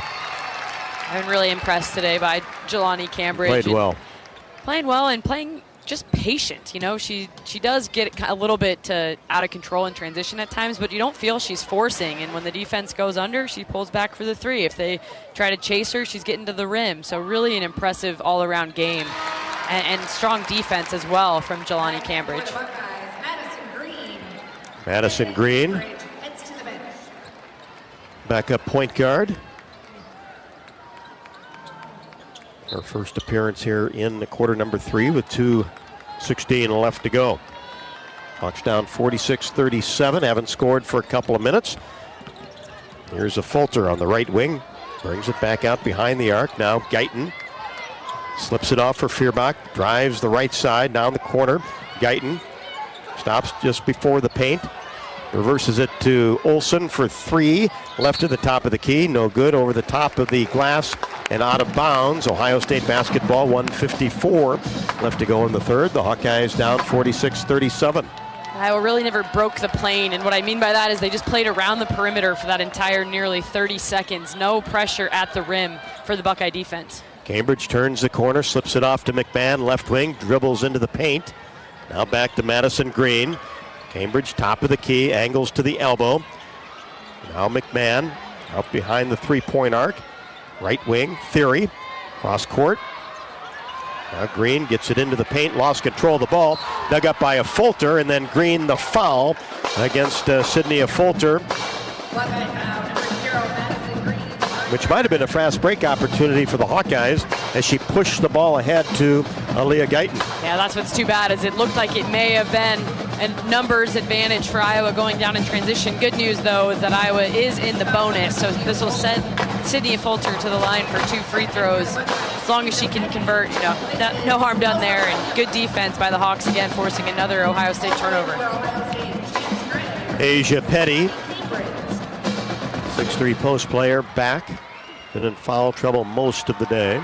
[SPEAKER 9] I've been really impressed today by Jelani Cambridge.
[SPEAKER 3] Played well.
[SPEAKER 9] Playing well and playing just patient. You know, she does get a little bit out of control in transition at times, but you don't feel she's forcing. And when the defense goes under, she pulls back for the three. If they try to chase her, she's getting to the rim. So really an impressive all-around game and strong defense as well from Jelani Cambridge.
[SPEAKER 3] Madison Green, backup point guard. Her first appearance here in the quarter number 3 with 2:16 left to go. Hawks down 46-37, haven't scored for a couple of minutes. Here's a Fulter on the right wing, brings it back out behind the arc. Now Guyton slips it off for Feuerbach, drives the right side down the corner. Guyton stops just before the paint. Reverses it to Olsen for 3. Left to the top of the key. No good. Over the top of the glass and out of bounds. Ohio State basketball, 1:54 left to go in the third. The Hawkeyes down 46-37.
[SPEAKER 9] Iowa really never broke the plane, and what I mean by that is they just played around the perimeter for that entire nearly 30 seconds. No pressure at the rim for the Buckeye defense.
[SPEAKER 3] Cambridge turns the corner, slips it off to McMahon, left wing, dribbles into the paint. Now back to Madison Green. Cambridge, top of the key, angles to the elbow. Now McMahon out behind the three-point arc. Right wing, Theory, cross court. Now Green gets it into the paint, lost control of the ball. Dug up by a Fulter, and then Green the foul against Sydney Fulter, which might have been a fast break opportunity for the Hawkeyes as she pushed the ball ahead to Aaliyah Guyton.
[SPEAKER 9] Yeah, that's what's too bad, is it looked like it may have been a numbers advantage for Iowa going down in transition. Good news, though, is that Iowa is in the bonus, so this will send Sydney Fulter to the line for 2 free throws. As long as she can convert, no harm done there, and good defense by the Hawks again, forcing another Ohio State turnover.
[SPEAKER 3] Asia Petty, 6'3" post player, back. Been in foul trouble most of the day.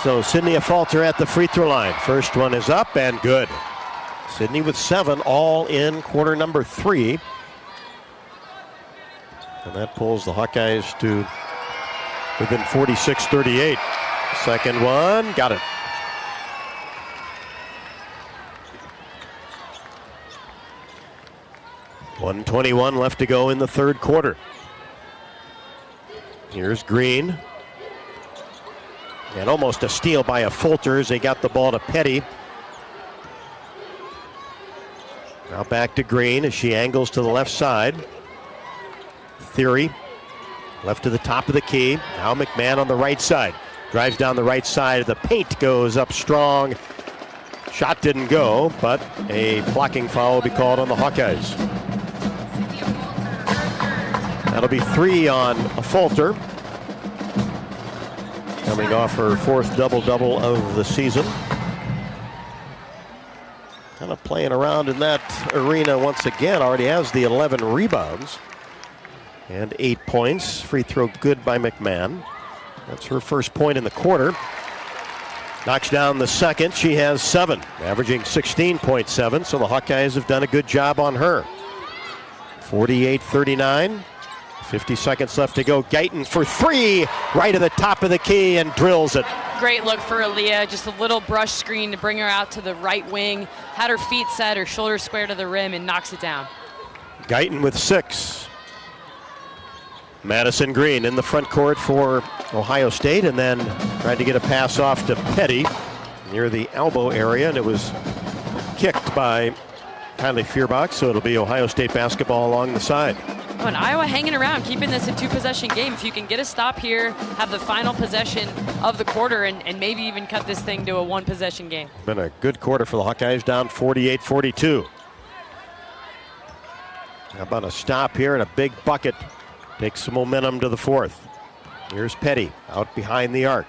[SPEAKER 3] So Sydney Fulter at the free throw line. First one is up and good. Sydney with 7, all in quarter number 3. And that pulls the Hawkeyes to within 46-38. Second one, got it. .121 left to go in the third quarter. Here's Green. And almost a steal by a Fulter as they got the ball to Petty. Now back to Green as she angles to the left side. Theory, left to the top of the key. Now McMahon on the right side. Drives down the right side of the paint, goes up strong. Shot didn't go, but a blocking foul will be called on the Hawkeyes. That'll be 3 on Fulter, coming off her 4th double-double of the season. Kind of playing around in that arena once again. Already has the 11 rebounds and 8 points. Free throw good by McMahon. That's her first point in the quarter. Knocks down the second. She has 7, averaging 16.7. So the Hawkeyes have done a good job on her. 48-39. 50 seconds left to go. Guyton for 3, right at the top of the key, and drills it.
[SPEAKER 9] Great look for Aaliyah, just a little brush screen to bring her out to the right wing, had her feet set, her shoulders square to the rim, and knocks it down.
[SPEAKER 3] Guyton with 6. Madison Green in the front court for Ohio State, and then tried to get a pass off to Petty near the elbow area, and it was kicked by Kylie Feuerbach, so it'll be Ohio State basketball along the side.
[SPEAKER 9] Oh, and Iowa hanging around, keeping this a 2-possession game. If you can get a stop here, have the final possession of the quarter, and maybe even cut this thing to a 1-possession game.
[SPEAKER 3] Been a good quarter for the Hawkeyes, down 48-42. How about a stop here and a big bucket? Takes some momentum to the 4th. Here's Petty out behind the arc.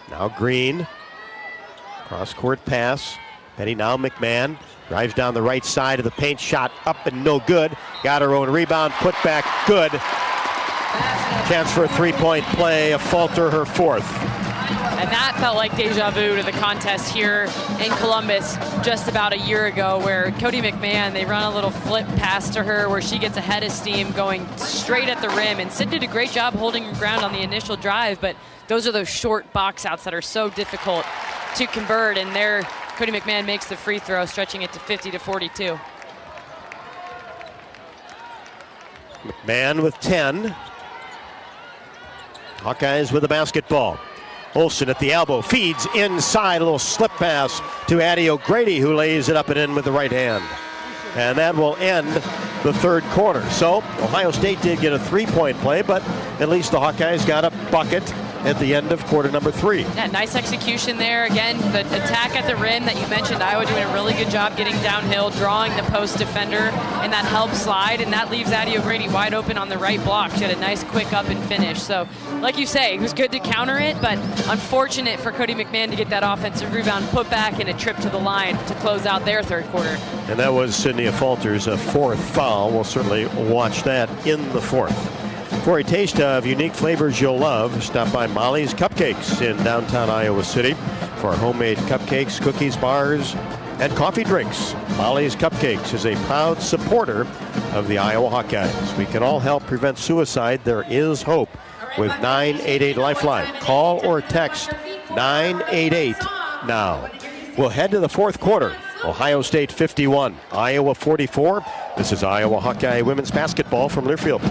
[SPEAKER 3] Now Green. Cross-court pass. Petty now McMahon. Drives down the right side of the paint, shot up and no good. Got her own rebound, put back, good. Chance for a 3-point play, a falter, her 4th.
[SPEAKER 9] And that felt like deja vu to the contest here in Columbus just about a year ago, where Cody McMahon, they run a little flip pass to her where she gets a head of steam going straight at the rim. And Sid did a great job holding her ground on the initial drive, but those are those short box outs that are so difficult to convert. And there, Cody McMahon makes the free throw, stretching it to 50-42.
[SPEAKER 3] McMahon with 10. Hawkeyes with the basketball. Olsen at the elbow, feeds inside, a little slip pass to Addie O'Grady, who lays it up and in with the right hand. And that will end the 3rd quarter. So Ohio State did get a 3-point play, but at least the Hawkeyes got a bucket at the end of quarter number 3.
[SPEAKER 9] Yeah, nice execution there. Again, the attack at the rim that you mentioned, Iowa doing a really good job getting downhill, drawing the post defender, and that help slide, and that leaves Addie O'Grady wide open on the right block. She had a nice quick up and finish. So, like you say, it was good to counter it, but unfortunate for Cody McMahon to get that offensive rebound put back and a trip to the line to close out their 3rd quarter.
[SPEAKER 3] And that was Sydney Falter's 4th foul. We'll certainly watch that in the 4th. For a taste of unique flavors you'll love, stop by Molly's Cupcakes in downtown Iowa City for homemade cupcakes, cookies, bars, and coffee drinks. Molly's Cupcakes is a proud supporter of the Iowa Hawkeyes. We can all help prevent suicide. There is hope with 988 Lifeline. Call or text 988 now. We'll head to the 4th quarter. Ohio State 51, Iowa 44. This is Iowa Hawkeye women's basketball from Learfield.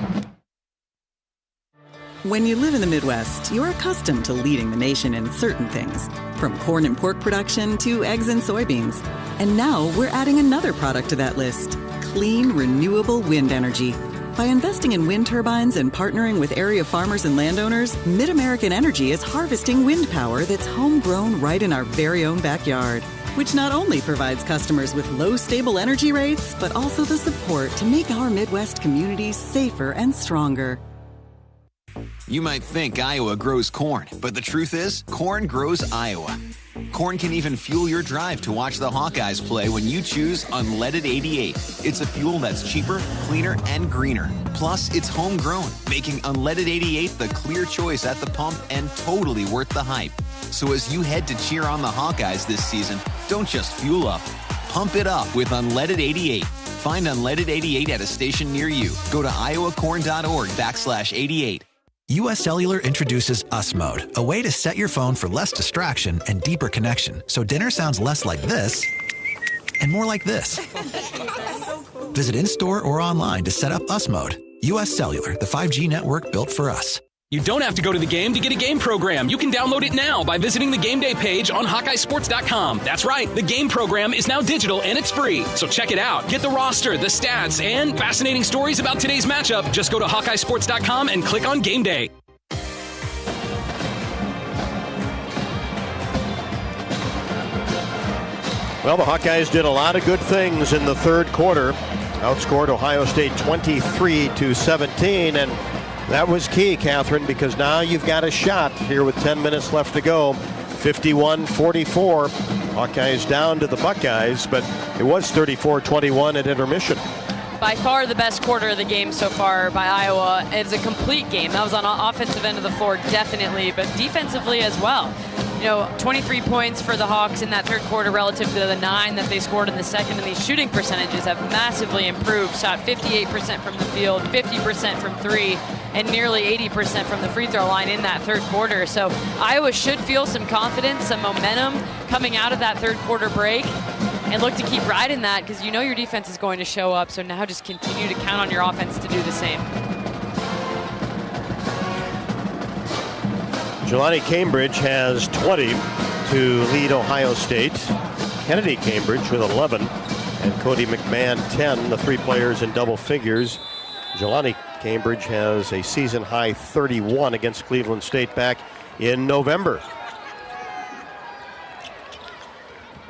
[SPEAKER 16] When you live in the Midwest, you're accustomed to leading the nation in certain things, from corn and pork production to eggs and soybeans. And now we're adding another product to that list: clean, renewable wind energy. By investing in wind turbines and partnering with area farmers and landowners, Mid-American Energy is harvesting wind power that's homegrown right in our very own backyard, which not only provides customers with low, stable energy rates, but also the support to make our Midwest communities safer and stronger.
[SPEAKER 4] You might think Iowa grows corn, but the truth is, corn grows Iowa. Corn can even fuel your drive to watch the Hawkeyes play when you choose Unleaded 88. It's a fuel that's cheaper, cleaner, and greener. Plus, it's homegrown, making Unleaded 88 the clear choice at the pump and totally worth the hype. So as you head to cheer on the Hawkeyes this season, don't just fuel up. Pump it up with Unleaded 88. Find Unleaded 88 at a station near you. Go to iowacorn.org/88.
[SPEAKER 10] US Cellular introduces US Mode, a way to set your phone for less distraction and deeper connection, so dinner sounds less like this and more like this. Visit in-store or online to set up US Mode. US Cellular, the 5G network built for us.
[SPEAKER 12] You don't have to go to the game to get a game program. You can download it now by visiting the Game Day page on HawkeyeSports.com. That's right, the game program is now digital and it's free. So check it out. Get the roster, the stats, and fascinating stories about today's matchup. Just go to HawkeyeSports.com and click on Game Day.
[SPEAKER 3] Well, the Hawkeyes did a lot of good things in the 3rd quarter. Outscored Ohio State 23-17, and that was key, Catherine, because now you've got a shot here with 10 minutes left to go. 51-44. Hawkeyes down to the Buckeyes, but it was 34-21 at intermission.
[SPEAKER 9] By far the best quarter of the game so far by Iowa. It's a complete game. That was on the offensive end of the floor, definitely, but defensively as well. 23 points for the Hawks in that 3rd quarter relative to the 9 that they scored in the 2nd, and these shooting percentages have massively improved. Shot 58% from the field, 50% from 3. and nearly 80% from the free throw line in that third quarter. So Iowa should feel some confidence, some momentum coming out of that third quarter break, and look to keep riding that because you know your defense is going to show up. So now just continue to count on your offense to do the same.
[SPEAKER 3] Jelani Cambridge has 20 to lead Ohio State. Kennedy Cambridge with 11 and Cody McMahon 10, the three players in double figures. Jelani Cambridge has a season high 31 against Cleveland State back in November.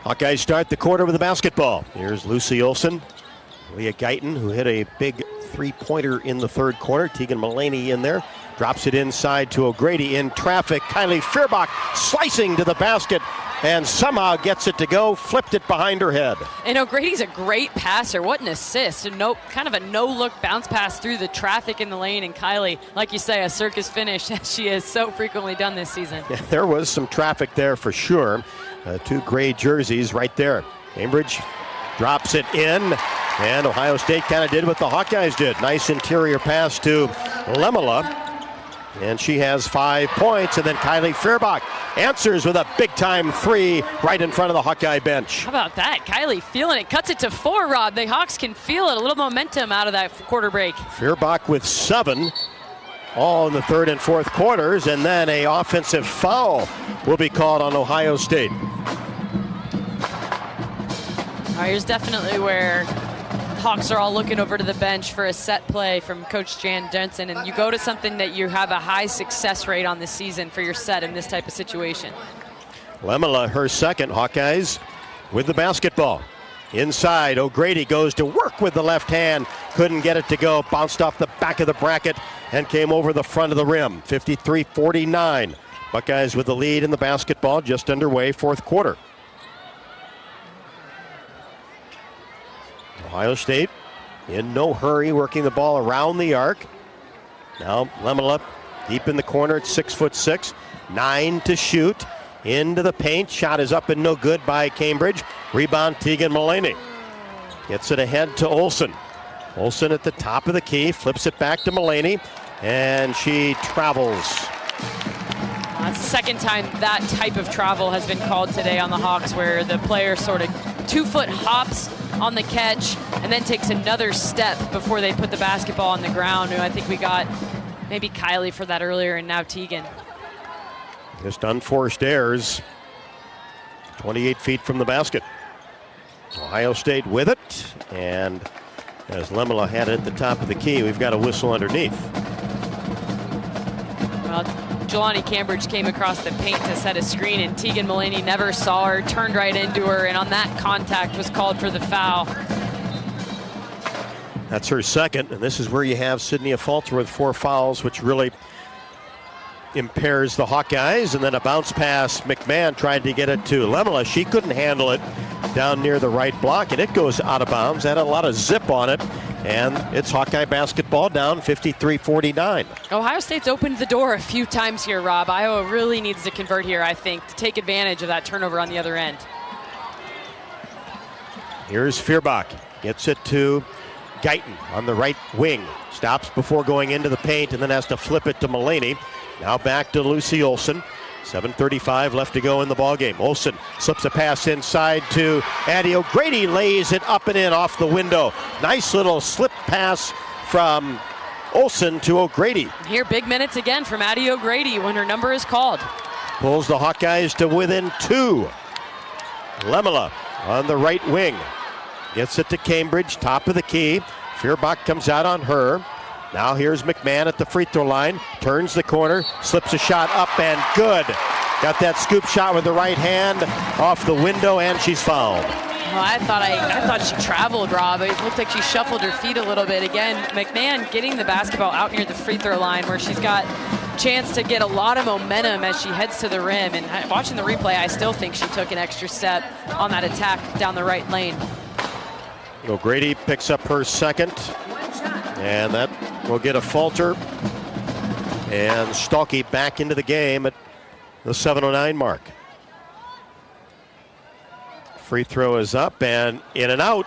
[SPEAKER 3] Hawkeyes start the quarter with a basketball. Here's Lucy Olson, Leah Guyton, who hit a big three-pointer in the third quarter. Tegan Mullaney in there. Drops it inside to O'Grady in traffic. Kylie Feuerbach slicing to the basket and somehow gets it to go. Flipped it behind her head.
[SPEAKER 9] And O'Grady's a great passer. What an assist. Kind of a no-look bounce pass through the traffic in the lane. And Kylie, like you say, a circus finish as she has so frequently done this season.
[SPEAKER 3] Yeah, there was some traffic there for sure. Two gray jerseys right there. Cambridge drops it in. And Ohio State kind of did what the Hawkeyes did. Nice interior pass to Lemela. And she has 5 points. And then Kylie Feuerbach answers with a big-time three right in front of the Hawkeye bench.
[SPEAKER 9] How about that? Kylie feeling it. Cuts it to 4, Rob. The Hawks can feel it. A little momentum out of that quarter break.
[SPEAKER 3] Feuerbach with 7. All in the third and fourth quarters. And then an offensive foul will be called on Ohio State.
[SPEAKER 9] Here's definitely where Hawks are all looking over to the bench for a set play from Coach Jan Jensen, and you go to something that you have a high success rate on this season for your set in this type of situation.
[SPEAKER 3] Lemela, her second. Hawkeyes with the basketball. Inside, O'Grady goes to work with the left hand. Couldn't get it to go. Bounced off the back of the bracket and came over the front of the rim. 53-49. Buckeyes with the lead in the basketball, just underway, fourth quarter. Ohio State in no hurry, working the ball around the arc. Now Lemela deep in the corner at 6'6", 9 to shoot. Into the paint, shot is up and no good by Cambridge. Rebound Tegan Mullaney. Gets it ahead to Olson. Olson at the top of the key, flips it back to Mullaney, and she travels.
[SPEAKER 9] That's the second time that type of travel has been called today on the Hawks, where the player sort of 2-foot hops on the catch and then takes another step before they put the basketball on the ground. And I think we got maybe Kylie for that earlier and now Tegan.
[SPEAKER 3] Just unforced errors. 28 feet from the basket. Ohio State with it. And as Lemela had it at the top of the key, we've got a whistle underneath.
[SPEAKER 9] Well, Jelani Cambridge came across the paint to set a screen, and Tegan Mullaney never saw her, turned right into her, and on that contact was called for the foul.
[SPEAKER 3] That's her second, and this is where you have Sydney Falter with 4 fouls, which really impairs the Hawkeyes. And then a bounce pass. McMahon tried to get it to Lemela. She couldn't handle it down near the right block, and it goes out of bounds. Had a lot of zip on it. And it's Hawkeye basketball down 53-49.
[SPEAKER 9] Ohio State's opened the door a few times here, Rob. Iowa really needs to convert here, I think, to take advantage of that turnover on the other end.
[SPEAKER 3] Here's Feuerbach. Gets it to Guyton on the right wing. Stops before going into the paint and then has to flip it to Mullaney. Now back to Lucy Olson. 7:35 left to go in the ballgame. Olson slips a pass inside to Addie O'Grady, lays it up and in off the window. Nice little slip pass from Olson to O'Grady.
[SPEAKER 9] Here, big minutes again from Addie O'Grady when her number is called.
[SPEAKER 3] Pulls the Hawkeyes to within 2. Lemela on the right wing. Gets it to Cambridge, top of the key. Feuerbach comes out on her. Now here's McMahon at the free throw line. Turns the corner, slips a shot up and good. Got that scoop shot with the right hand off the window, and she's fouled.
[SPEAKER 9] Well, I thought she traveled, Rob. It looked like she shuffled her feet a little bit. Again, McMahon getting the basketball out near the free throw line where she's got chance to get a lot of momentum as she heads to the rim. And watching the replay, I still think she took an extra step on that attack down the right lane.
[SPEAKER 3] O'Grady picks up her second, and that will get a falter. And Stalky back into the game at the 7:09 mark. Free throw is up and in and out.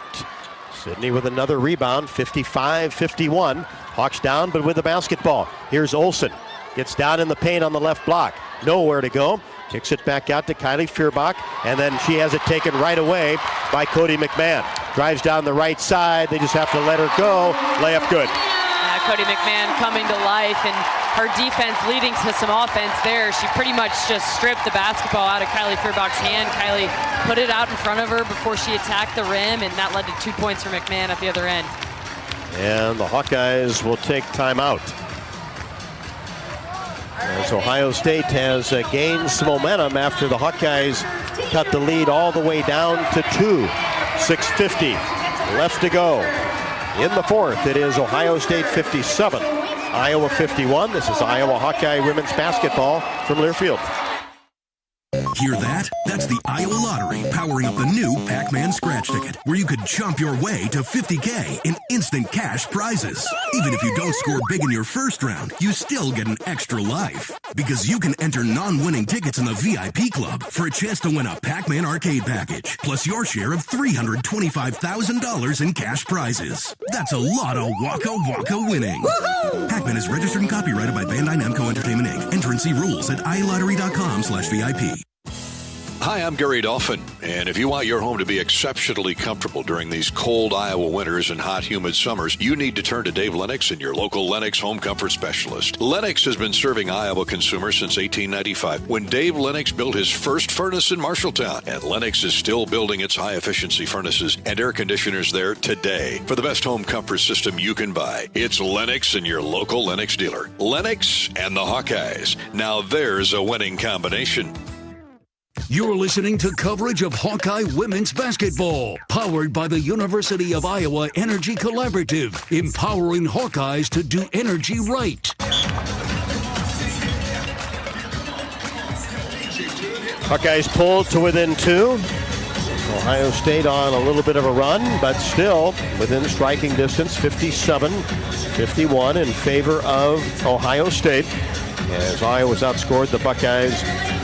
[SPEAKER 3] Sydney with another rebound, 55-51. Hawks down, but with the basketball. Here's Olsen. Gets down in the paint on the left block. Nowhere to go. Kicks it back out to Kylie Feuerbach, and then she has it taken right away by Cody McMahon. Drives down the right side. They just have to let her go. Layup good.
[SPEAKER 9] Cody McMahon coming to life, and her defense leading to some offense there. She pretty much just stripped the basketball out of Kylie Feuerbach's hand. Kylie put it out in front of her before she attacked the rim, and that led to 2 points for McMahon at the other end.
[SPEAKER 3] And the Hawkeyes will take timeout. As Ohio State has gained some momentum after the Hawkeyes cut the lead all the way down to 2. 6:50 left to go. In the fourth, it is Ohio State 57, Iowa 51. This is Iowa Hawkeye women's basketball from Learfield.
[SPEAKER 5] Hear that? That's the Iowa Lottery powering up the new Pac-Man scratch ticket, where you could chomp your way to $50K in instant cash prizes. Even if you don't score big in your first round, you still get an extra life. Because you can enter non-winning tickets in the VIP club for a chance to win a Pac-Man arcade package, plus your share of $325,000 in cash prizes. That's a lot of Waka Waka winning. Woo-hoo! Pac-Man is registered and copyrighted by Bandai Namco Entertainment Inc. Enter and see rules at iLottery.com/VIP.
[SPEAKER 17] Hi, I'm Gary Dolphin, and if you want your home to be exceptionally comfortable during these cold Iowa winters and hot, humid summers, you need to turn to Dave Lennox and your local Lennox home comfort specialist. Lennox has been serving Iowa consumers since 1895, when Dave Lennox built his first furnace in Marshalltown, and Lennox is still building its high-efficiency furnaces and air conditioners there today. For the best home comfort system you can buy, it's Lennox and your local Lennox dealer. Lennox and the Hawkeyes. Now there's a winning combination.
[SPEAKER 5] You're listening to coverage of Hawkeye women's basketball, powered by the University of Iowa Energy Collaborative, empowering Hawkeyes to do energy right.
[SPEAKER 3] Hawkeyes pulled to within 2. Ohio State on a little bit of a run, but still within striking distance, 57-51 in favor of Ohio State. As Iowa's outscored the Buckeyes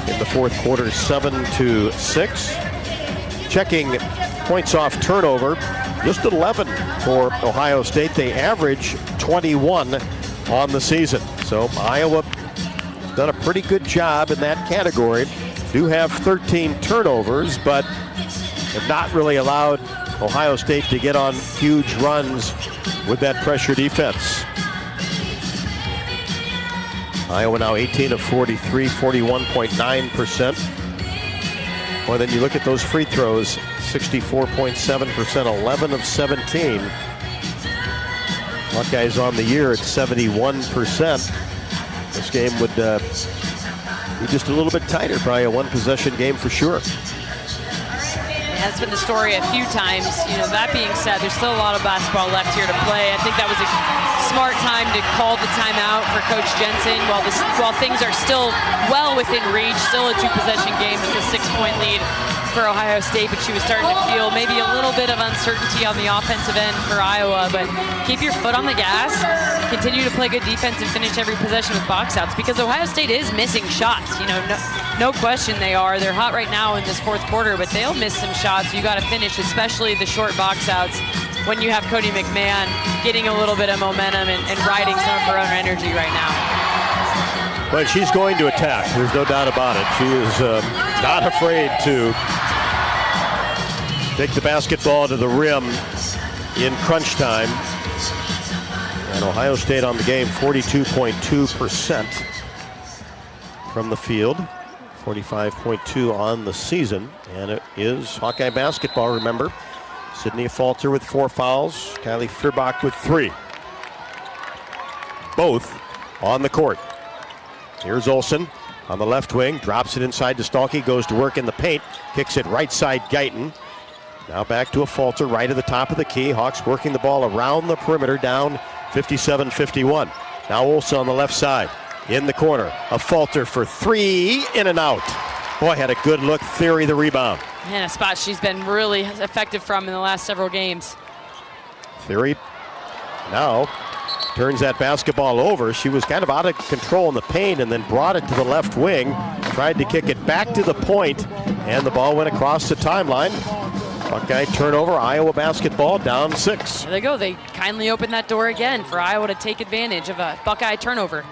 [SPEAKER 3] in the fourth quarter 7-6. Checking points off turnover, just 11 for Ohio State. They average 21 on the season. So Iowa has done a pretty good job in that category. Do have 13 turnovers, but have not really allowed Ohio State to get on huge runs with that pressure defense. Iowa now 18 of 43, 41.9%. Well, then you look at those free throws, 64.7%, 11 of 17. Hawkeyes on the year at 71%. This game would be just a little bit tighter, probably a one-possession game for sure.
[SPEAKER 9] That's been the story a few times. You know, that being said, there's still a lot of basketball left here to play. I think that was a smart time to call the timeout for Coach Jensen. While things are still well within reach, still a two-possession game with a 6-point lead for Ohio State, but she was starting to feel maybe a little bit of uncertainty on the offensive end for Iowa. But keep your foot on the gas, continue to play good defense, and finish every possession with box outs, because Ohio State is missing shots. You know, no question they are. They're hot right now in this fourth quarter, but they'll miss some shots. You got to finish, especially the short box outs, when you have Cody McMahon getting a little bit of momentum and riding some of her own energy right now.
[SPEAKER 3] But she's going to attack. There's no doubt about it. She is not afraid to take the basketball to the rim in crunch time. And Ohio State on the game, 42.2% from the field. 45.2 on the season. And it is Hawkeye basketball, remember. Sydney Falter with 4 fouls. Kylie Feuerbach with 3. Both on the court. Here's Olsen on the left wing. Drops it inside to Stalky. Goes to work in the paint. Kicks it right side Guyton. Now back to a Falter right at the top of the key. Hawks working the ball around the perimeter, down 57-51. Now Olsen on the left side. In the corner, a Falter for 3, in and out. Boy, had a good look. Theory the rebound.
[SPEAKER 9] And a spot she's been really effective from in the last several games.
[SPEAKER 3] Theory now turns that basketball over. She was kind of out of control in the paint and then brought it to the left wing. Tried to kick it back to the point, and the ball went across the timeline. Buckeye turnover, Iowa basketball down 6.
[SPEAKER 9] There they go. They kindly opened that door again for Iowa to take advantage of a Buckeye turnover.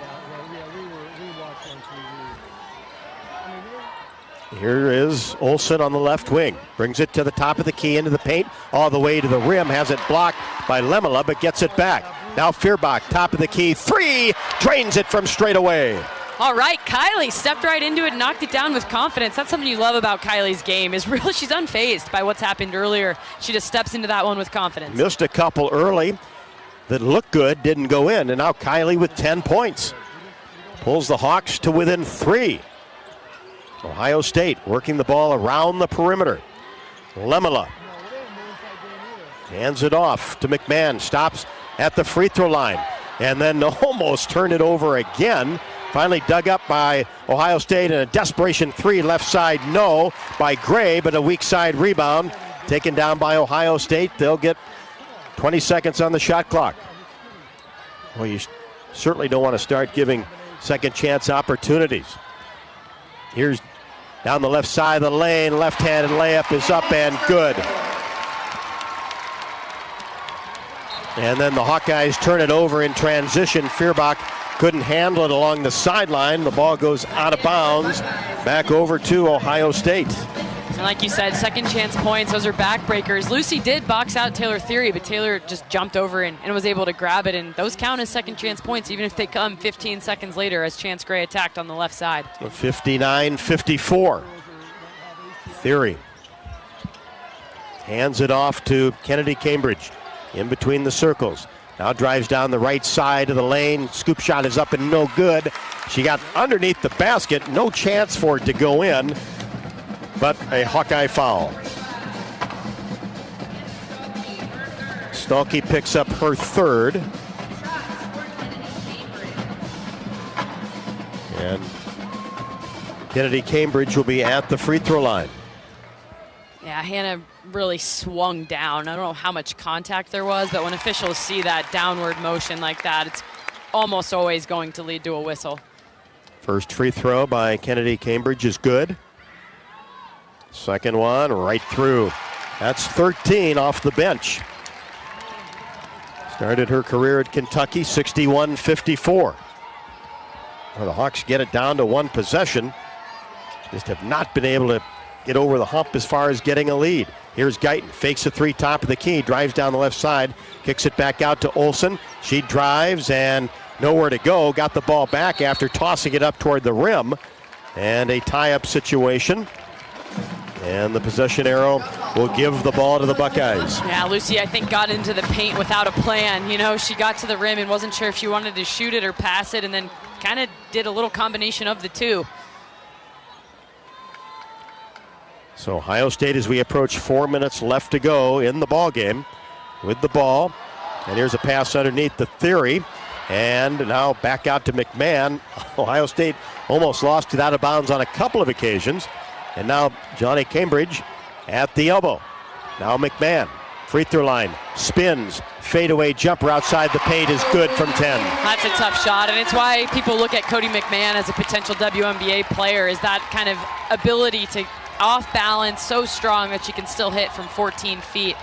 [SPEAKER 3] Here is Olsen on the left wing. Brings it to the top of the key into the paint, all the way to the rim. Has it blocked by Lemela, but gets it back. Now Feuerbach, top of the key, 3, drains it from straight away.
[SPEAKER 9] All right, Kylie stepped right into it and knocked it down with confidence. That's something you love about Kylie's game, is really she's unfazed by what's happened earlier. She just steps into that one with confidence.
[SPEAKER 3] Missed a couple early that looked good, didn't go in, and now Kylie with 10 points. Pulls the Hawks to within 3. Ohio State working the ball around the perimeter. Lemela hands it off to McMahon, stops at the free throw line, and then almost turned it over again. Finally dug up by Ohio State, and a desperation 3 left side, no, by Gray, but a weak side rebound taken down by Ohio State. They'll get 20 seconds on the shot clock. Well, you certainly don't want to start giving second chance opportunities. Here's down the left side of the lane, left-handed layup is up and good. And then the Hawkeyes turn it over in transition. Feuerbach couldn't handle it along the sideline. The ball goes out of bounds, back over to Ohio State.
[SPEAKER 9] And like you said, second chance points, those are backbreakers. Lucy did box out Taylor Theory, but Taylor just jumped over and was able to grab it, and those count as second chance points, even if they come 15 seconds later as Chance Gray attacked on the left side.
[SPEAKER 3] 59-54. Theory hands it off to Kennedy Cambridge in between the circles. Now drives down the right side of the lane. Scoop shot is up and no good. She got underneath the basket. No chance for it to go in, but a Hawkeye foul. Stalky picks up her third. And Kennedy Cambridge will be at the free throw line.
[SPEAKER 9] Yeah, Hannah really swung down. I don't know how much contact there was, but when officials see that downward motion like that, it's almost always going to lead to a whistle.
[SPEAKER 3] First free throw by Kennedy Cambridge is good. Second one right through. That's 13 off the bench. Started her career at Kentucky, 61-54. Well, the Hawks get it down to one possession. Just have not been able to get over the hump as far as getting a lead. Here's Guyton, fakes a 3 top of the key, drives down the left side, kicks it back out to Olsen. She drives and nowhere to go. Got the ball back after tossing it up toward the rim. And a tie-up situation. And the possession arrow will give the ball to the Buckeyes.
[SPEAKER 9] Yeah, Lucy, I think, got into the paint without a plan. You know, she got to the rim and wasn't sure if she wanted to shoot it or pass it, and then kind of did a little combination of the two.
[SPEAKER 3] So Ohio State, as we approach 4 minutes left to go in the ball game, with the ball. And here's a pass underneath the Theory. And now back out to McMahon. Ohio State almost lost it out of bounds on a couple of occasions. And now Johnny Cambridge at the elbow. Now McMahon, free throw line, spins, fadeaway jumper outside the paint is good from 10.
[SPEAKER 9] That's a tough shot, and it's why people look at Cody McMahon as a potential WNBA player, is that kind of ability to off balance, so strong that she can still hit from 14 feet.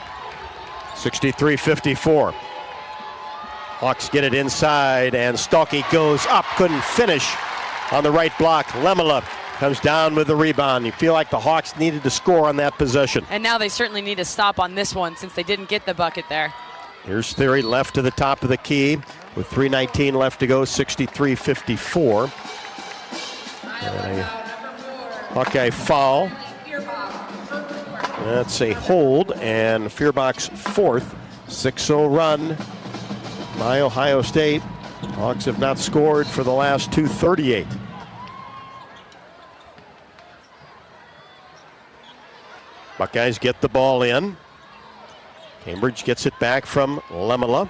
[SPEAKER 3] 63-54. Hawks get it inside, and Stalky goes up, couldn't finish on the right block. Lemela comes down with the rebound. You feel like the Hawks needed to score on that possession.
[SPEAKER 9] And now they certainly need to stop on this one since they didn't get the bucket there.
[SPEAKER 3] Here's Theory left to the top of the key with 3:19 left to go, 63-54. And a Hawkeye foul. That's a hold, and Feuerbach's fourth. 6-0 run by Ohio State. Hawks have not scored for the last 2:38. Buckeyes get the ball in. Cambridge gets it back from Lemela.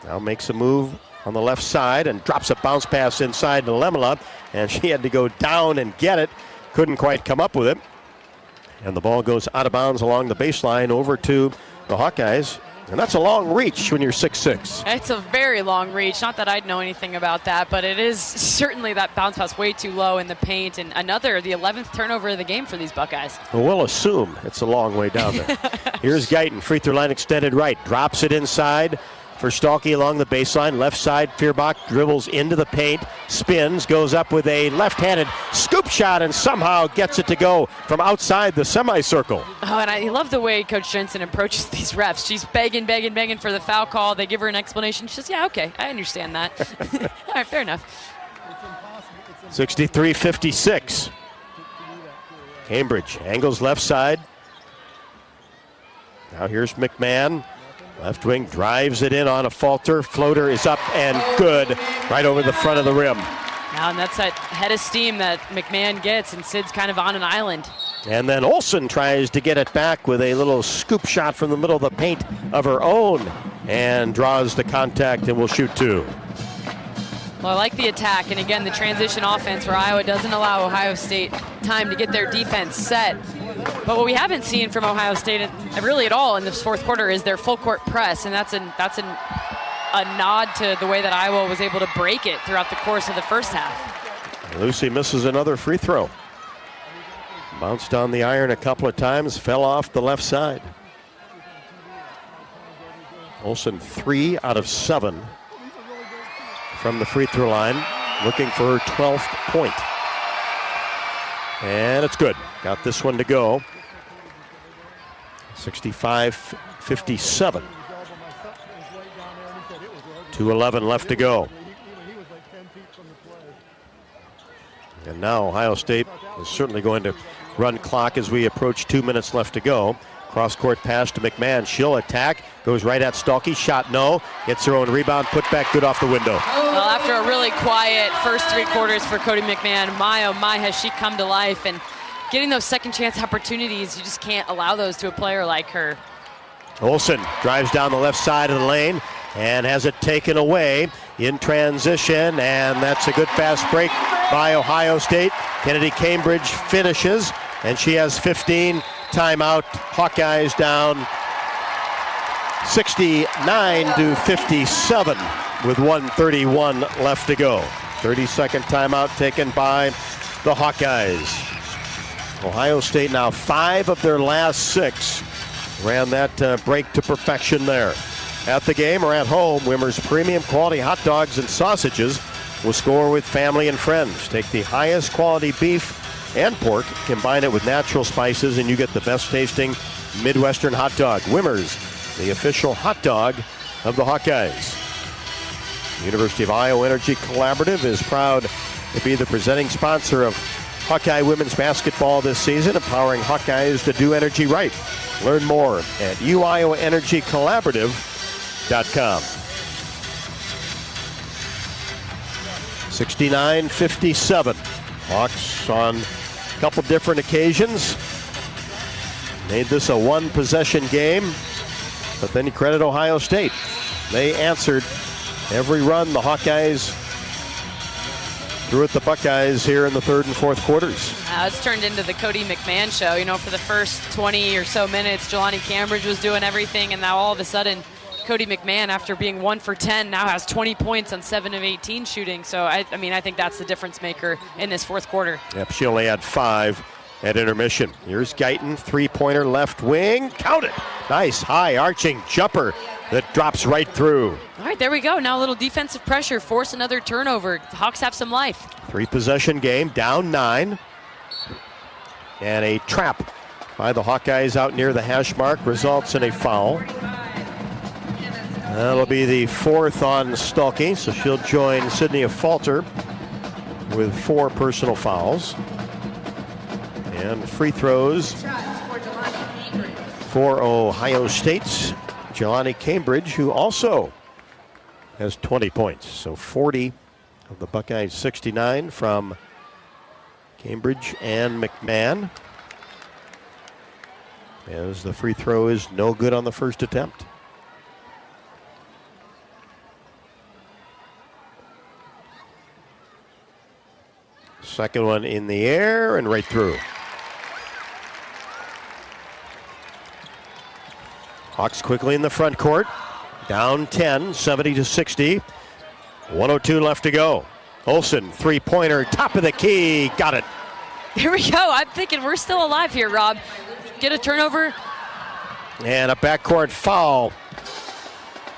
[SPEAKER 3] Now makes a move on the left side and drops a bounce pass inside to Lemela, and she had to go down and get it. Couldn't quite come up with it. And the ball goes out of bounds along the baseline over to the Hawkeyes. And that's a long reach when you're 6'6".
[SPEAKER 9] It's a very long reach. Not that I'd know anything about that, but it is certainly that bounce pass way too low in the paint. And the 11th turnover of the game for these Buckeyes.
[SPEAKER 3] Well, we'll assume it's a long way down there. Here's Guyton, free throw line extended right. Drops it inside for Stalky along the baseline. Left side, Feuerbach dribbles into the paint, spins, goes up with a left-handed scoop shot, and somehow gets it to go from outside the semicircle.
[SPEAKER 9] Oh, and I love the way Coach Jensen approaches these refs. She's begging for the foul call. They give her an explanation. She says, yeah, okay, I understand that. All right, fair enough.
[SPEAKER 3] 63-56. Cambridge angles left side. Now here's McMahon. Left wing drives it in on a falter. Floater is up and good right over the front of the rim.
[SPEAKER 9] Now, and that's that head of steam that McMahon gets, and Sid's kind of on an island.
[SPEAKER 3] And then Olsen tries to get it back with a little scoop shot from the middle of the paint of her own and draws the contact and will shoot two.
[SPEAKER 9] Well, I like the attack, and again, the transition offense where Iowa doesn't allow Ohio State time to get their defense set. But what we haven't seen from Ohio State really at all in this fourth quarter is their full court press, and that's a nod to the way that Iowa was able to break it throughout the course of the first half.
[SPEAKER 3] Lucy misses another free throw. Bounced on the iron a couple of times, fell off the left side. Olsen 3 out of 7 from the free throw line, looking for her 12th point. And it's good. Got this one to go. 65-57. 2:11 left to go. And now Ohio State is certainly going to run clock as we approach 2 minutes left to go. Cross-court pass to McMahon. She'll attack. Goes right at Stalky. Shot no. Gets her own rebound. Put back good off the window.
[SPEAKER 9] Well, after a really quiet first 3 quarters for Cody McMahon, my oh my has she come to life. And getting those second chance opportunities, you just can't allow those to a player like her.
[SPEAKER 3] Olsen drives down the left side of the lane and has it taken away in transition. And that's a good fast break by Ohio State. Kennedy Cambridge finishes, and she has 15. Timeout. Hawkeyes down 69-57 with 1:31 left to go. 30-second timeout taken by the Hawkeyes. Ohio State now 5 of their last 6 ran that break to perfection there. At the game or at home, Wimmer's premium quality hot dogs and sausages will score with family and friends. Take the highest quality beef and pork, combine it with natural spices, and you get the best tasting Midwestern hot dog. Wimmer's, the official hot dog of the Hawkeyes. The University of Iowa Energy Collaborative is proud to be the presenting sponsor of Hawkeye women's basketball this season, empowering Hawkeyes to do energy right. Learn more at uiowaenergycollaborative.com. 69-57. Hawks on a couple different occasions made this a one-possession game, but then you credit Ohio State. They answered every run the Hawkeyes threw at the Buckeyes here in the third and fourth quarters.
[SPEAKER 9] It's turned into the Cody McMahon show. You know, for the first 20 or so minutes, Jelani Cambridge was doing everything, and now all of a sudden, Cody McMahon, after being 1 for 10, now has 20 points on 7 of 18 shooting. So, I think that's the difference maker in this fourth quarter.
[SPEAKER 3] Yep, she only had 5 at intermission. Here's Guyton, three-pointer left wing. Count it. Nice high arching jumper that drops right through.
[SPEAKER 9] All right, there we go. Now a little defensive pressure, force another turnover. The Hawks have some life.
[SPEAKER 3] 3-possession game, down 9. And a trap by the Hawkeyes out near the hash mark results in a foul. That'll be the 4th on Stalky, so she'll join Sydney Falter with 4 personal fouls. And free throws for Ohio State's Jelani Cambridge, who also has 20 points. So 40 of the Buckeyes' 69 from Cambridge and McMahon. As the free throw is no good on the first attempt. Second one in the air and right through. Hawks quickly in the front court. Down 10, 70-60. 1:02 left to go. Olsen, three-pointer, top of the key, got it.
[SPEAKER 9] Here we go. I'm thinking we're still alive here, Rob. Get a turnover.
[SPEAKER 3] And a backcourt foul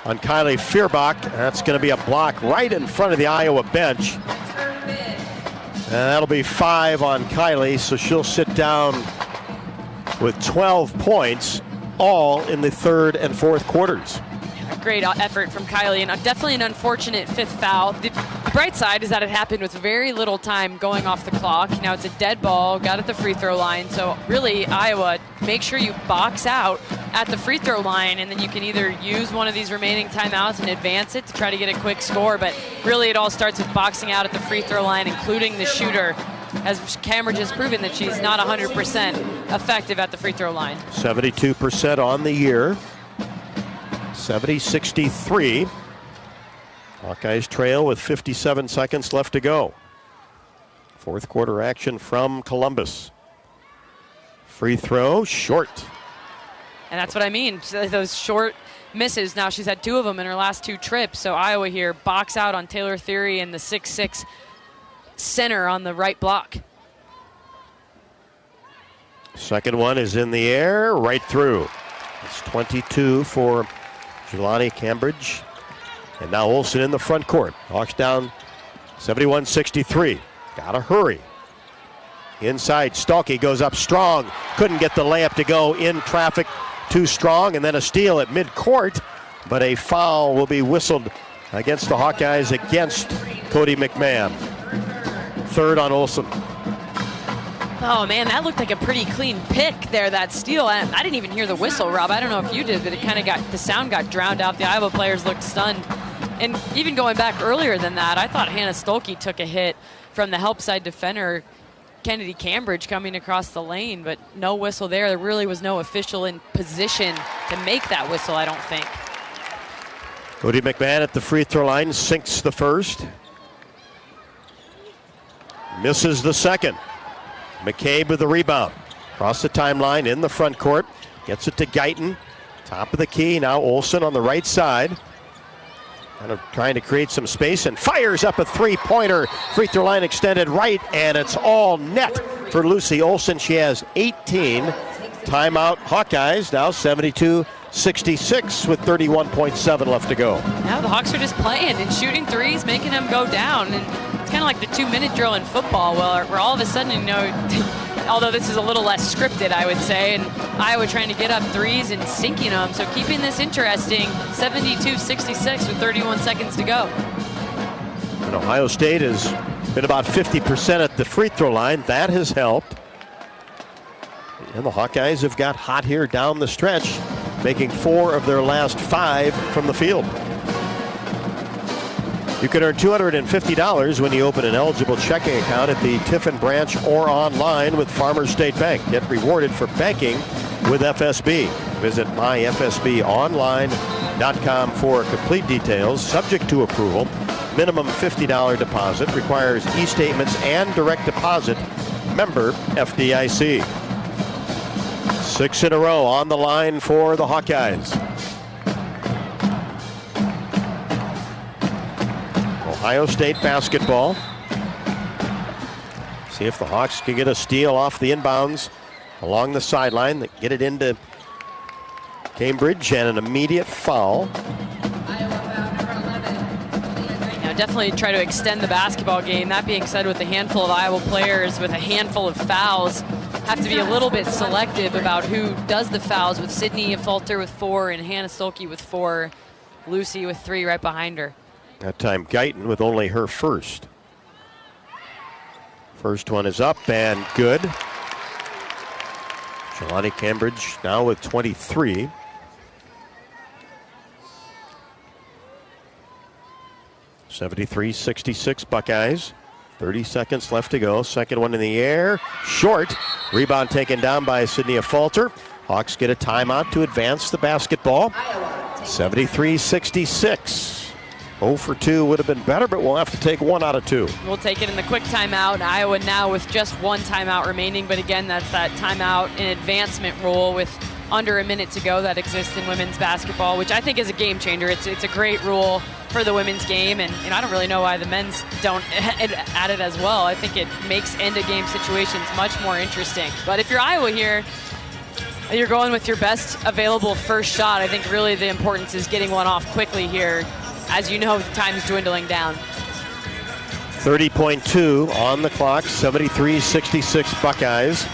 [SPEAKER 3] on Kylie Fierbach. That's going to be a block right in front of the Iowa bench. And that'll be 5 on Kylie, so she'll sit down with 12 points, all in the third and fourth quarters.
[SPEAKER 9] Great effort from Kylie, and definitely an unfortunate fifth foul. The bright side is that it happened with very little time going off the clock. Now it's a dead ball, got at the free throw line. So really, Iowa, make sure you box out at the free throw line, and then you can either use one of these remaining timeouts and advance it to try to get a quick score. But really, it all starts with boxing out at the free throw line, including the shooter, as Cambridge has proven that she's not 100% effective at the free throw line.
[SPEAKER 3] 72% on the year. 70-63. Hawkeyes trail with 57 seconds left to go. Fourth quarter action from Columbus. Free throw, short.
[SPEAKER 9] And that's what I mean, those short misses. Now she's had 2 of them in her last 2 trips. So Iowa here box out on Taylor Theory and the 6'6" center on the right block.
[SPEAKER 3] Second one is in the air, right through. It's 22 for Jelani Cambridge. And now Olsen in the front court. Hawks down 71-63. Gotta hurry. Inside, Stalkey goes up strong. Couldn't get the layup to go in traffic. Too strong, and then a steal at midcourt. But a foul will be whistled against the Hawkeyes against Cody McMahon. Third on Olsen.
[SPEAKER 9] Oh, man, that looked like a pretty clean pick there, that steal. I didn't even hear the whistle, Rob. I don't know if you did, but it kind of the sound got drowned out. The Iowa players looked stunned. And even going back earlier than that, I thought Hannah Stolke took a hit from the help side defender, Kennedy Cambridge, coming across the lane, but no whistle there. There really was no official in position to make that whistle, I don't think.
[SPEAKER 3] Cody McMahon at the free throw line, sinks the first. Misses the second. McCabe with the rebound. Across the timeline in the front court. Gets it to Guyton. Top of the key. Now Olsen on the right side. Kind of trying to create some space and fires up a three-pointer. Free throw line extended right, and it's all net for Lucy Olsen. She has 18. Timeout Hawkeyes now 72-66 with 31.7 left to go.
[SPEAKER 9] Now the Hawks are just playing and shooting threes, making them go down. And it's kind of like the 2-minute drill in football where all of a sudden, you know, although this is a little less scripted, I would say, and Iowa trying to get up threes and sinking them. So keeping this interesting, 72-66 with 31 seconds to go.
[SPEAKER 3] And Ohio State has been about 50% at the free throw line. That has helped. And the Hawkeyes have got hot here down the stretch, making 4 of their last 5 from the field. You can earn $250 when you open an eligible checking account at the Tiffin branch or online with Farmers State Bank. Get rewarded for banking with FSB. Visit myfsbonline.com for complete details. Subject to approval. Minimum $50 deposit. Requires e-statements and direct deposit. Member FDIC. 6 in a row on the line for the Hawkeyes. Ohio State basketball. See if the Hawks can get a steal off the inbounds along the sideline. Get it into Cambridge, and an immediate foul.
[SPEAKER 9] Yeah, definitely try to extend the basketball game. That being said, with a handful of Iowa players with a handful of fouls, have to be a little bit selective about who does the fouls, with Sydney Falter with 4 and Hannah Stolke with 4, Lucy with 3 right behind her.
[SPEAKER 3] That time Guyton with only her first. First one is up and good. Jelani Cambridge now with 23. (73-66) Buckeyes. 30 seconds left to go. Second one in the air. Short. Rebound taken down by Sydney Falter. Hawks get a timeout to advance the basketball. 73-66. 0 for 2 would have been better, but we'll have to take 1 out of 2.
[SPEAKER 9] We'll take it in the quick timeout. Iowa now with just 1 timeout remaining, but again, that's that timeout and advancement rule with under a minute to go that exists in women's basketball, which I think is a game changer. It's a great rule for the women's game, and I don't really know why the men's don't add it as well. I think it makes end-of-game situations much more interesting. But if you're Iowa here, you're going with your best available first shot. I think really the importance is getting one off quickly here. As you know, the time's dwindling down.
[SPEAKER 3] 30.2 on the clock, 73-66 Buckeyes.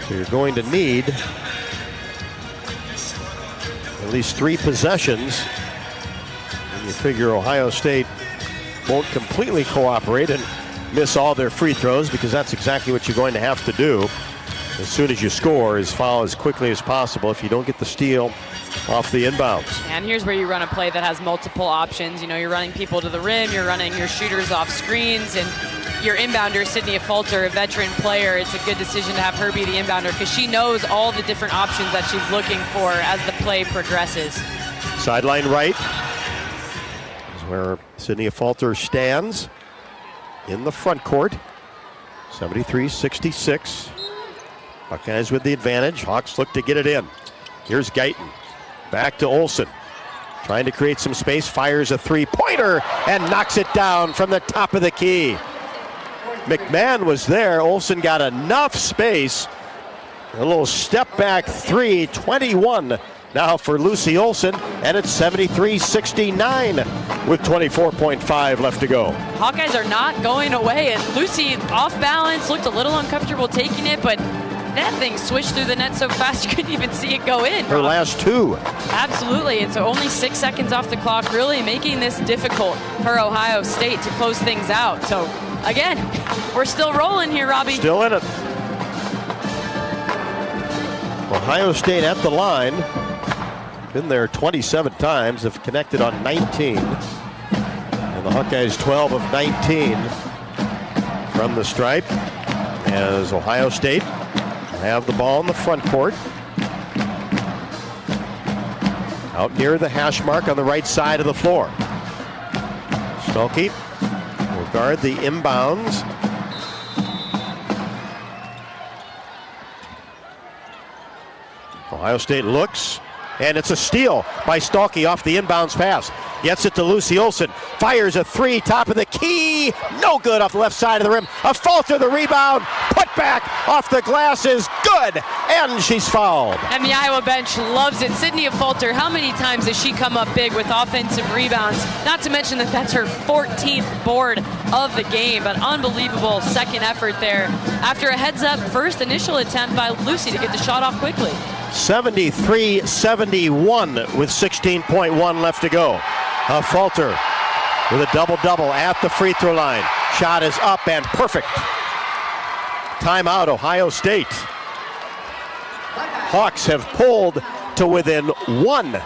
[SPEAKER 3] So you're going to need at least 3 possessions. And you figure Ohio State won't completely cooperate and miss all their free throws, because that's exactly what you're going to have to do as soon as you score, is foul as quickly as possible if you don't get the steal off the inbounds.
[SPEAKER 9] And here's where you run a play that has multiple options. You know, you're running people to the rim, you're running your shooters off screens, and your inbounder, Sydney Falter, a veteran player, it's a good decision to have her be the inbounder because she knows all the different options that she's looking for as the play progresses.
[SPEAKER 3] Sideline right is where Sydney Falter stands in the front court. 73-66. Buckeyes with the advantage. Hawks look to get it in. Here's Guyton. Back to Olsen. Trying to create some space. Fires a three-pointer and knocks it down from the top of the key. McMahon was there. Olsen got enough space. A little step back three. 21 now for Lucy Olsen. And it's 73-69 with 24.5 left to go.
[SPEAKER 9] Hawkeyes are not going away. And Lucy off balance, looked a little uncomfortable taking it, but that thing switched through the net so fast you couldn't even see it go in.
[SPEAKER 3] Her last 2.
[SPEAKER 9] Absolutely, and so only 6 seconds off the clock, really making this difficult for Ohio State to close things out. So again, we're still rolling here, Robbie.
[SPEAKER 3] Still in it. Ohio State at the line. Been there 27 times, have connected on 19. And the Hawkeyes 12 of 19 from the stripe, as Ohio State have the ball in the front court. Out near the hash mark on the right side of the floor. Stolke will guard the inbounds. Ohio State looks, and it's a steal by Stolke off the inbounds pass. Gets it to Lucy Olsen. Fires a three, top of the key. No good off the left side of the rim. A Falter the rebound. Put back off the glass is good. And she's fouled.
[SPEAKER 9] And the Iowa bench loves it. Sydney Falter, how many times has she come up big with offensive rebounds? Not to mention that that's her 14th board of the game. But unbelievable second effort there. After a heads-up first initial attempt by Lucy to get the shot off quickly.
[SPEAKER 3] 73-71 with 16.1 left to go. Falter with a double-double at the free throw line. Shot is up and perfect. Timeout, Ohio State. Hawks have pulled to within 1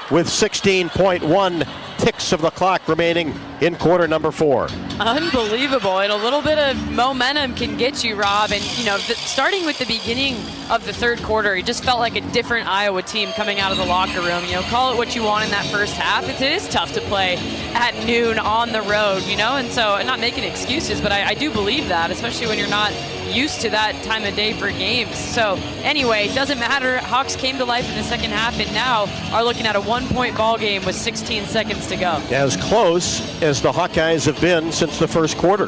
[SPEAKER 3] with 16.1 ticks of the clock remaining in quarter number 4.
[SPEAKER 9] Unbelievable, and a little bit of momentum can get you, Rob. And you know, starting with the beginning of the third quarter, it just felt like a different Iowa team coming out of the locker room. You know, call it what you want in that first half. It is tough to play at noon on the road, you know, and so I'm not making excuses, but I do believe that, especially when you're not used to that time of day for games. So anyway, it doesn't matter. Hawks came to life in the second half and now are looking at a 1-point ball game with 16 seconds to go.
[SPEAKER 3] As close as the Hawkeyes have been since the first quarter.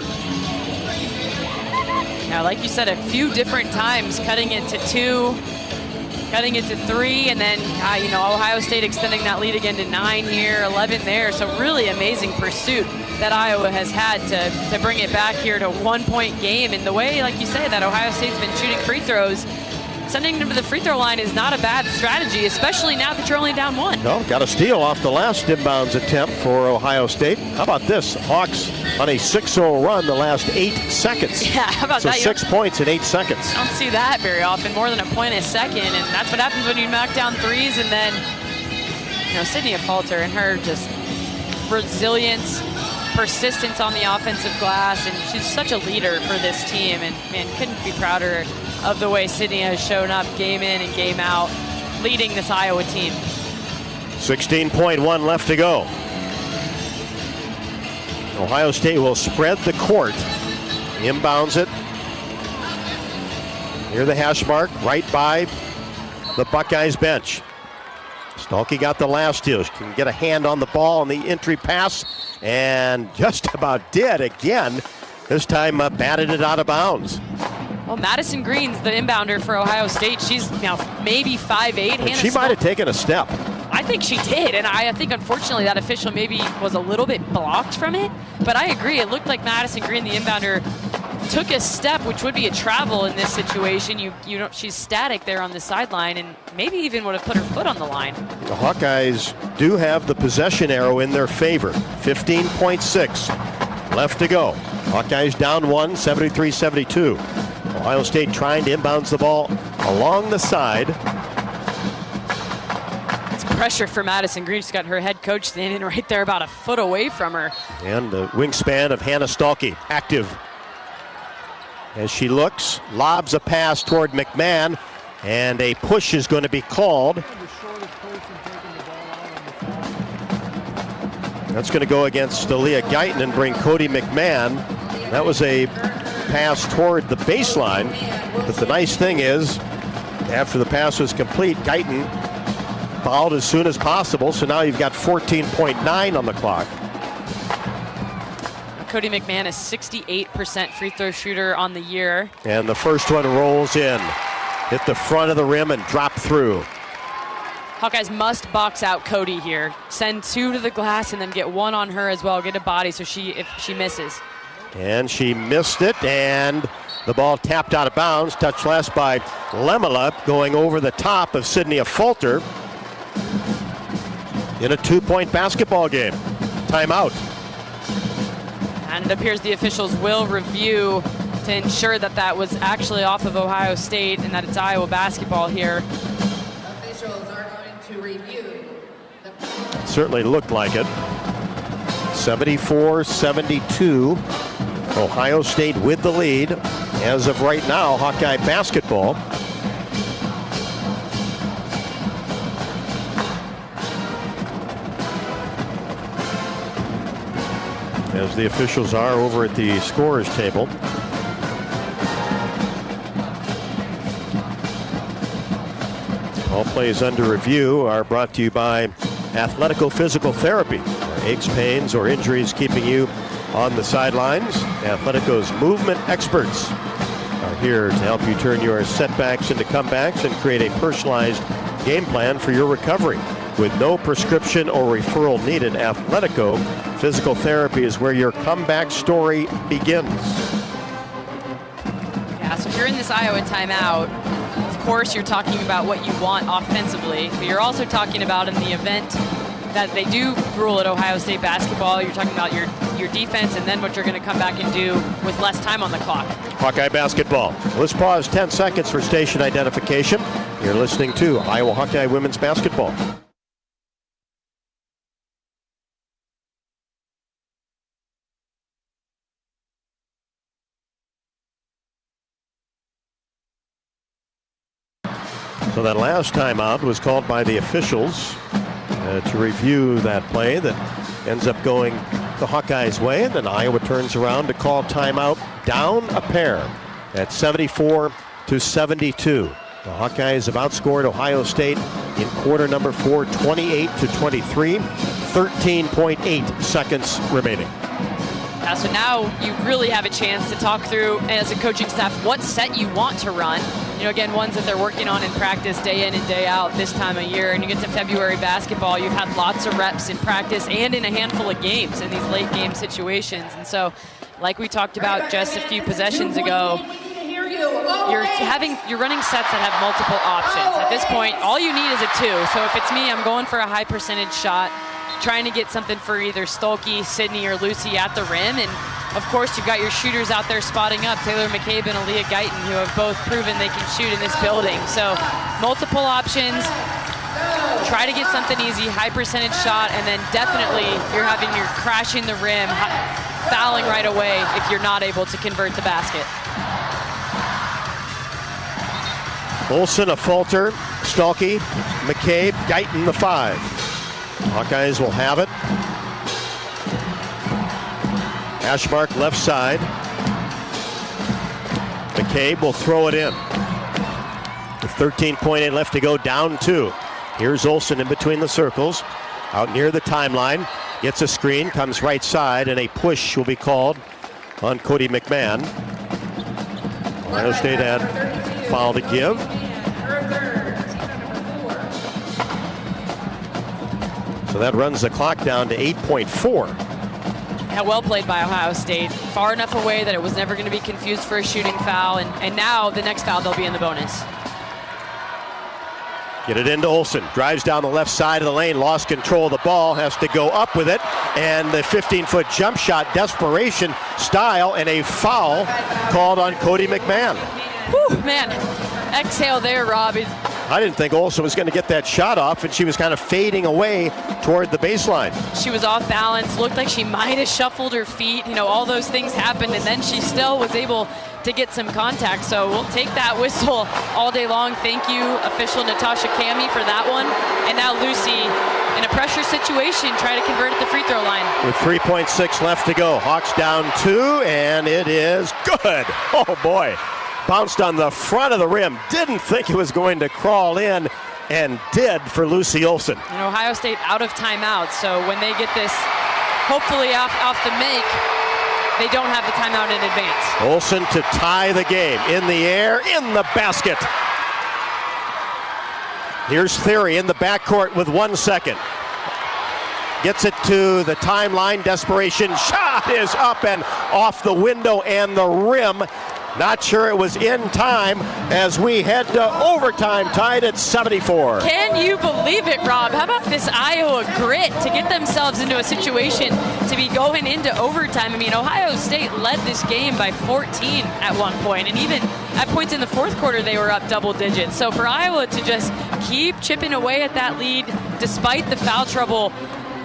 [SPEAKER 9] Now, like you said, a few different times, cutting it to 2, cutting it to 3, and then, you know, Ohio State extending that lead again to 9 here, 11 there. So really amazing pursuit that Iowa has had to bring it back here to a 1-point game. And the way, like you say, that Ohio State's been shooting free throws, sending them to the free throw line is not a bad strategy, especially now that you're only down 1.
[SPEAKER 3] No, got a steal off the last inbounds attempt for Ohio State. How about this? Hawks on a 6-0 run the last 8 seconds.
[SPEAKER 9] Yeah, how about that?
[SPEAKER 3] 6 points in 8 seconds.
[SPEAKER 9] I don't see that very often, more than a point a second, and that's what happens when you knock down threes. And then, you know, Sydney Falter and her just resilience, persistence on the offensive glass, and she's such a leader for this team, and man, couldn't be prouder of the way Sydney has shown up game in and game out, leading this Iowa team.
[SPEAKER 3] 16.1 left to go. Ohio State will spread the court. Inbounds it. Near the hash mark, right by the Buckeyes bench. Stolke got the last steal. She can get a hand on the ball on the entry pass, and just about did again. This time batted it out of bounds.
[SPEAKER 9] Well, Madison Green's the inbounder for Ohio State. She's now maybe 5'8".
[SPEAKER 3] She might have taken a step.
[SPEAKER 9] I think she did, and I think unfortunately that official maybe was a little bit blocked from it. But I agree, it looked like Madison Green, the inbounder, took a step, which would be a travel in this situation. You know, she's static there on the sideline, and maybe even would have put her foot on the line.
[SPEAKER 3] The Hawkeyes do have the possession arrow in their favor. 15.6 left to go. Hawkeyes down 1, 73-72. Ohio State trying to inbounds the ball along the side.
[SPEAKER 9] It's pressure for Madison Green. She's got her head coach standing right there about a foot away from her.
[SPEAKER 3] And the wingspan of Hannah Stolke active. As she looks, lobs a pass toward McMahon, and a push is going to be called. That's going to go against Leah Guyton and bring Cody McMahon. That was a pass toward the baseline, but the nice thing is, after the pass was complete, Guyton fouled as soon as possible, so now you've got 14.9 on the clock.
[SPEAKER 9] Cody McMahon is 68% free throw shooter on the year.
[SPEAKER 3] And the first one rolls in, hit the front of the rim and drop through.
[SPEAKER 9] Hawkeyes must box out Cody here. Send 2 to the glass and then get 1 on her as well. Get a body so if she misses.
[SPEAKER 3] And she missed it, and the ball tapped out of bounds. Touched last by Lemela, going over the top of Sydney Falter in a 2-point basketball game. Timeout.
[SPEAKER 9] And it appears the officials will review to ensure that that was actually off of Ohio State and that it's Iowa basketball here.
[SPEAKER 7] Officials are going to review.
[SPEAKER 3] It certainly looked like it. 74-72. Ohio State with the lead. As of right now, Hawkeye basketball. As the officials are over at the scorer's table. All plays under review are brought to you by Athletico Physical Therapy. Aches, pains, or injuries keeping you on the sidelines. Athletico's movement experts are here to help you turn your setbacks into comebacks and create a personalized game plan for your recovery. With no prescription or referral needed, Athletico Physical Therapy is where your comeback story begins.
[SPEAKER 9] Yeah, so if you're in this Iowa timeout, of course you're talking about what you want offensively, but you're also talking about in the event that they do rule at Ohio State basketball, you're talking about your defense and then what you're going to come back and do with less time on the clock.
[SPEAKER 3] Hawkeye basketball. Let's pause 10 seconds for station identification. You're listening to Iowa Hawkeye women's basketball. So that last timeout was called by the officials to review that play that ends up going the Hawkeyes' way, and then Iowa turns around to call timeout down a pair at 74-72. The Hawkeyes have outscored Ohio State in quarter number 4, 28-23, 13.8 seconds remaining.
[SPEAKER 9] So now you really have a chance to talk through as a coaching staff what set you want to run. You know, again, ones that they're working on in practice day in and day out this time of year. And you get to February basketball, you've had lots of reps in practice and in a handful of games in these late game situations. And so, like we talked about just a few possessions ago, you're running sets that have multiple options. At this point, all you need is a 2. So if it's me, I'm going for a high percentage shot, trying to get something for either Stolke, Sydney, or Lucy at the rim. And of course, you've got your shooters out there spotting up, Taylor McCabe and Aaliyah Guyton, who have both proven they can shoot in this building. So multiple options, try to get something easy, high percentage shot, and then definitely you're crashing the rim, fouling right away if you're not able to convert the basket.
[SPEAKER 3] Olsen, a Falter, Stolke, McCabe, Guyton, the 5. Hawkeyes will have it. Ashmark left side. McCabe will throw it in. 13.8 left to go, down 2. Here's Olsen in between the circles, out near the timeline. Gets a screen, comes right side, and a push will be called on Cody McMahon. Ohio State had foul to give. So that runs the clock down to 8.4.
[SPEAKER 9] Yeah, well played by Ohio State. Far enough away that it was never going to be confused for a shooting foul, and now the next foul they'll be in the bonus.
[SPEAKER 3] Get it into Olsen. Drives down the left side of the lane. Lost control of the ball. Has to go up with it. And the 15-foot jump shot. Desperation style. And a foul called on Cody McMahon.
[SPEAKER 9] Whew, man. Exhale there, Rob.
[SPEAKER 3] I didn't think Olsen was going to get that shot off, and she was kind of fading away toward the baseline.
[SPEAKER 9] She was off balance. Looked like she might have shuffled her feet. You know, all those things happened, and then she still was able to get some contact. So we'll take that whistle all day long. Thank you, official Natasha Kami, for that one. And now Lucy, in a pressure situation, try to convert at the free throw line.
[SPEAKER 3] With 3.6 left to go. Hawks down 2, and it is good. Oh, boy. Bounced on the front of the rim. Didn't think it was going to crawl in, and did for Lucy Olsen.
[SPEAKER 9] And Ohio State out of timeout. So when they get this, hopefully off the make, they don't have the timeout in advance.
[SPEAKER 3] Olsen to tie the game. In the air, in the basket. Here's Theory in the backcourt with 1 second. Gets it to the timeline. Desperation shot is up and off the window and the rim. Not sure it was in time as we head to overtime, tied at 74.
[SPEAKER 9] Can you believe it, Rob? How about this Iowa grit to get themselves into a situation to be going into overtime? I mean, Ohio State led this game by 14 at one point, and even at points in the fourth quarter, they were up double digits. So for Iowa to just keep chipping away at that lead despite the foul trouble,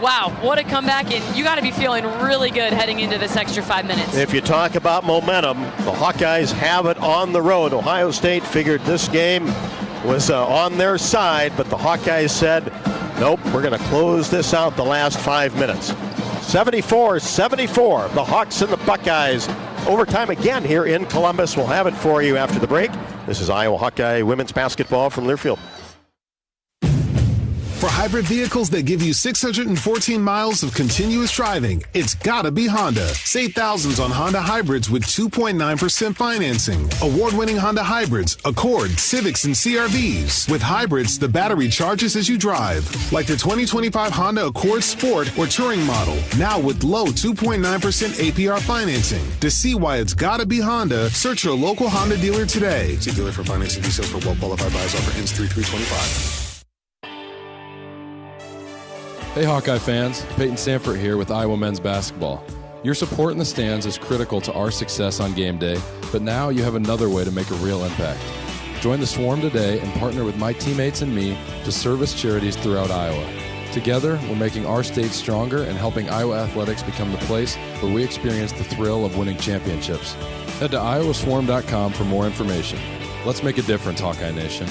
[SPEAKER 9] wow, what a comeback, and you got to be feeling really good heading into this extra 5 minutes.
[SPEAKER 3] If you talk about momentum, the Hawkeyes have it on the road. Ohio State figured this game was on their side, but the Hawkeyes said, nope, we're going to close this out the last 5 minutes. 74-74, the Hawks and the Buckeyes. Overtime again here in Columbus. We'll have it for you after the break. This is Iowa Hawkeye women's basketball from Learfield.
[SPEAKER 13] For hybrid vehicles that give you 614 miles of continuous driving, it's gotta be Honda. Save thousands on Honda hybrids with 2.9% financing. Award-winning Honda hybrids, Accord, Civics, and CR-Vs. With hybrids, the battery charges as you drive. Like the 2025 Honda Accord Sport or Touring model. Now with low 2.9% APR financing. To see why it's gotta be Honda, search your local Honda dealer today.
[SPEAKER 14] See dealer for financing details for well-qualified buyers. Offer ends 3/3/25.
[SPEAKER 20] Hey Hawkeye fans, Peyton Sanford here with Iowa men's basketball. Your support in the stands is critical to our success on game day, but now you have another way to make a real impact. Join the Swarm today and partner with my teammates and me to service charities throughout Iowa. Together, we're making our state stronger and helping Iowa athletics become the place where we experience the thrill of winning championships. Head to iowaswarm.com for more information. Let's make a difference, Hawkeye Nation.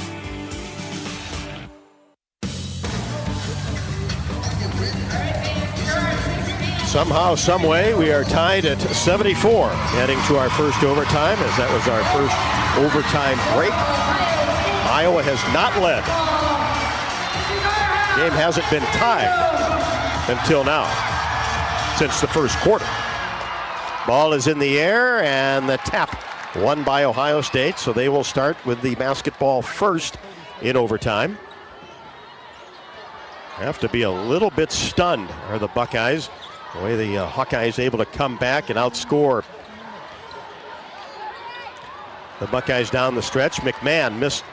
[SPEAKER 3] Somehow, some way, we are tied at 74, heading to our first overtime, as that was our first overtime break. Iowa has not led. Game hasn't been tied until now, since the first quarter. Ball is in the air, and the tap won by Ohio State, so they will start with the basketball first in overtime. Have to be a little bit stunned, are the Buckeyes. The way the Hawkeyes able to come back and outscore the Buckeyes down the stretch. McMahon missed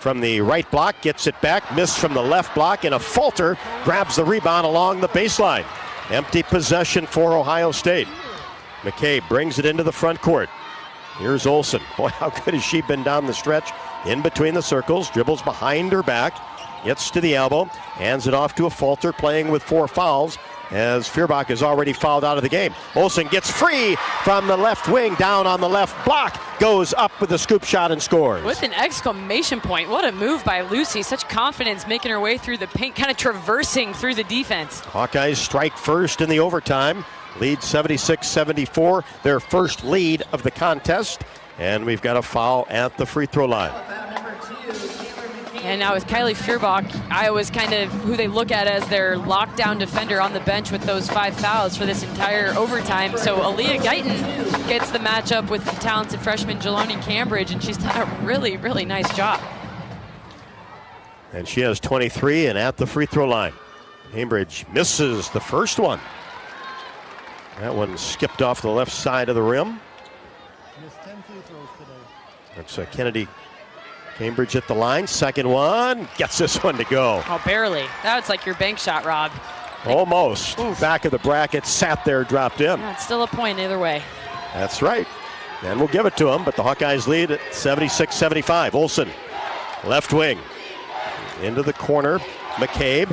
[SPEAKER 3] from the right block, gets it back, missed from the left block, and a falter grabs the rebound along the baseline. Empty possession for Ohio State. McCabe brings it into the front court. Here's Olsen. Boy, how good has she been down the stretch? In between the circles, dribbles behind her back, gets to the elbow, hands it off to a Falter, playing with 4 fouls, as Feuerbach is already fouled out of the game. Olsen gets free from the left wing, down on the left block, goes up with a scoop shot and scores.
[SPEAKER 9] With an exclamation point. What a move by Lucy. Such confidence making her way through the paint, kind of traversing through the defense.
[SPEAKER 3] Hawkeyes strike first in the overtime. Lead 76-74, their first lead of the contest. And we've got a foul at the free throw line.
[SPEAKER 7] Foul number 2,
[SPEAKER 9] And now with Kylie Feuerbach, Iowa's kind of who they look at as their lockdown defender on the bench with those 5 fouls for this entire overtime. So Aaliyah Guyton gets the matchup with the talented freshman Jelani Cambridge, and she's done a really, really nice job.
[SPEAKER 3] And she has 23 and at the free throw line. Cambridge misses the first one. That one skipped off the left side of the rim.
[SPEAKER 1] Missed 10 free throws today.
[SPEAKER 3] That's Kennedy Cambridge at the line. Second one. Gets this one to go.
[SPEAKER 9] Oh, barely. That's like your bank shot, Rob.
[SPEAKER 3] Almost. Oof. Back of the bracket. Sat there, dropped in.
[SPEAKER 9] Yeah, it's still a point either way.
[SPEAKER 3] That's right. And we'll give it to them, but the Hawkeyes lead at 76-75. Olsen, left wing. Into the corner. McCabe.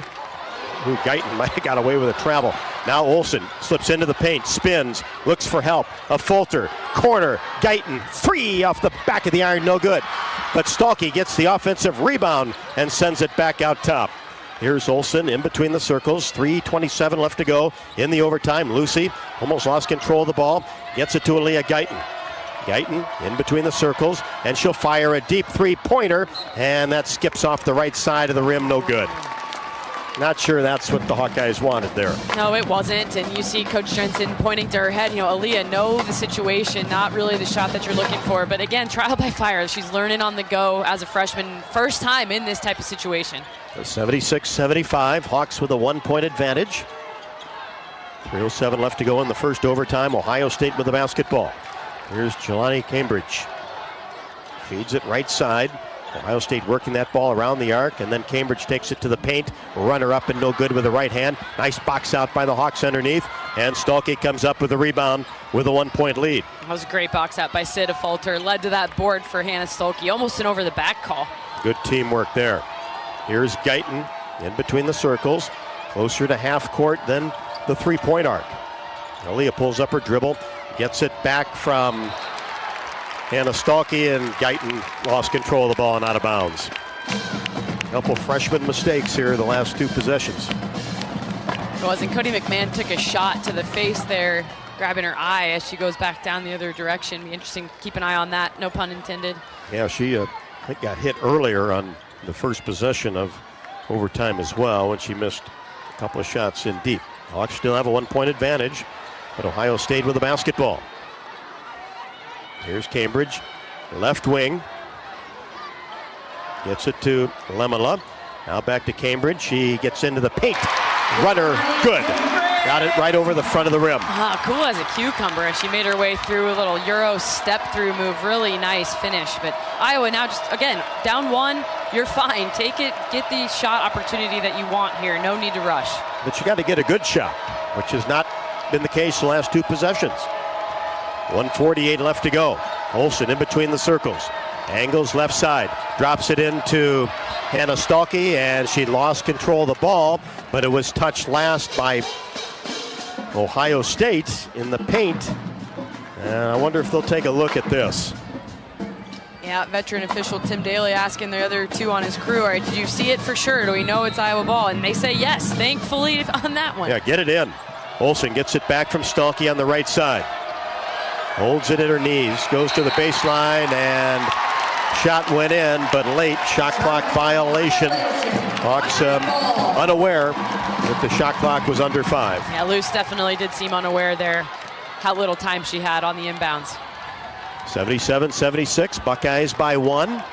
[SPEAKER 3] Ooh, Guyton might have got away with a travel. Now Olsen slips into the paint, spins, looks for help. A Fulter, corner, Guyton, free off the back of the iron, no good. But Stalkey gets the offensive rebound and sends it back out top. Here's Olsen in between the circles, 3:27 left to go in the overtime. Lucy almost lost control of the ball, gets it to Aaliyah Guyton. Guyton in between the circles, and she'll fire a deep three-pointer, and that skips off the right side of the rim, no good. Not sure that's what the Hawkeyes wanted there.
[SPEAKER 9] No, it wasn't, and you see Coach Jensen pointing to her head. You know, Aaliyah, know the situation, not really the shot that you're looking for, but again, trial by fire. She's learning on the go as a freshman, first time in this type of situation.
[SPEAKER 3] 76-75, Hawks with a 1-point advantage. 3:07 left to go in the first overtime. Ohio State with the basketball. Here's Jelani Cambridge. Feeds it right side. Ohio State working that ball around the arc, and then Cambridge takes it to the paint. Runner up and no good with the right hand. Nice box out by the Hawks underneath, and Stalkey comes up with the rebound with a 1-point lead.
[SPEAKER 9] That was a great box out by Sid Fulter. Led to that board for Hannah Stalkey. Almost an over-the-back call.
[SPEAKER 3] Good teamwork there. Here's Guyton in between the circles, closer to half court than the three-point arc. Aaliyah pulls up her dribble, gets it back from Hannah Stalkey, and Guyton lost control of the ball and out of bounds. A couple freshman mistakes here the last 2 possessions.
[SPEAKER 9] It was, and Cody McMahon took a shot to the face there, grabbing her eye as she goes back down the other direction. Be interesting to keep an eye on that, no pun intended.
[SPEAKER 3] Yeah, she I think got hit earlier on the first possession of overtime as well, when she missed a couple of shots in deep. Hawks still have a 1-point advantage, but Ohio State with the basketball. Here's Cambridge, left wing. Gets it to Lemela. Now back to Cambridge. She gets into the paint. Runner, good. Got it right over the front of the rim.
[SPEAKER 9] Cool as a cucumber. She made her way through a little Euro step-through move. Really nice finish. But Iowa now just, again, down 1. You're fine. Take it. Get the shot opportunity that you want here. No need to rush.
[SPEAKER 3] But you got to get a good shot, which has not been the case the last 2 possessions. 1:48 left to go. Olsen in between the circles. Angles left side. Drops it into Hannah Stalkey, and she lost control of the ball, but it was touched last by Ohio State in the paint. And I wonder if they'll take a look at this.
[SPEAKER 9] Yeah, veteran official Tim Daly asking the other 2 on his crew, all right, did you see it for sure? Do we know it's Iowa ball? And they say yes, thankfully, on that one.
[SPEAKER 3] Yeah, get it in. Olsen gets it back from Stalkey on the right side. Holds it at her knees, goes to the baseline, and shot went in, but late. Shot clock violation. Hawks unaware that the shot clock was under 5.
[SPEAKER 9] Yeah, Luce definitely did seem unaware there how little time she had on the inbounds.
[SPEAKER 3] 77-76, Buckeyes by 1.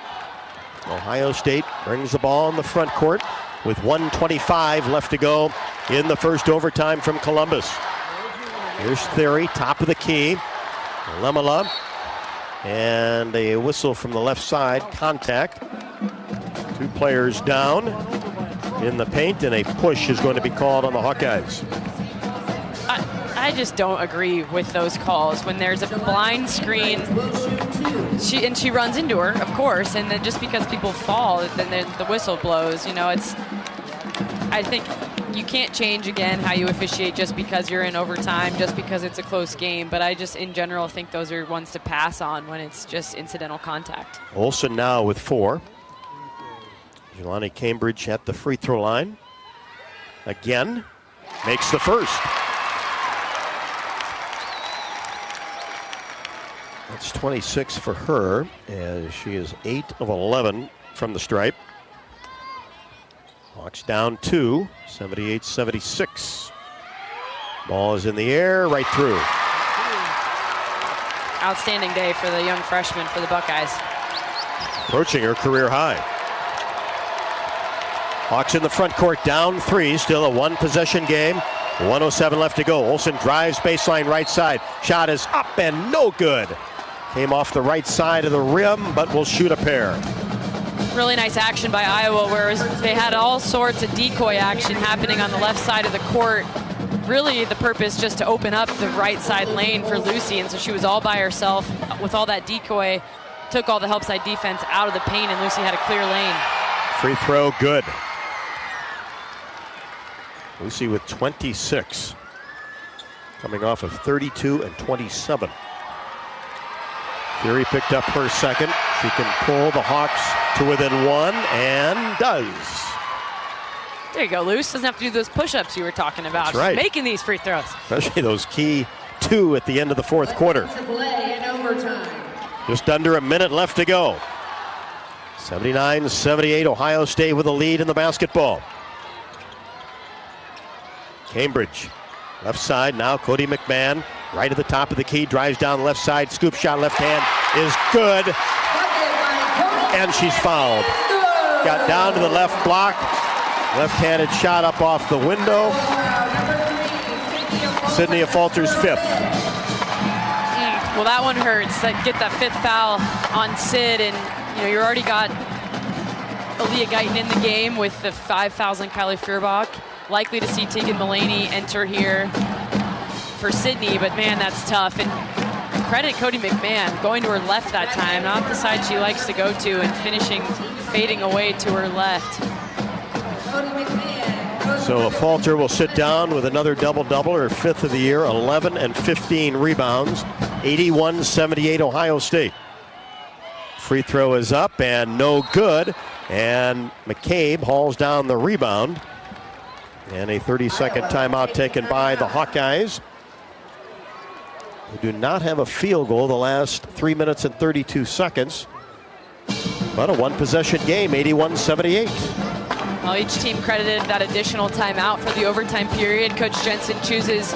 [SPEAKER 3] Ohio State brings the ball in the front court with 1:25 left to go in the first overtime from Columbus. Here's Theory, top of the key. Lemela, and a whistle from the left side, contact. 2 players down in the paint, and a push is going to be called on the Hawkeyes.
[SPEAKER 9] I just don't agree with those calls. When there's a blind screen, she runs into her, of course, and then just because people fall, then the whistle blows. You know, I think you can't change, again, how you officiate just because you're in overtime, just because it's a close game. But I just, in general, think those are ones to pass on when it's just incidental contact.
[SPEAKER 3] Olsen now with 4. Jelani Cambridge at the free throw line. Again, makes the first. That's 26 for her, as she is 8 of 11 from the stripe. Hawks down 2, 78-76. Ball is in the air, right through.
[SPEAKER 9] Outstanding day for the young freshman for the Buckeyes.
[SPEAKER 3] Approaching her career high. Hawks in the front court, down 3, still a one-possession game. 1:07 left to go. Olsen drives baseline right side. Shot is up and no good. Came off the right side of the rim, but will shoot a pair.
[SPEAKER 9] Really nice action by Iowa, where they had all sorts of decoy action happening on the left side of the court. Really the purpose just to open up the right side lane for Lucy, and so she was all by herself with all that decoy, took all the help side defense out of the paint, and Lucy had a clear lane.
[SPEAKER 3] Free throw good. Lucy with 26, coming off of 32 and 27. Fury picked up her second. She can pull the Hawks to within 1, and does.
[SPEAKER 9] There you go, Luce. Doesn't have to do those push-ups you were talking about.
[SPEAKER 3] That's right.
[SPEAKER 9] She's making these free throws.
[SPEAKER 3] Especially those key 2 at the end of the fourth quarter.
[SPEAKER 7] To play in overtime.
[SPEAKER 3] Just under a minute left to go. 79-78, Ohio State with a lead in the basketball. Cambridge, left side now, Cody McMahon, right at the top of the key, drives down the left side, scoop shot, left hand is good, and she's fouled. Got down to the left block, left-handed shot up off the window. Sydney Falter's 5th.
[SPEAKER 9] Well, that one hurts. Get that 5th foul on Sid, and you already got Aaliyah Guyton in the game with the 5 fouls on Kylie Feuerbach. Likely to see Tegan Mulaney enter here for Sydney, but man, that's tough. And credit Cody McMahon, going to her left that time, not the side she likes to go to, and finishing, fading away to her left.
[SPEAKER 3] So Falter will sit down with another double-double, her 5th of the year, 11 and 15 rebounds, 81-78 Ohio State. Free throw is up and no good, and McCabe hauls down the rebound. And a 30-second timeout taken by the Hawkeyes, who do not have a field goal the last 3 minutes and 32 seconds. But a one-possession game, 81-78.
[SPEAKER 9] Well, each team credited that additional timeout for the overtime period. Coach Jensen chooses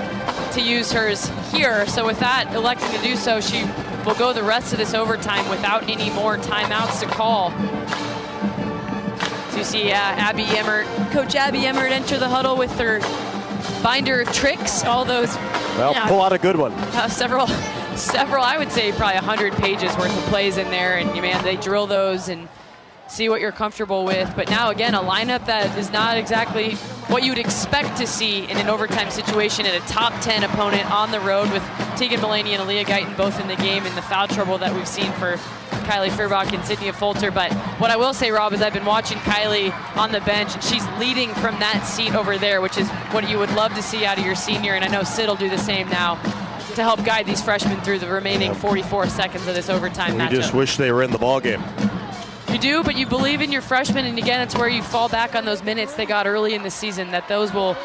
[SPEAKER 9] to use hers here. So with that, electing to do so, she will go the rest of this overtime without any more timeouts to call. You see Abby Emmert, Coach Abby Emmert enter the huddle with her binder of tricks, all those.
[SPEAKER 3] Well, pull out a good one.
[SPEAKER 9] Several, I would say probably 100 pages worth of plays in there, and man, they drill those and see what you're comfortable with. But now again, a lineup that is not exactly what you'd expect to see in an overtime situation at a top 10 opponent on the road, with Tegan Mulaney and Aaliyah Guyton both in the game, and the foul trouble that we've seen for Kylie Feuerbach and Sydney Falter. But what I will say, Rob, is I've been watching Kylie on the bench, and she's leading from that seat over there, which is what you would love to see out of your senior, and I know Sid will do the same now to help guide these freshmen through the remaining 44 seconds of this overtime matchup.
[SPEAKER 3] We just wish they were in the ballgame.
[SPEAKER 9] You do, but you believe in your freshmen, and again, it's where you fall back on those minutes they got early in the season, that those will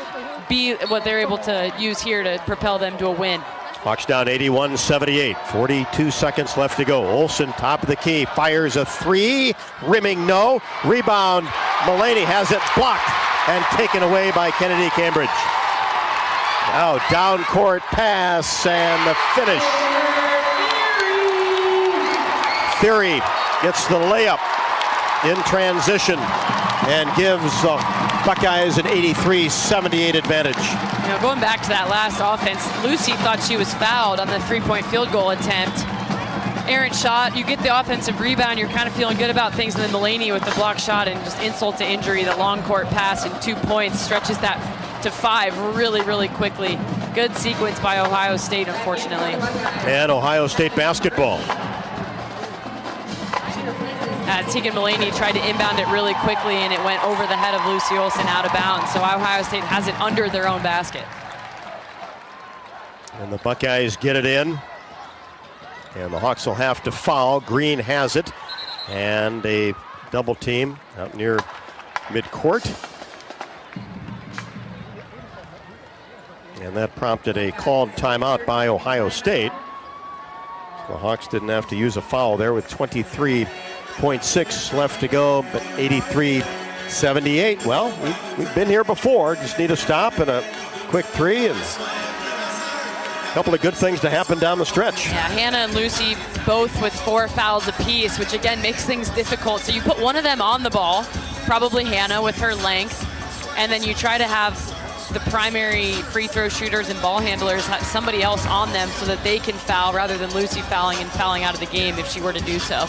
[SPEAKER 9] be what they're able to use here to propel them to a win.
[SPEAKER 3] Hawks down 81-78, 42 seconds left to go. Olsen, top of the key, fires a 3, rimming no. Rebound, Mulaney has it blocked and taken away by Kennedy Cambridge. Now down court pass and the finish. Theory gets the layup in transition and gives the Buckeyes an 83-78 advantage.
[SPEAKER 9] Going back to that last offense, Lucy thought she was fouled on the three-point field goal attempt. Errant shot, you get the offensive rebound, you're kind of feeling good about things, and then Mulaney with the block shot and just insult to injury, the long court pass and 2 points stretches that to 5 really, really quickly. Good sequence by Ohio State, unfortunately.
[SPEAKER 3] And Ohio State basketball.
[SPEAKER 9] Tegan Mulaney tried to inbound it really quickly, and it went over the head of Lucy Olsen out of bounds. So Ohio State has it under their own basket.
[SPEAKER 3] And the Buckeyes get it in. And the Hawks will have to foul. Green has it. And a double team out near midcourt. And that prompted a called timeout by Ohio State. So the Hawks didn't have to use a foul there with 23.6 left to go, but 83-78 78. Well, we've been here before. Just need a stop and a quick three and a couple of good things to happen down the stretch.
[SPEAKER 9] Yeah, Hannah and Lucy both with 4 fouls apiece, which again makes things difficult. So you put one of them on the ball, probably Hannah with her length, and then you try to have the primary free throw shooters and ball handlers have somebody else on them so that they can foul rather than Lucy fouling and fouling out of the game if she were to do so.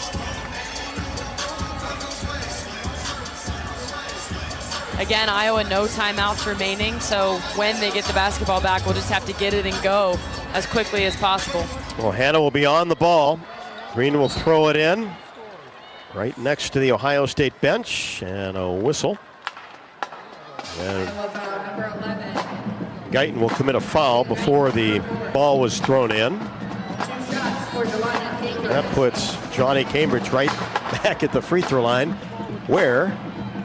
[SPEAKER 9] Again, Iowa, no timeouts remaining, so when they get the basketball back, we'll just have to get it and go as quickly as possible.
[SPEAKER 3] Well, Hannah will be on the ball. Green will throw it in right next to the Ohio State bench, and a whistle. And Guyton will commit a foul before the ball was thrown in. That puts Johnny Cambridge right back at the free throw line, where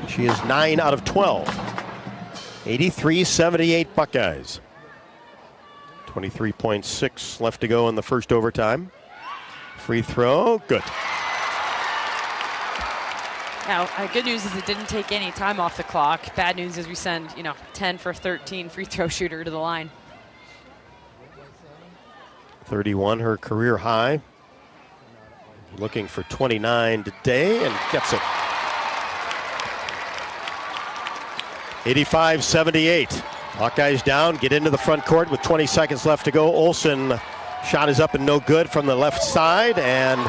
[SPEAKER 3] she is 9 out of 12. 83-78 Buckeyes. 23.6 left to go in the first overtime. Free throw, good.
[SPEAKER 9] Now, good news is it didn't take any time off the clock. Bad news is we send, 10 for 13 free throw shooter to the line.
[SPEAKER 3] 31, her career high. Looking for 29 today and gets it. 85-78. Hawkeyes down, get into the front court with 20 seconds left to go. Olsen shot is up and no good from the left side, and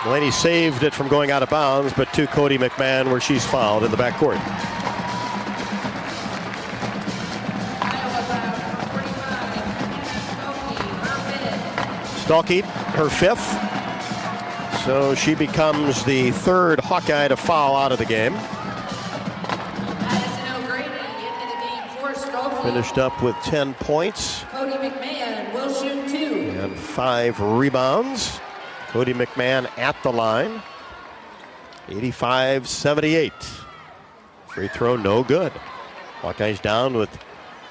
[SPEAKER 3] Mulaney saved it from going out of bounds, but to Cody McMahon where she's fouled in the backcourt. Stalkey, her 5th. So she becomes the 3rd Hawkeye to foul out of the game. Finished up with 10 points.
[SPEAKER 7] Cody McMahon will shoot 2.
[SPEAKER 3] And 5 rebounds. Cody McMahon at the line. 85-78. Free throw, no good. Hawkeyes down with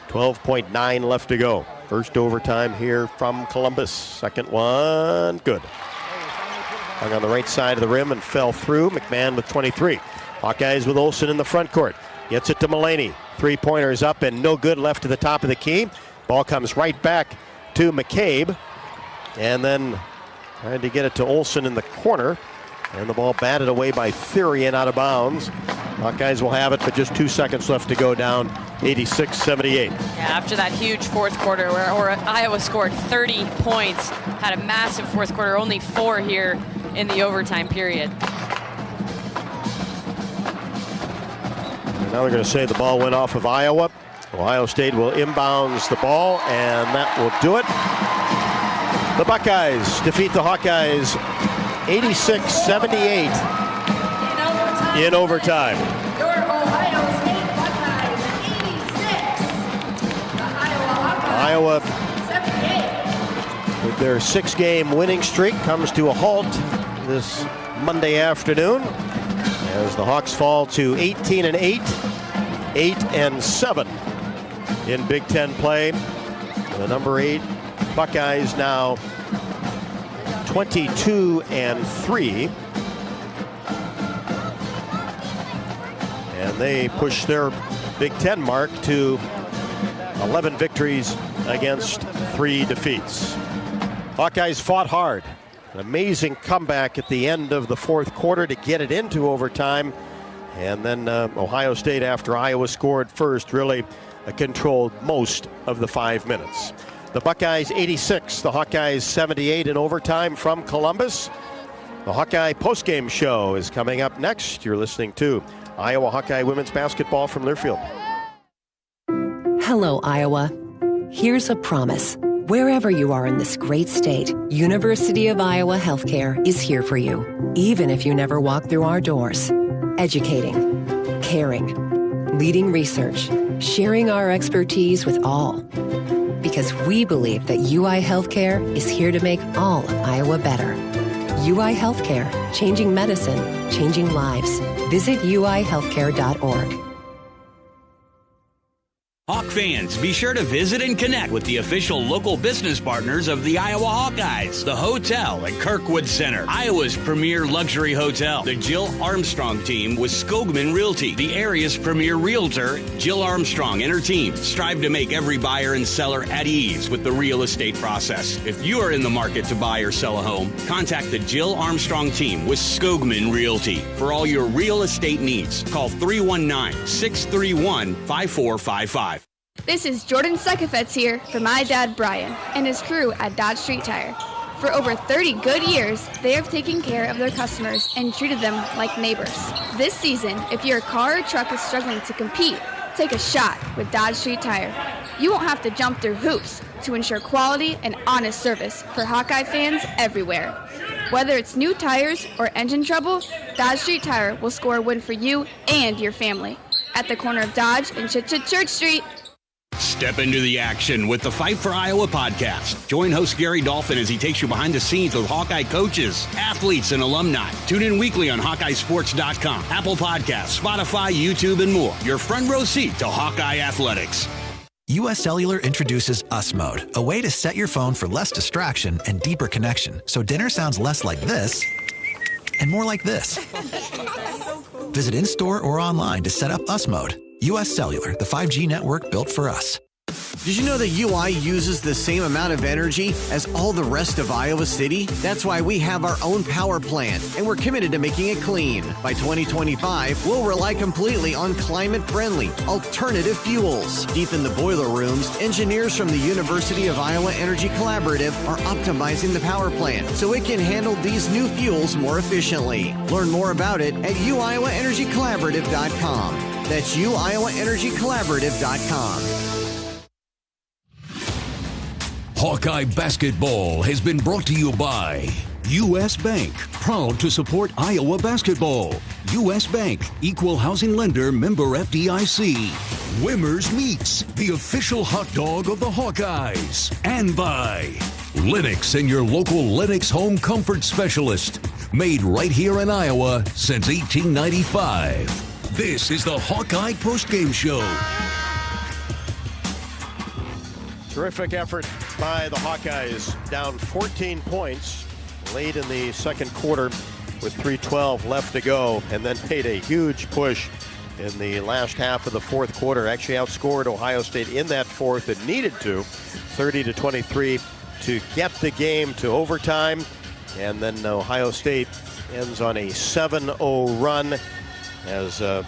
[SPEAKER 3] 12.9 left to go. First overtime here from Columbus. Second one, good. Hung on the right side of the rim and fell through. McMahon with 23. Hawkeyes with Olsen in the front court. Gets it to Mulaney. 3-pointers up and no good left to the top of the key. Ball comes right back to McCabe. And then trying to get it to Olsen in the corner. And the ball batted away by Theory and out of bounds. Hawkeyes will have it, but just 2 seconds left to go, down 86-78.
[SPEAKER 9] Yeah, after that huge fourth quarter where Iowa scored 30 points, had a massive fourth quarter, only 4 here in the overtime period.
[SPEAKER 3] Now they're going to say the ball went off of Iowa. Ohio State will inbounds the ball, and that will do it. The Buckeyes defeat the Hawkeyes 86-78 in overtime.
[SPEAKER 7] Your Ohio State Buckeyes 86. The Iowa Hawkeyes 78.
[SPEAKER 3] With their 6-game winning streak comes to a halt this Monday afternoon, as the Hawks fall to 18-8, 8-7 in Big Ten play. The number 8 Buckeyes now 22-3, and they push their Big Ten mark to 11 victories against 3 defeats. Hawkeyes fought hard. An amazing comeback at the end of the fourth quarter to get it into overtime. And then Ohio State, after Iowa scored first, really controlled most of the 5 minutes. The Buckeyes 86, the Hawkeyes 78 in overtime from Columbus. The Hawkeye postgame show is coming up next. You're listening to Iowa Hawkeye women's basketball from Learfield.
[SPEAKER 18] Hello, Iowa. Here's a promise. Wherever you are in this great state, University of Iowa Healthcare is here for you, even if you never walk through our doors. Educating, caring, leading research, sharing our expertise with all. Because we believe that UI Healthcare is here to make all of Iowa better. UI Healthcare, changing medicine, changing lives. Visit uihealthcare.org.
[SPEAKER 6] Hawk
[SPEAKER 8] fans, be sure to visit and connect with the official local business partners of the Iowa Hawkeyes, the hotel at Kirkwood Center, Iowa's premier luxury hotel, the Jill Armstrong team with Skogman Realty, the area's premier realtor, Jill Armstrong and her team strive to make every buyer and seller at ease with the real estate process. If you are in the market to buy or sell a home, contact the Jill Armstrong team with Skogman Realty for all your real estate needs. Call 319-631-5455.
[SPEAKER 22] This is Jordan Sekefetz here for my dad Brian and his crew at Dodge Street Tire. For over 30 good years, they have taken care of their customers and treated them like neighbors. This season, if your car or truck is struggling to compete, take a shot with Dodge Street Tire. You won't have to jump through hoops to ensure quality and honest service for Hawkeye fans everywhere. Whether it's new tires or engine trouble, Dodge Street Tire will score a win for you and your family. At the corner of Dodge and Church Street.
[SPEAKER 8] Step into the action with the Fight for Iowa podcast. Join host Gary Dolphin as he takes you behind the scenes with Hawkeye coaches, athletes, and alumni. Tune in weekly on HawkeyeSports.com, Apple Podcasts, Spotify, YouTube, and more. Your front row seat to Hawkeye athletics.
[SPEAKER 10] U.S. Cellular introduces Us Mode, a way to set your phone for less distraction and deeper connection, so dinner sounds less like this and more like this. Visit in-store or online to set up Us Mode. U.S. Cellular, the 5G network built for us.
[SPEAKER 23] Did you know that UI uses the same amount of energy as all the rest of Iowa City? That's why we have our own power plant, and we're committed to making it clean. By 2025, we'll rely completely on climate-friendly, alternative fuels. Deep in the boiler rooms, engineers from the University of Iowa Energy Collaborative are optimizing the power plant so it can handle these new fuels more efficiently. Learn more about it at uiowaenergycollaborative.com. That's uiowaenergycollaborative.com.
[SPEAKER 5] Hawkeye basketball has been brought to you by U.S. Bank, proud to support Iowa basketball. U.S. Bank, equal housing lender, member FDIC. Wimmer's Meats, the official hot dog of the Hawkeyes. And by Lennox and your local Lennox home comfort specialist. Made right here in Iowa since 1895. This is the Hawkeye Postgame Show.
[SPEAKER 3] Terrific effort by the Hawkeyes, down 14 points, late in the second quarter with 3:12 left to go, and then made a huge push in the last half of the fourth quarter. Actually outscored Ohio State in that fourth. It needed to, 30-23, to get the game to overtime, and then Ohio State ends on a 7-0 run as the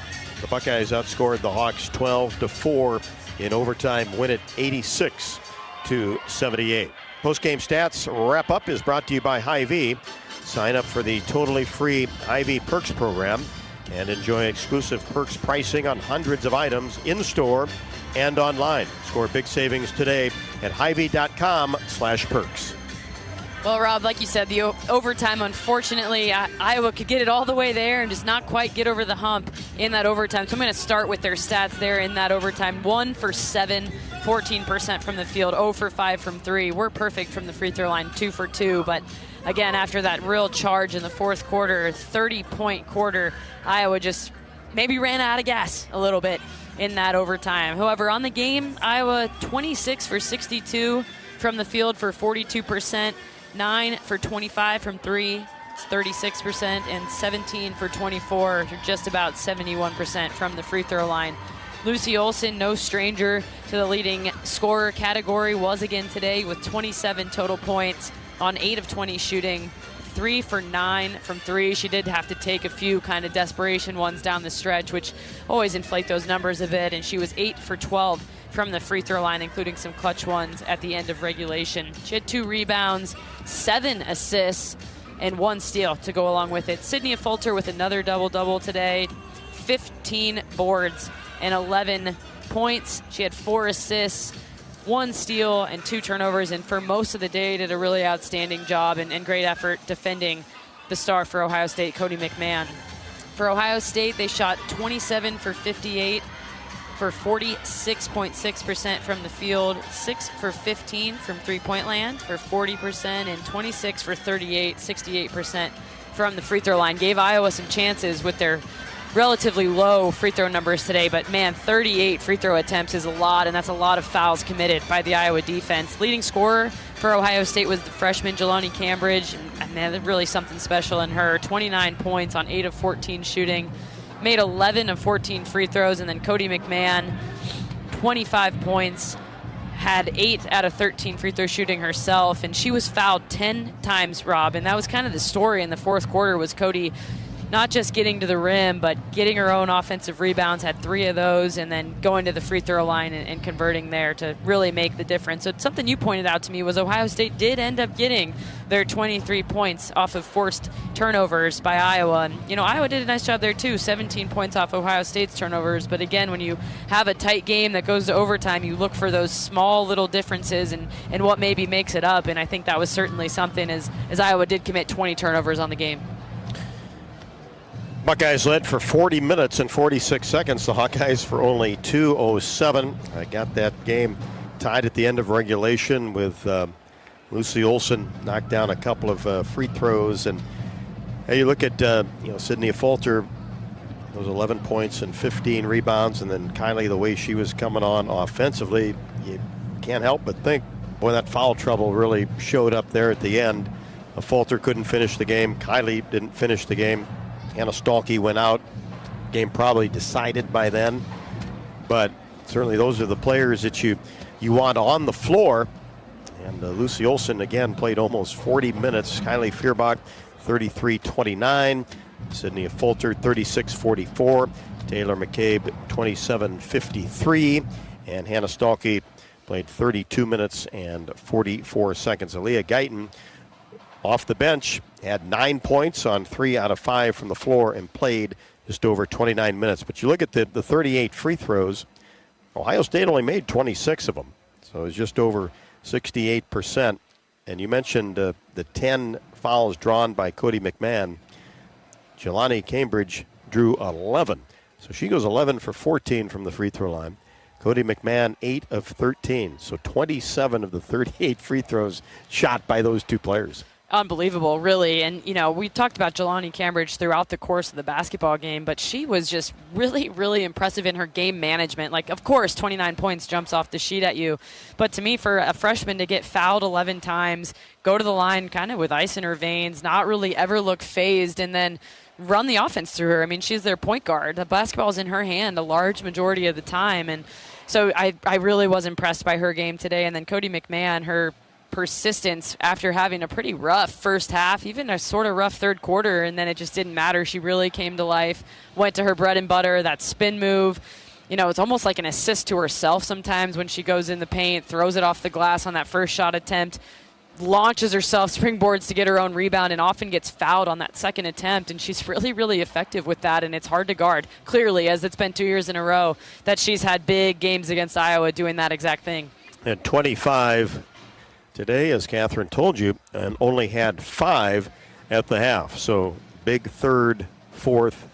[SPEAKER 3] Buckeyes outscored the Hawks 12-4 in overtime, win it 86-78. Post-game stats wrap-up is brought to you by Hy-Vee. Sign up for the totally free Hy-Vee Perks program and enjoy exclusive perks pricing on hundreds of items in-store and online. Score big savings today at Hy-Vee.com/perks.
[SPEAKER 9] Well, Rob, like you said, the overtime, unfortunately, Iowa could get it all the way there and just not quite get over the hump in that overtime. So I'm going to start with their stats there in that overtime. 1 for 7, 14% from the field, 0 for 5 from 3. We're perfect from the free throw line, 2 for 2. But again, after that real charge in the fourth quarter, 30-point quarter, Iowa just maybe ran out of gas a little bit in that overtime. However, on the game, Iowa 26 for 62 from the field for 42%. 9 for 25 from 3, it's 36%, and 17 for 24, just about 71% from the free throw line. Lucy Olson, no stranger to the leading scorer category, was again today with 27 total points on 8 of 20 shooting, 3 for 9 from 3. She did have to take a few kind of desperation ones down the stretch, which always inflate those numbers a bit, and she was 8 for 12 from the free throw line, including some clutch ones at the end of regulation. She had 2 rebounds, 7 assists, and 1 steal to go along with it. Sydney Fulter with another double-double today, 15 boards and 11 points. She had 4 assists, 1 steal, and 2 turnovers, and for most of the day did a really outstanding job and great effort defending the star for Ohio State, Cody McMahon. For Ohio State, they shot 27 for 58 for 46.6% from the field, 6 for 15 from three-point land for 40%, and 26 for 38, 68% from the free throw line. Gave Iowa some chances with their relatively low free throw numbers today, but man, 38 free throw attempts is a lot, and that's a lot of fouls committed by the Iowa defense. Leading scorer for Ohio State was the freshman Jelani Cambridge, and man, really something special in her. 29 points on 8 of 14 shooting, made 11 of 14 free throws, and then Cody McMahon, 25 points, had 8 out of 13 free throw shooting herself, and she was fouled 10 times, Rob, and that was kind of the story in the fourth quarter, was Cody not just getting to the rim, but getting her own offensive rebounds, had 3 of those, and then going to the free throw line and converting there to really make the difference. So something you pointed out to me was Ohio State did end up getting their 23 points off of forced turnovers by Iowa. And, Iowa did a nice job there too, 17 points off Ohio State's turnovers. But again, when you have a tight game that goes to overtime, you look for those small little differences and what maybe makes it up. And I think that was certainly something as Iowa did commit 20 turnovers on the game.
[SPEAKER 3] Buckeyes led for 40 minutes and 46 seconds. The Hawkeyes for only 2:07. I got that game tied at the end of regulation with Lucy Olson knocked down a couple of free throws. And hey, you look at Sydney Falter, those 11 points and 15 rebounds, and then Kylie, the way she was coming on offensively, you can't help but think, boy, that foul trouble really showed up there at the end. Falter couldn't finish the game. Kylie didn't finish the game. Hannah Stalkey went out. Game probably decided by then. But certainly those are the players that you want on the floor. And Lucy Olson, again, played almost 40 minutes. Kylie Feuerbach, 33-29. Sydney Falter, 36-44. Taylor McCabe, 27-53. And Hannah Stalkey played 32 minutes and 44 seconds. Aaliyah Guyton, off the bench, had 9 points on 3 out of 5 from the floor and played just over 29 minutes. But you look at the 38 free throws, Ohio State only made 26 of them. So it was just over 68%. And you mentioned the 10 fouls drawn by Cody McMahon. Jelani Cambridge drew 11. So she goes 11 for 14 from the free throw line. Cody McMahon, 8 of 13. So 27 of the 38 free throws shot by those two players.
[SPEAKER 9] Unbelievable, really. And, we talked about Jelani Cambridge throughout the course of the basketball game, but she was just really, really impressive in her game management. Like, of course, 29 points jumps off the sheet at you. But to me, for a freshman to get fouled 11 times, go to the line kind of with ice in her veins, not really ever look phased, and then run the offense through her. I mean, she's their point guard. The basketball's in her hand a large majority of the time. And so I really was impressed by her game today. And then Cody McMahon, her persistence after having a pretty rough first half, even a sort of rough third quarter, and then it just didn't matter. She really came to life, went to her bread and butter, that spin move. It's almost like an assist to herself sometimes when she goes in the paint, throws it off the glass on that first shot attempt, launches herself, springboards to get her own rebound, and often gets fouled on that second attempt. And she's really, really effective with that, and it's hard to guard, clearly, as it's been 2 years in a row that she's had big games against Iowa doing that exact thing.
[SPEAKER 3] And 25 today, as Catherine told you, and only had 5 at the half. So big third, fourth,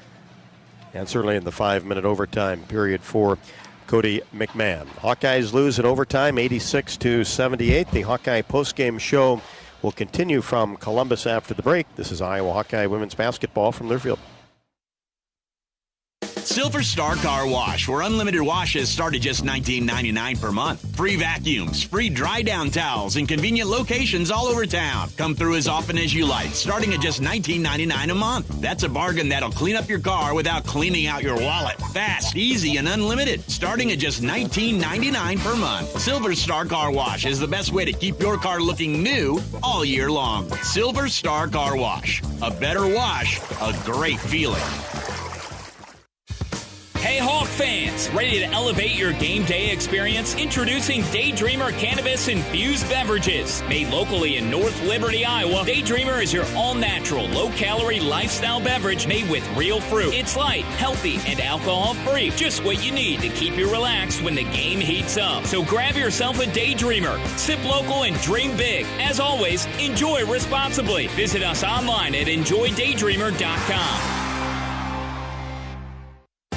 [SPEAKER 3] and certainly in the 5-minute overtime period for Cody McMahon. Hawkeyes lose in overtime, 86-78. The Hawkeye postgame show will continue from Columbus after the break. This is Iowa Hawkeye women's basketball from Learfield.
[SPEAKER 8] Silver Star Car Wash, where unlimited washes start at just $19.99 per month. Free vacuums, free dry down towels, and convenient locations all over town. Come through as often as you like, starting at just $19.99 a month. That's a bargain that'll clean up your car without cleaning out your wallet. Fast, easy, and unlimited, starting at just $19.99 per month. Silver Star Car Wash is the best way to keep your car looking new all year long. Silver Star Car Wash. A better wash, a great feeling.
[SPEAKER 12] Hey Hawk fans, ready to elevate your game day experience? Introducing Daydreamer Cannabis-infused beverages. Made locally in North Liberty, Iowa, Daydreamer is your all-natural, low-calorie lifestyle beverage made with real fruit. It's light, healthy, and alcohol-free. Just what you need to keep you relaxed when the game heats up. So grab yourself a Daydreamer. Sip local and dream big. As always, enjoy responsibly. Visit us online at enjoydaydreamer.com.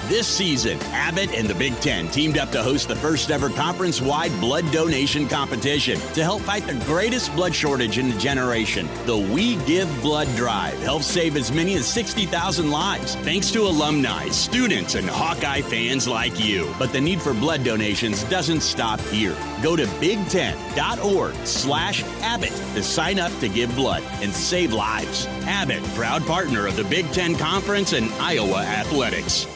[SPEAKER 8] This season, Abbott and the Big Ten teamed up to host the first ever conference-wide blood donation competition to help fight the greatest blood shortage in a generation. The We Give Blood Drive helps save as many as 60,000 lives, thanks to alumni, students, and Hawkeye fans like you. But the need for blood donations doesn't stop here. Go to big10.org/Abbott to sign up to give blood and save lives. Abbott, proud partner of the Big Ten Conference and Iowa Athletics.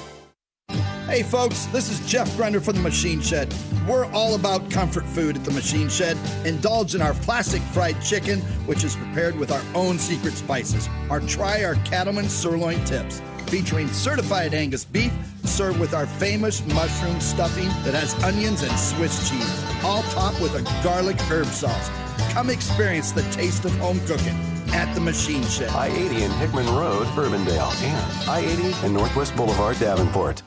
[SPEAKER 15] Hey folks, this is Jeff Grunder from the Machine Shed. We're all about comfort food at the Machine Shed. Indulge in our classic fried chicken, which is prepared with our own secret spices. Try our Cattleman sirloin tips, featuring certified Angus beef, served with our famous mushroom stuffing that has onions and Swiss cheese, all topped with a garlic herb sauce. Come experience the taste of home cooking at the Machine Shed.
[SPEAKER 21] I-80 and Hickman Road, Urbandale, and I-80 and Northwest Boulevard, Davenport.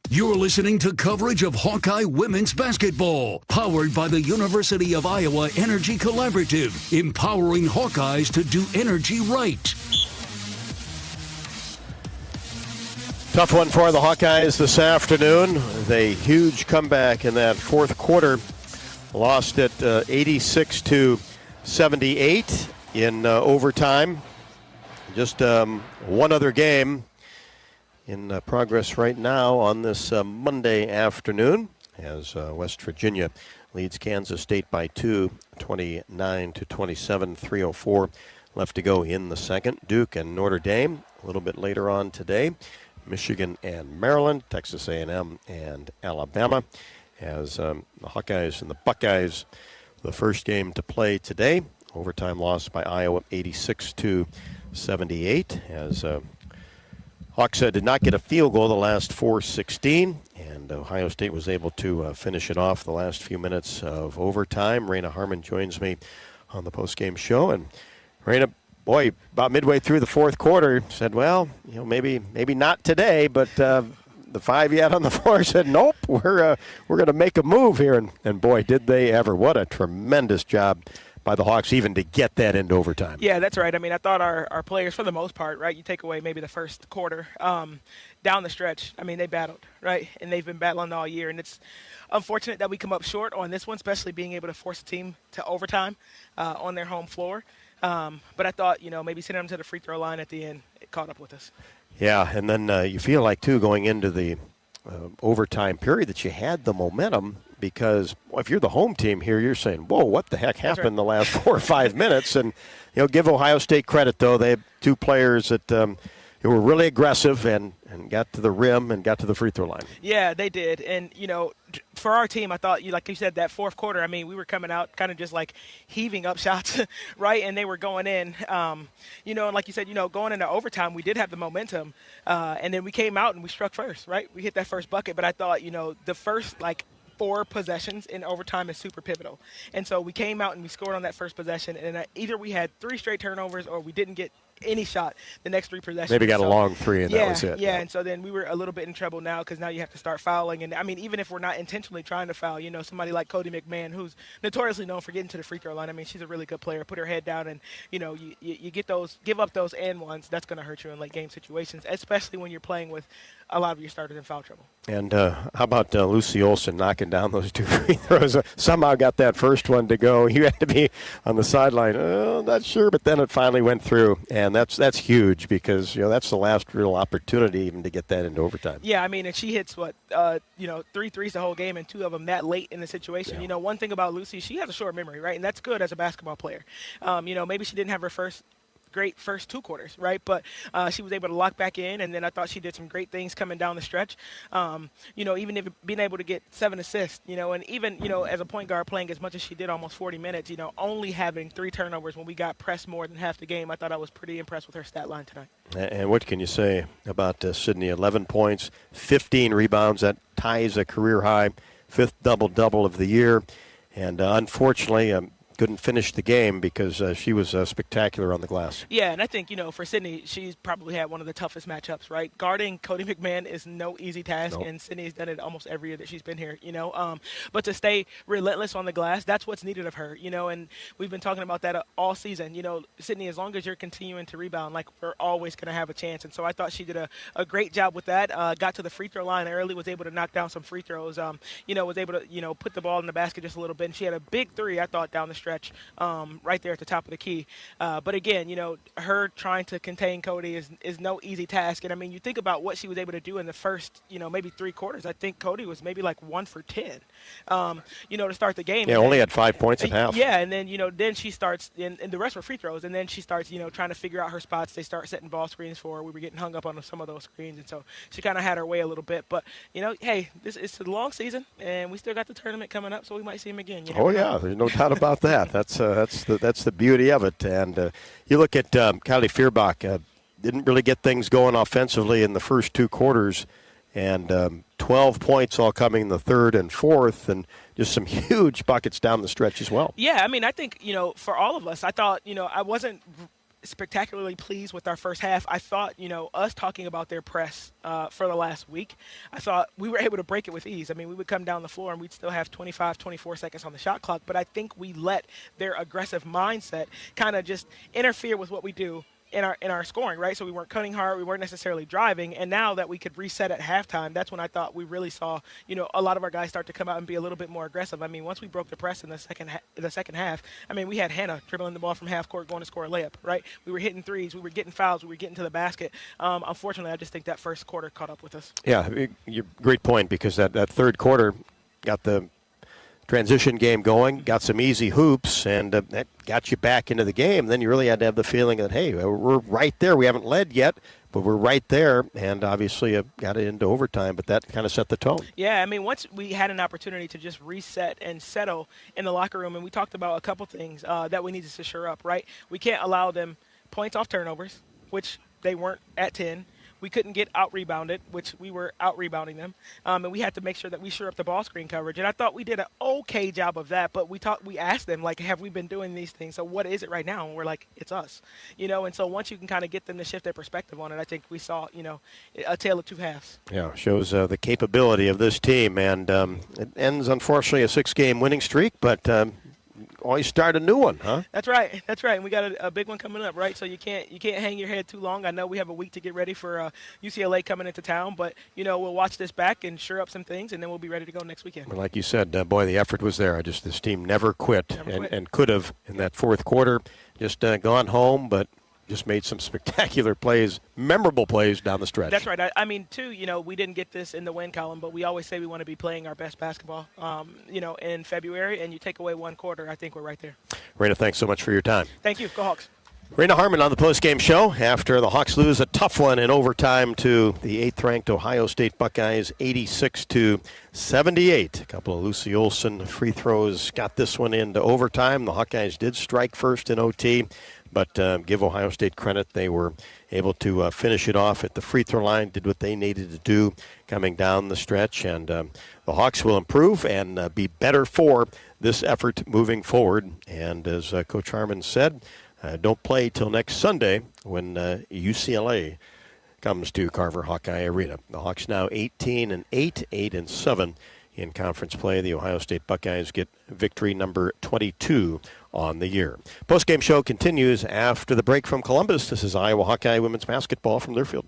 [SPEAKER 5] You're listening to coverage of Hawkeye women's basketball, powered by the University of Iowa Energy Collaborative, empowering Hawkeyes to do energy right.
[SPEAKER 3] Tough one for the Hawkeyes this afternoon. A huge comeback in that fourth quarter. Lost at 86-78 in overtime. Just one other game in progress right now on this Monday afternoon as West Virginia leads Kansas State by 2, 29-27, 3:04 left to go in the second. Duke and Notre Dame a little bit later on today. Michigan and Maryland, Texas A&M and Alabama. As the Hawkeyes and the Buckeyes, the first game to play today. Overtime loss by Iowa, 86-78. As Hawks did not get a field goal the last 4:16, and Ohio State was able to finish it off the last few minutes of overtime. Raina Harmon joins me on the postgame show, and Raina, boy, about midway through the fourth quarter, said, well, maybe not today, but the five you had on the floor said, nope, we're going to make a move here. And boy, did they ever. What a tremendous job by the Hawks even to get that into overtime.
[SPEAKER 2] Yeah, that's right. I mean, I thought our players, for the most part, right, you take away maybe the first quarter, down the stretch, I mean, they battled, right? And they've been battling all year. And it's unfortunate that we come up short on this one, especially being able to force a team to overtime on their home floor. But I thought, maybe sending them to the free throw line at the end, it caught up with us.
[SPEAKER 3] Yeah, and then you feel like, too, going into the overtime period that you had the momentum because if you're the home team here, you're saying, whoa, what the heck happened in the last 4 or 5 minutes? And, give Ohio State credit, though. They have two players that who were really aggressive and got to the rim and got to the free throw line.
[SPEAKER 2] Yeah, they did. And, for our team, I thought, like you said, that fourth quarter, I mean, we were coming out kind of just like heaving up shots, right? And they were going in. And like you said, going into overtime, we did have the momentum. And then we came out and we struck first, right? We hit that first bucket. But I thought, the first, 4 possessions in overtime is super pivotal. And so we came out and we scored on that first possession. And either we had 3 straight turnovers or we didn't get any shot the next 3 possessions.
[SPEAKER 3] Maybe got a long 3 and that was it.
[SPEAKER 2] Yeah, and so then we were a little bit in trouble now because now you have to start fouling. And, I mean, even if we're not intentionally trying to foul, somebody like Cody McMahon, who's notoriously known for getting to the free throw line. I mean, she's a really good player. Put her head down and, you get those, give up those and ones. That's going to hurt you in late game situations, especially when you're playing with a lot of your starters in foul trouble.
[SPEAKER 3] And how about Lucy Olson knocking down those 2 free throws? Somehow got that first one to go. You had to be on the sideline. Oh, not sure, but then it finally went through. And that's huge because, that's the last real opportunity even to get that into overtime.
[SPEAKER 2] Yeah, I mean, and she hits, 3 threes the whole game and 2 of them that late in the situation. Yeah. One thing about Lucy, she has a short memory, right? And that's good as a basketball player. Maybe she didn't have her great first 2 quarters, right? But she was able to lock back in, and then I thought she did some great things coming down the stretch. Even if being able to get 7 assists, and even, as a point guard playing as much as she did, almost 40 minutes, only having 3 turnovers when we got pressed more than half the game, I thought I was pretty impressed with her stat line tonight.
[SPEAKER 3] And what can you say about Sydney? 11 points, 15 rebounds. That ties a career high, 5th double-double of the year. And unfortunately, couldn't finish the game because she was spectacular on the glass.
[SPEAKER 2] Yeah, and I think, for Sydney, she's probably had one of the toughest matchups, right? Guarding Cody McMahon is no easy task, and Sydney's done it almost every year that she's been here, But to stay relentless on the glass, that's what's needed of her, and we've been talking about that all season. Sydney, as long as you're continuing to rebound, we're always going to have a chance. And so I thought she did a great job with that. Got to the free throw line early, was able to knock down some free throws, was able to, put the ball in the basket just a little bit. And she had a big three, I thought, down the stretch right there at the top of the key. But again, her trying to contain Cody is no easy task. And, I mean, you think about what she was able to do in the first, maybe 3 quarters. I think Cody was maybe 1 for 10, to start the game.
[SPEAKER 3] Yeah, only had 5 points at half.
[SPEAKER 2] Yeah, and then, then she starts, and the rest were free throws, and then she starts, trying to figure out her spots. They start setting ball screens for her. We were getting hung up on some of those screens, and so she kind of had her way a little bit. But, hey, it's a long season, and we still got the tournament coming up, so we might see him again.
[SPEAKER 3] Yeah, there's no doubt about that. That's the beauty of it. And you look at Kylie Fierbach, didn't really get things going offensively in the first 2 quarters, and 12 points all coming in the third and fourth, and just some huge buckets down the stretch as well.
[SPEAKER 2] Yeah, I mean, I think, for all of us, I thought, I wasn't spectacularly pleased with our first half. I thought, us talking about their press for the last week, I thought we were able to break it with ease. I mean, we would come down the floor and we'd still have 25, 24 seconds on the shot clock, but I think we let their aggressive mindset kind of just interfere with what we do in our scoring, right? So we weren't cutting hard, we weren't necessarily driving, and now that we could reset at halftime, that's when I thought we really saw, a lot of our guys start to come out and be a little bit more aggressive. I mean, once we broke the press in the second half, I mean, we had Hannah dribbling the ball from half court, going to score a layup, right? We were hitting threes, we were getting fouls, we were getting to the basket. Unfortunately, I just think that first quarter caught up with us.
[SPEAKER 3] Yeah, great point, because that third quarter got the transition game going, got some easy hoops, and that got you back into the game. Then you really had to have the feeling that, hey, we're right there. We haven't led yet, but we're right there, and obviously got it into overtime, but that kind of set the tone.
[SPEAKER 2] Yeah, I mean, once we had an opportunity to just reset and settle in the locker room, and we talked about a couple things that we needed to shore up, right? We can't allow them points off turnovers, which they weren't at 10. We couldn't get out-rebounded, which we were out-rebounding them. And we had to make sure that we shore up the ball screen coverage. And I thought we did an okay job of that, but we asked them, have we been doing these things? So what is it right now? And we're like, it's us. And so once you can kind of get them to shift their perspective on it, I think we saw, a tale of 2 halves.
[SPEAKER 3] Yeah, shows the capability of this team. And it ends, unfortunately, a 6-game winning streak, but always start a new one, huh?
[SPEAKER 2] That's right. And we got a big one coming up, right? So you can't hang your head too long. I know we have a week to get ready for UCLA coming into town, but we'll watch this back and shore up some things, and then we'll be ready to go next weekend.
[SPEAKER 3] Well, like you said, boy, the effort was there. This team never quit. And could have in that fourth quarter just gone home, but just made some spectacular plays, memorable plays down the stretch.
[SPEAKER 2] That's right. I mean, too, we didn't get this in the win column, but we always say we want to be playing our best basketball, in February, and you take away 1 quarter, I think we're right there.
[SPEAKER 3] Raina, thanks so much for your time.
[SPEAKER 2] Thank you. Go Hawks.
[SPEAKER 3] Raina Harmon on the postgame show after the Hawks lose a tough one in overtime to the 8th-ranked Ohio State Buckeyes, 86-78. A couple of Lucy Olson free throws got this one into overtime. The Hawkeyes did strike first in OT, but give Ohio State credit. They were able to finish it off at the free throw line, did what they needed to do coming down the stretch. And the Hawks will improve and be better for this effort moving forward. And as Coach Harmon said, don't play till next Sunday when UCLA comes to Carver Hawkeye Arena. The Hawks now 18-8, 8-7 in conference play. The Ohio State Buckeyes get victory number 22 on the year. Postgame show continues after the break from Columbus. This is Iowa Hawkeye women's basketball from Learfield.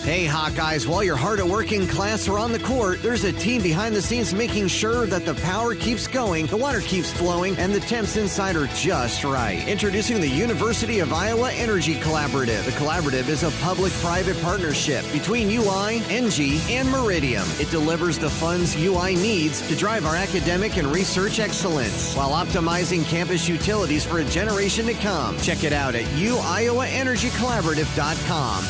[SPEAKER 23] Hey, Hawkeyes, while you're hard at work in class or on the court, there's a team behind the scenes making sure that the power keeps going, the water keeps flowing, and the temps inside are just right. Introducing the University of Iowa Energy Collaborative. The collaborative is a public-private partnership between UI, NG, and Meridium. It delivers the funds UI needs to drive our academic and research excellence while optimizing campus utilities for a generation to come. Check it out at uiowaenergycollaborative.com.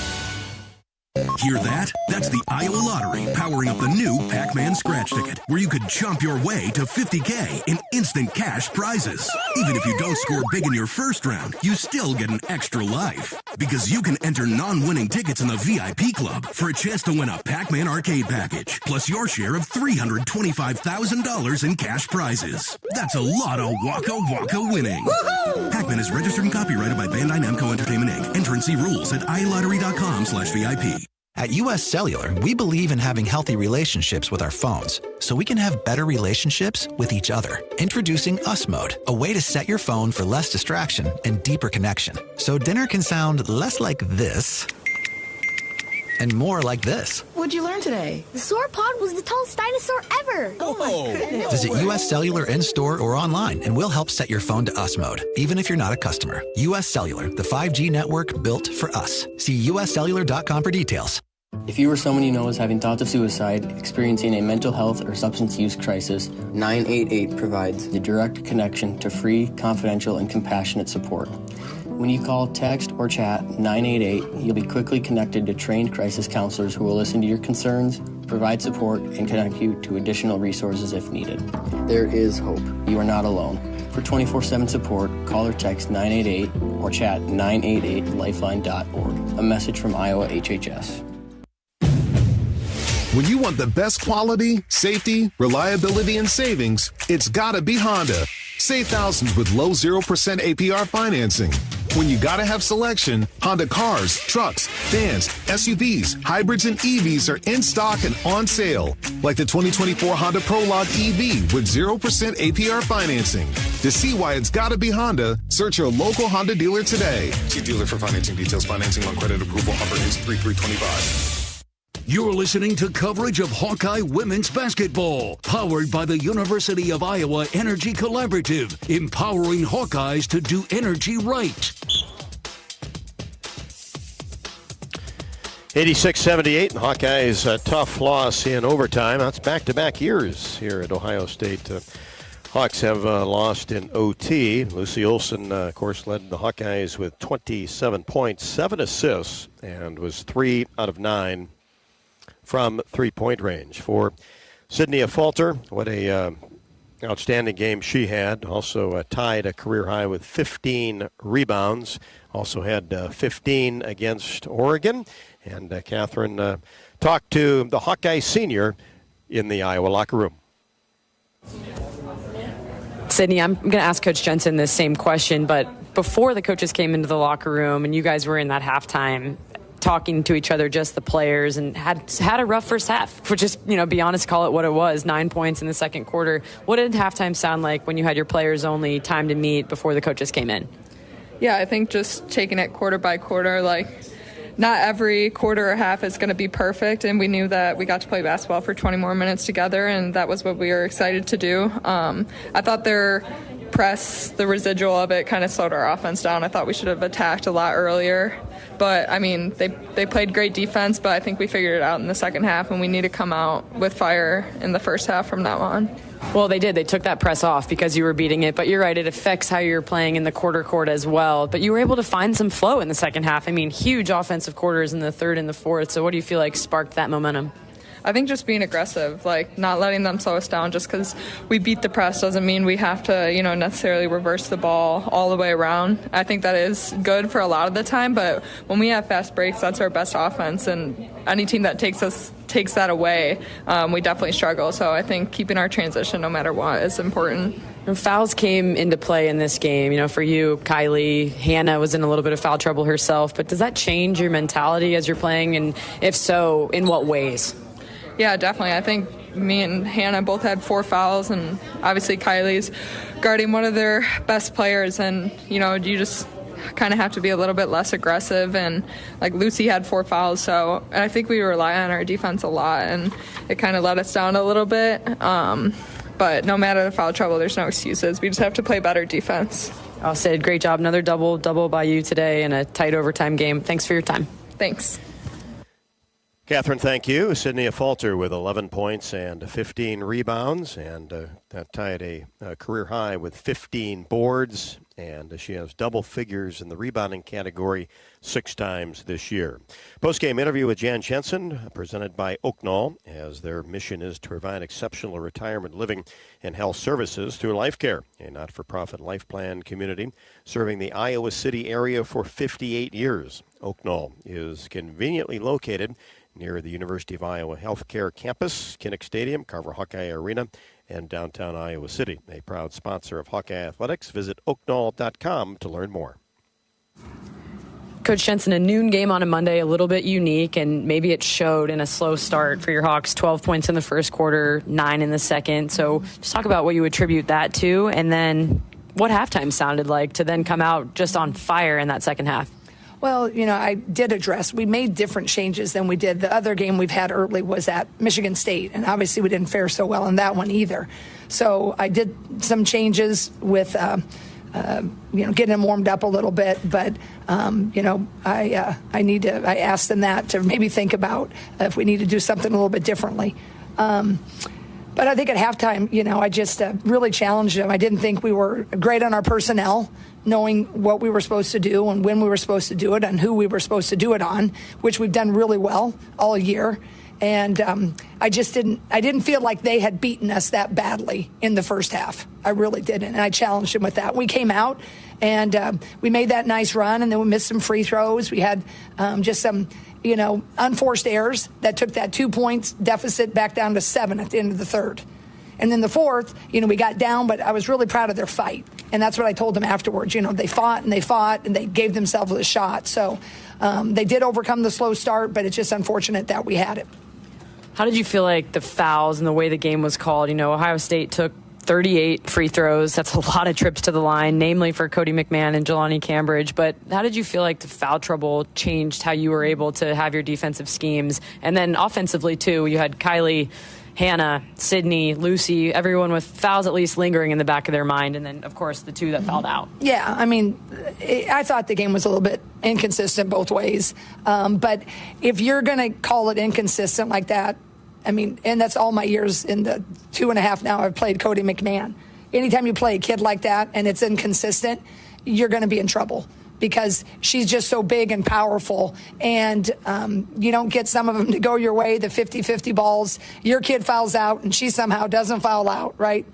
[SPEAKER 5] Hear that? That's the Iowa Lottery powering up the new Pac-Man scratch ticket, where you could jump your way to $50K in instant cash prizes. Even if you don't score big in your first round, you still get an extra life. Because you can enter non-winning tickets in the VIP club for a chance to win a Pac-Man arcade package, plus your share of $325,000 in cash prizes. That's a lot of Waka Waka winning. Woo-hoo! Pac-Man is registered and copyrighted by Bandai Namco Entertainment Inc. Enter and see rules at iLottery.com/VIP.
[SPEAKER 10] At US Cellular, we believe in having healthy relationships with our phones, so we can have better relationships with each other. Introducing US Mode, a way to set your phone for less distraction and deeper connection. So dinner can sound less like this and more like this.
[SPEAKER 11] What'd you learn today? The sauropod was the tallest dinosaur ever. Oh my goodness.
[SPEAKER 10] Visit US Cellular in-store or online, and we'll help set your phone to US Mode, even if you're not a customer. US Cellular, the 5G network built for us. See uscellular.com for details.
[SPEAKER 16] If you or someone you know is having thoughts of suicide, experiencing a mental health or substance use crisis, 988 provides the direct connection to free, confidential, and compassionate support. When you call, text, or chat 988, you'll be quickly connected to trained crisis counselors who will listen to your concerns, provide support, and connect you to additional resources if needed. There is hope. You are not alone. For 24/7 support, call or text 988 or chat 988lifeline.org. A message from Iowa HHS.
[SPEAKER 13] When you want the best quality, safety, reliability, and savings, it's gotta be Honda. Save thousands with low 0% APR financing. When you gotta have selection, Honda cars, trucks, vans, SUVs, hybrids, and EVs are in stock and on sale. Like the 2024 Honda Prologue EV with 0% APR financing. To see why it's gotta be Honda, search your local Honda dealer today.
[SPEAKER 14] See dealer for financing details. Financing on credit approval. Offer is 3/3/25.
[SPEAKER 5] You're listening to coverage of Hawkeye women's basketball, powered by the University of Iowa Energy Collaborative, empowering Hawkeyes to do energy right.
[SPEAKER 3] 86-78, and Hawkeyes a tough loss in overtime. That's back-to-back years here at Ohio State. Hawks have lost in OT. Lucy Olson, of course, led the Hawkeyes with 27 points, 7 assists, and was 3 out of 9 from three-point range. For Sydney Falter, what a outstanding game she had. Also tied a career high with 15 rebounds. Also had 15 against Oregon. And Catherine talked to the Hawkeye senior in the Iowa locker room.
[SPEAKER 9] Sydney, I'm going to ask Coach Jensen this same question, but before the coaches came into the locker room and you guys were in that halftime talking to each other, just the players, and had a rough first half, for just, be honest, call it what it was, 9 points in the second quarter. What did halftime sound like when you had your players only time to meet before the coaches came in?
[SPEAKER 19] Yeah, I think just taking it quarter by quarter, not every quarter or half is going to be perfect, and we knew that we got to play basketball for 20 more minutes together, and that was what we were excited to do. I thought their press, the residual of it, kind of slowed our offense down. I thought we should have attacked a lot earlier. But, they played great defense, but I think we figured it out in the second half, and we need to come out with fire in the first half from now on.
[SPEAKER 9] Well, they did. They took that press off because you were beating it. But you're right, it affects how you're playing in the quarter court as well. But you were able to find some flow in the second half. Huge offensive quarters in the third and the fourth. So what do you feel like sparked that momentum?
[SPEAKER 19] I think just being aggressive, not letting them slow us down. Just because we beat the press doesn't mean we have to, necessarily reverse the ball all the way around. I think that is good for a lot of the time, but when we have fast breaks, that's our best offense. And any team that takes that away, we definitely struggle. So I think keeping our transition no matter what is important.
[SPEAKER 9] Fouls came into play in this game. For you, Kylie, Hannah was in a little bit of foul trouble herself. But does that change your mentality as you're playing? And if so, in what ways?
[SPEAKER 19] Yeah, definitely. I think me and Hannah both had 4 fouls, and obviously Kylie's guarding one of their best players, and, you just kind of have to be a little bit less aggressive. And, Lucy had 4 fouls, so I think we rely on our defense a lot, and it kind of let us down a little bit. But no matter the foul trouble, there's no excuses. We just have to play better defense.
[SPEAKER 9] Oh, Sid, great job. Another double by you today in a tight overtime game. Thanks for your time.
[SPEAKER 19] Thanks.
[SPEAKER 3] Catherine, thank you. Sydney Falter with 11 points and 15 rebounds, and that tied a career high with 15 boards and she has double figures in the rebounding category 6 times this year. Postgame interview with Jan Jensen, presented by Oaknall, as their mission is to provide exceptional retirement living and health services through Life Care, a not-for-profit life plan community serving the Iowa City area for 58 years. Oaknall is conveniently located near the University of Iowa Healthcare Campus, Kinnick Stadium, Carver Hawkeye Arena, and downtown Iowa City. A proud sponsor of Hawkeye Athletics. Visit oaknall.com to learn more.
[SPEAKER 9] Coach Jensen, a noon game on a Monday, a little bit unique, and maybe it showed in a slow start for your Hawks. 12 points in the first quarter, 9 in the second. So just talk about what you attribute that to, and then what halftime sounded like to then come out just on fire in that second half.
[SPEAKER 4] Well, I did address, we made different changes than we did. The other game we've had early was at Michigan State, and obviously we didn't fare so well in that one either. So I did some changes with, getting them warmed up a little bit. But, I asked them that to maybe think about if we need to do something a little bit differently. But I think at halftime, I just really challenged them. I didn't think we were great on our personnel, knowing what we were supposed to do and when we were supposed to do it and who we were supposed to do it on, which we've done really well all year. And I didn't feel like they had beaten us that badly in the first half. I really didn't. And I challenged them with that. We came out and we made that nice run, and then we missed some free throws. We had just some, unforced errors that took that 2 points deficit back down to 7 at the end of the third. And then the fourth, we got down, but I was really proud of their fight. And that's what I told them afterwards. They fought and they gave themselves a shot. So they did overcome the slow start, but it's just unfortunate that we had it.
[SPEAKER 9] How did you feel like the fouls and the way the game was called? Ohio State took 38 free throws. That's a lot of trips to the line, namely for Cody McMahon and Jelani Cambridge. But how did you feel like the foul trouble changed how you were able to have your defensive schemes? And then offensively, too, you had Kylie, Hannah, Sydney, Lucy, everyone with fouls at least lingering in the back of their mind. And then, of course, the 2 that fouled out.
[SPEAKER 4] Yeah, I thought the game was a little bit inconsistent both ways. But if you're going to call it inconsistent like that, and that's all my years in the 2.5 now I've played Cody McMahon. Anytime you play a kid like that and it's inconsistent, you're going to be in trouble, because she's just so big and powerful, and you don't get some of them to go your way, the 50-50 balls. Your kid fouls out, and she somehow doesn't foul out, right?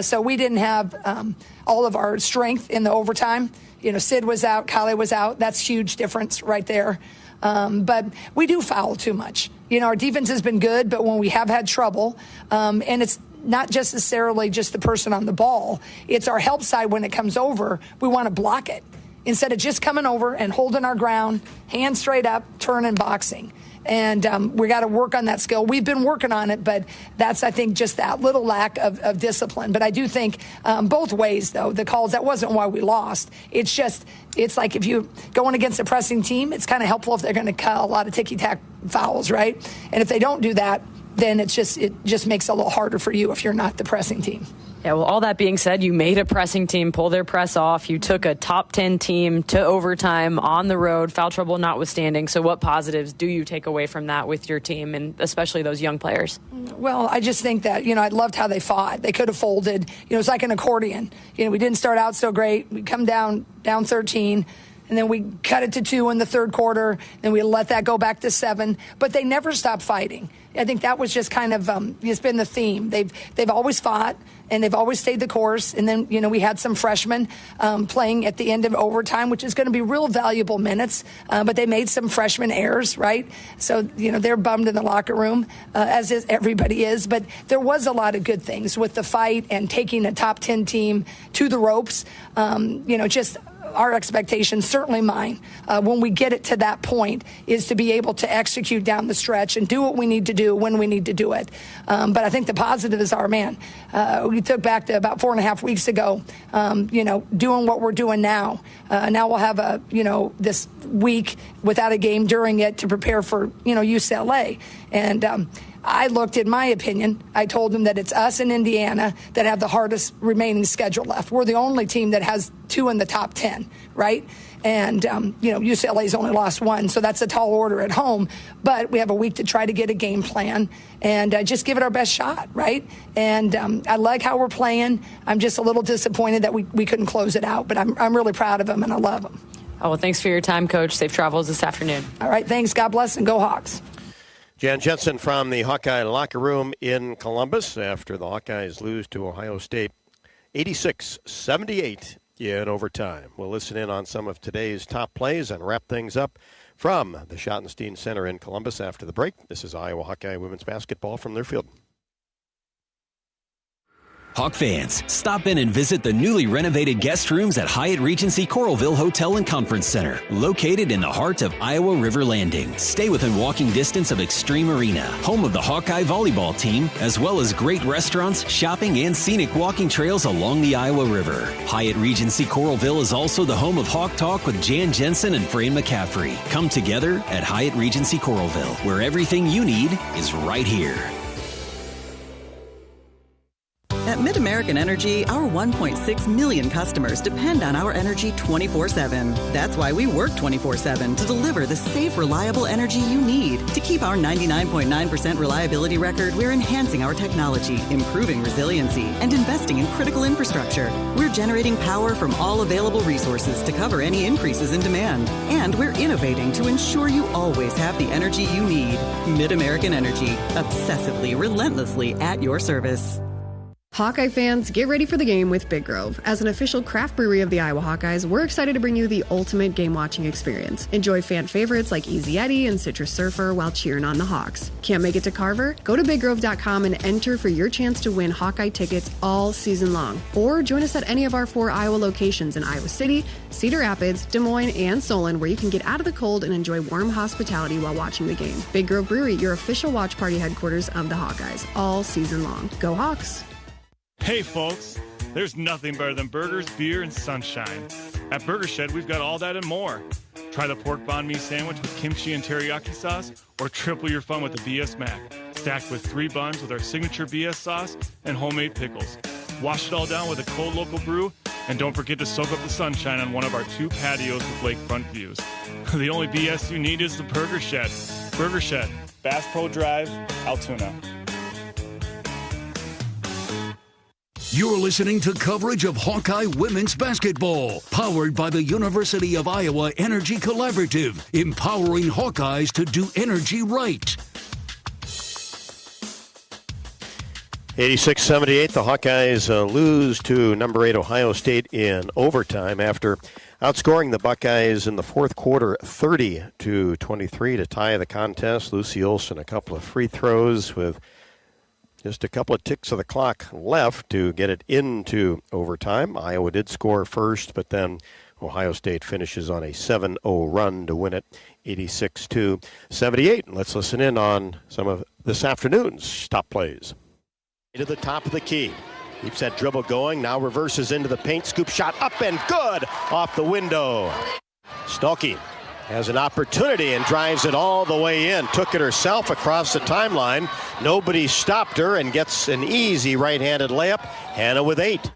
[SPEAKER 4] So we didn't have all of our strength in the overtime. Sid was out, Kylie was out. That's a huge difference right there. But we do foul too much. Our defense has been good, but when we have had trouble, and it's not just necessarily just the person on the ball, it's our help side when it comes over, we want to block it. Instead of just coming over and holding our ground, hands straight up, turn and boxing. And we got to work on that skill. We've been working on it, but that's, I think, just that little lack of discipline. But I do think both ways, though, the calls, that wasn't why we lost. It's like if you're going against a pressing team, it's kind of helpful if they're going to call a lot of ticky-tack fouls, right? And if they don't do that, then it just makes it a little harder for you if you're not the pressing team.
[SPEAKER 9] Yeah, well, all that being said, you made a pressing team pull their press off. You took a top 10 team to overtime on the road, foul trouble notwithstanding. So what positives do you take away from that with your team, and especially those young players?
[SPEAKER 4] Well, I just think that, I loved how they fought. They could have folded. It's like an accordion. We didn't start out so great. We come down 13. And then we cut it to 2 in the third quarter, and we let that go back to 7. But they never stopped fighting. I think that was just kind of it's been the theme. They've always fought, and they've always stayed the course. And then we had some freshmen playing at the end of overtime, which is going to be real valuable minutes. But they made some freshman errors, right? So they're bummed in the locker room, as everybody is. But there was a lot of good things with the fight and taking a top 10 team to the ropes. Just our expectation, certainly mine, when we get it to that point, is to be able to execute down the stretch and do what we need to do when we need to do it. But I think the positives are, we took back to about 4.5 weeks ago, doing what we're doing now. Now we'll have this week without a game during it to prepare for, UCLA. And I looked, in my opinion, I told them that it's us and Indiana that have the hardest remaining schedule left. We're the only team that has 2 in the top 10, right? And, UCLA's only lost one, so that's a tall order at home. But we have a week to try to get a game plan and just give it our best shot, right? And I like how we're playing. I'm just a little disappointed that we couldn't close it out, but I'm really proud of them, and I love them.
[SPEAKER 9] Oh, well, thanks for your time, Coach. Safe travels this afternoon.
[SPEAKER 4] All right, thanks. God bless, and go Hawks.
[SPEAKER 3] Jan Jensen from the Hawkeye locker room in Columbus after the Hawkeyes lose to Ohio State 86-78 in overtime. We'll listen in on some of today's top plays and wrap things up from the Schottenstein Center in Columbus after the break. This is Iowa Hawkeye women's basketball from Learfield.
[SPEAKER 1] Hawk fans, stop in and visit the newly renovated guest rooms at Hyatt Regency Coralville Hotel and Conference Center, located in the heart of Iowa River Landing. Stay within walking distance of Extreme Arena, home of the Hawkeye volleyball team, as well as great restaurants, shopping, and scenic walking trails along the Iowa River. Hyatt Regency Coralville is also the home of Hawk Talk with Jan Jensen and Fran McCaffrey. Come together at Hyatt Regency Coralville, where everything you need is right here.
[SPEAKER 17] At MidAmerican Energy, our 1.6 million customers depend on our energy 24/7. That's why we work 24/7 to deliver the safe, reliable energy you need. To keep our 99.9% reliability record, we're enhancing our technology, improving resiliency, and investing in critical infrastructure. We're generating power from all available resources to cover any increases in demand. And we're innovating to ensure you always have the energy you need. MidAmerican Energy, obsessively, relentlessly at your service.
[SPEAKER 20] Hawkeye fans, get ready for the game with Big Grove. As an official craft brewery of the Iowa Hawkeyes, we're excited to bring you the ultimate game-watching experience. Enjoy fan favorites like Easy Eddie and Citrus Surfer while cheering on the Hawks. Can't make it to Carver? Go to BigGrove.com and enter for your chance to win Hawkeye tickets all season long. Or join us at any of our 4 Iowa locations in Iowa City, Cedar Rapids, Des Moines, and Solon, where you can get out of the cold and enjoy warm hospitality while watching the game. Big Grove Brewery, your official watch party headquarters of the Hawkeyes, all season long. Go Hawks!
[SPEAKER 24] Hey folks, there's nothing better than burgers, beer, and sunshine. At Burger Shed, we've got all that and more. Try the pork banh mi sandwich with kimchi and teriyaki sauce, or triple your fun with the BS Mac, stacked with 3 buns with our signature BS sauce and homemade pickles. Wash it all down with a cold local brew, and don't forget to soak up the sunshine on one of our 2 patios with lakefront views. The only BS you need is the Burger Shed. Burger Shed, Bass Pro Drive, Altoona.
[SPEAKER 5] You're listening to coverage of Hawkeye women's basketball, powered by the University of Iowa Energy Collaborative, empowering Hawkeyes to do energy right.
[SPEAKER 3] 86-78, the Hawkeyes lose to number 8 Ohio State in overtime after outscoring the Buckeyes in the fourth quarter 30-23 to tie the contest. Lucy Olson a couple of free throws with just a couple of ticks of the clock left to get it into overtime. Iowa did score first, but then Ohio State finishes on a 7-0 run to win it 86-78. Let's listen in on some of this afternoon's top plays. To the top of the key. Keeps that dribble going. Now reverses into the paint. Scoop shot up and good off the window. Stolke has an opportunity and drives it all the way in. Took it herself across the timeline. Nobody stopped her and gets an easy right-handed layup. Hannah with 8.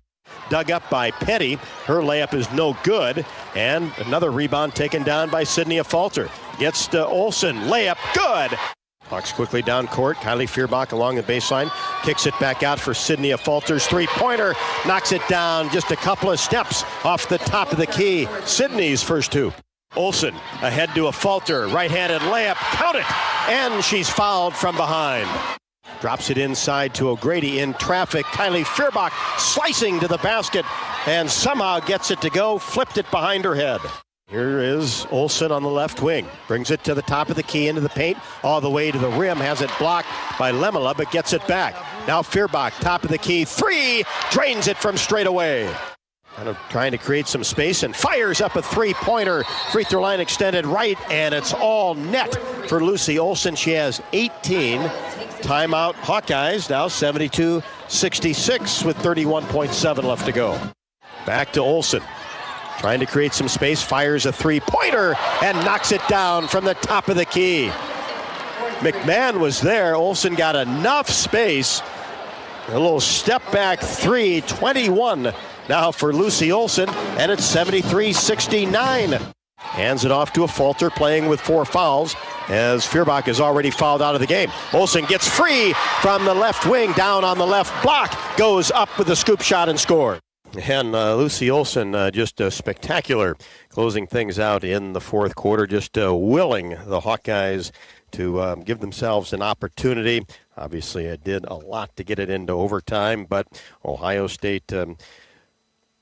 [SPEAKER 3] Dug up by Petty. Her layup is no good. And another rebound taken down by Sydney Falter. Gets to Olsen. Layup good. Hawks quickly down court. Kylie Fierbach along the baseline. Kicks it back out for Sydney Falter's three-pointer. Knocks it down just a couple of steps off the top of the key. Sydney's first 2. Olsen ahead to a Falter, right-handed layup, count it, and she's fouled from behind. Drops it inside to O'Grady in traffic. Kylie Fierbach slicing to the basket and somehow gets it to go, flipped it behind her head. Here is Olsen on the left wing. Brings it to the top of the key into the paint, all the way to the rim, has it blocked by Lemela, but gets it back. Now Fierbach, top of the key, 3, drains it from straight away. Kind of trying to create some space and fires up a three-pointer. Free throw line extended right, and it's all net for Lucy Olsen. She has 18. Timeout Hawkeyes now 72-66 with 31.7 left to go. Back to Olsen. Trying to create some space, fires a three-pointer and knocks it down from the top of the key. McMahon was there. Olsen got enough space. A little step-back 3, 21 now for Lucy Olsen, and it's 73-69. hands it off to a Falter playing with 4 fouls as Feuerbach is already fouled out of the game. Olsen gets free from the left wing, down on the left block, goes up with a scoop shot and scores. And Lucy Olsen just spectacular closing things out in the fourth quarter, just willing the Hawkeyes to give themselves an opportunity. Obviously, it did a lot to get it into overtime, but Ohio State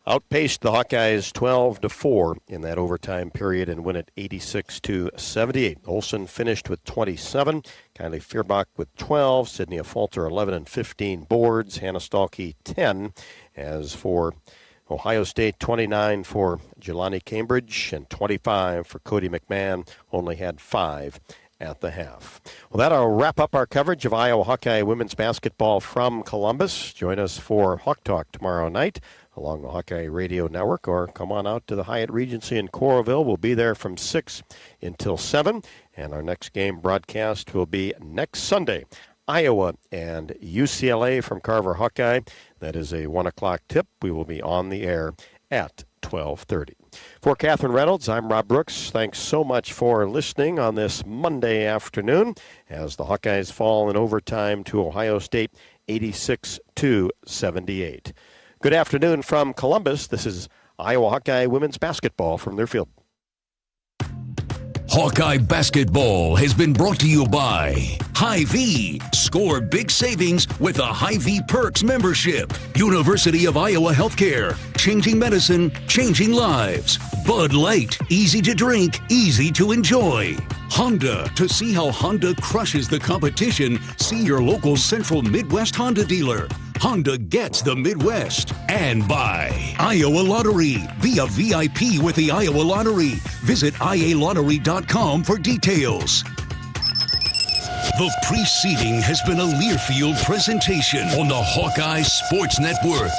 [SPEAKER 3] outpaced the Hawkeyes 12-4 in that overtime period and win it 86-78. Olsen finished with 27, Kylie Feuerbach with 12, Sydney Falter 11 and 15 boards, Hannah Stalkey 10. As for Ohio State, 29 for Jelani Cambridge and 25 for Cody McMahon, only had 5 at the half. Well, that'll wrap up our coverage of Iowa Hawkeye women's basketball from Columbus. Join us for Hawk Talk tomorrow night along the Hawkeye Radio Network, or come on out to the Hyatt Regency in Coralville. We'll be there from 6 until 7, and our next game broadcast will be next Sunday. Iowa and UCLA from Carver Hawkeye. That is a 1 o'clock tip. We will be on the air at 12:30. For Catherine Reynolds, I'm Rob Brooks. Thanks so much for listening on this Monday afternoon as the Hawkeyes fall in overtime to Ohio State 86-78. Good afternoon from Columbus. This is Iowa Hawkeye women's basketball from their field.
[SPEAKER 5] Hawkeye basketball has been brought to you by Hy-Vee. Score big savings with a Hy-Vee Perks membership. University of Iowa Healthcare. Changing medicine, changing lives. Bud Light. Easy to drink, easy to enjoy. Honda. To see how Honda crushes the competition, see your local Central Midwest Honda dealer. Honda gets the Midwest. And by Iowa Lottery. Be a VIP with the Iowa Lottery. Visit ialottery.com for details. The preceding has been a Learfield presentation on the Hawkeye Sports Network.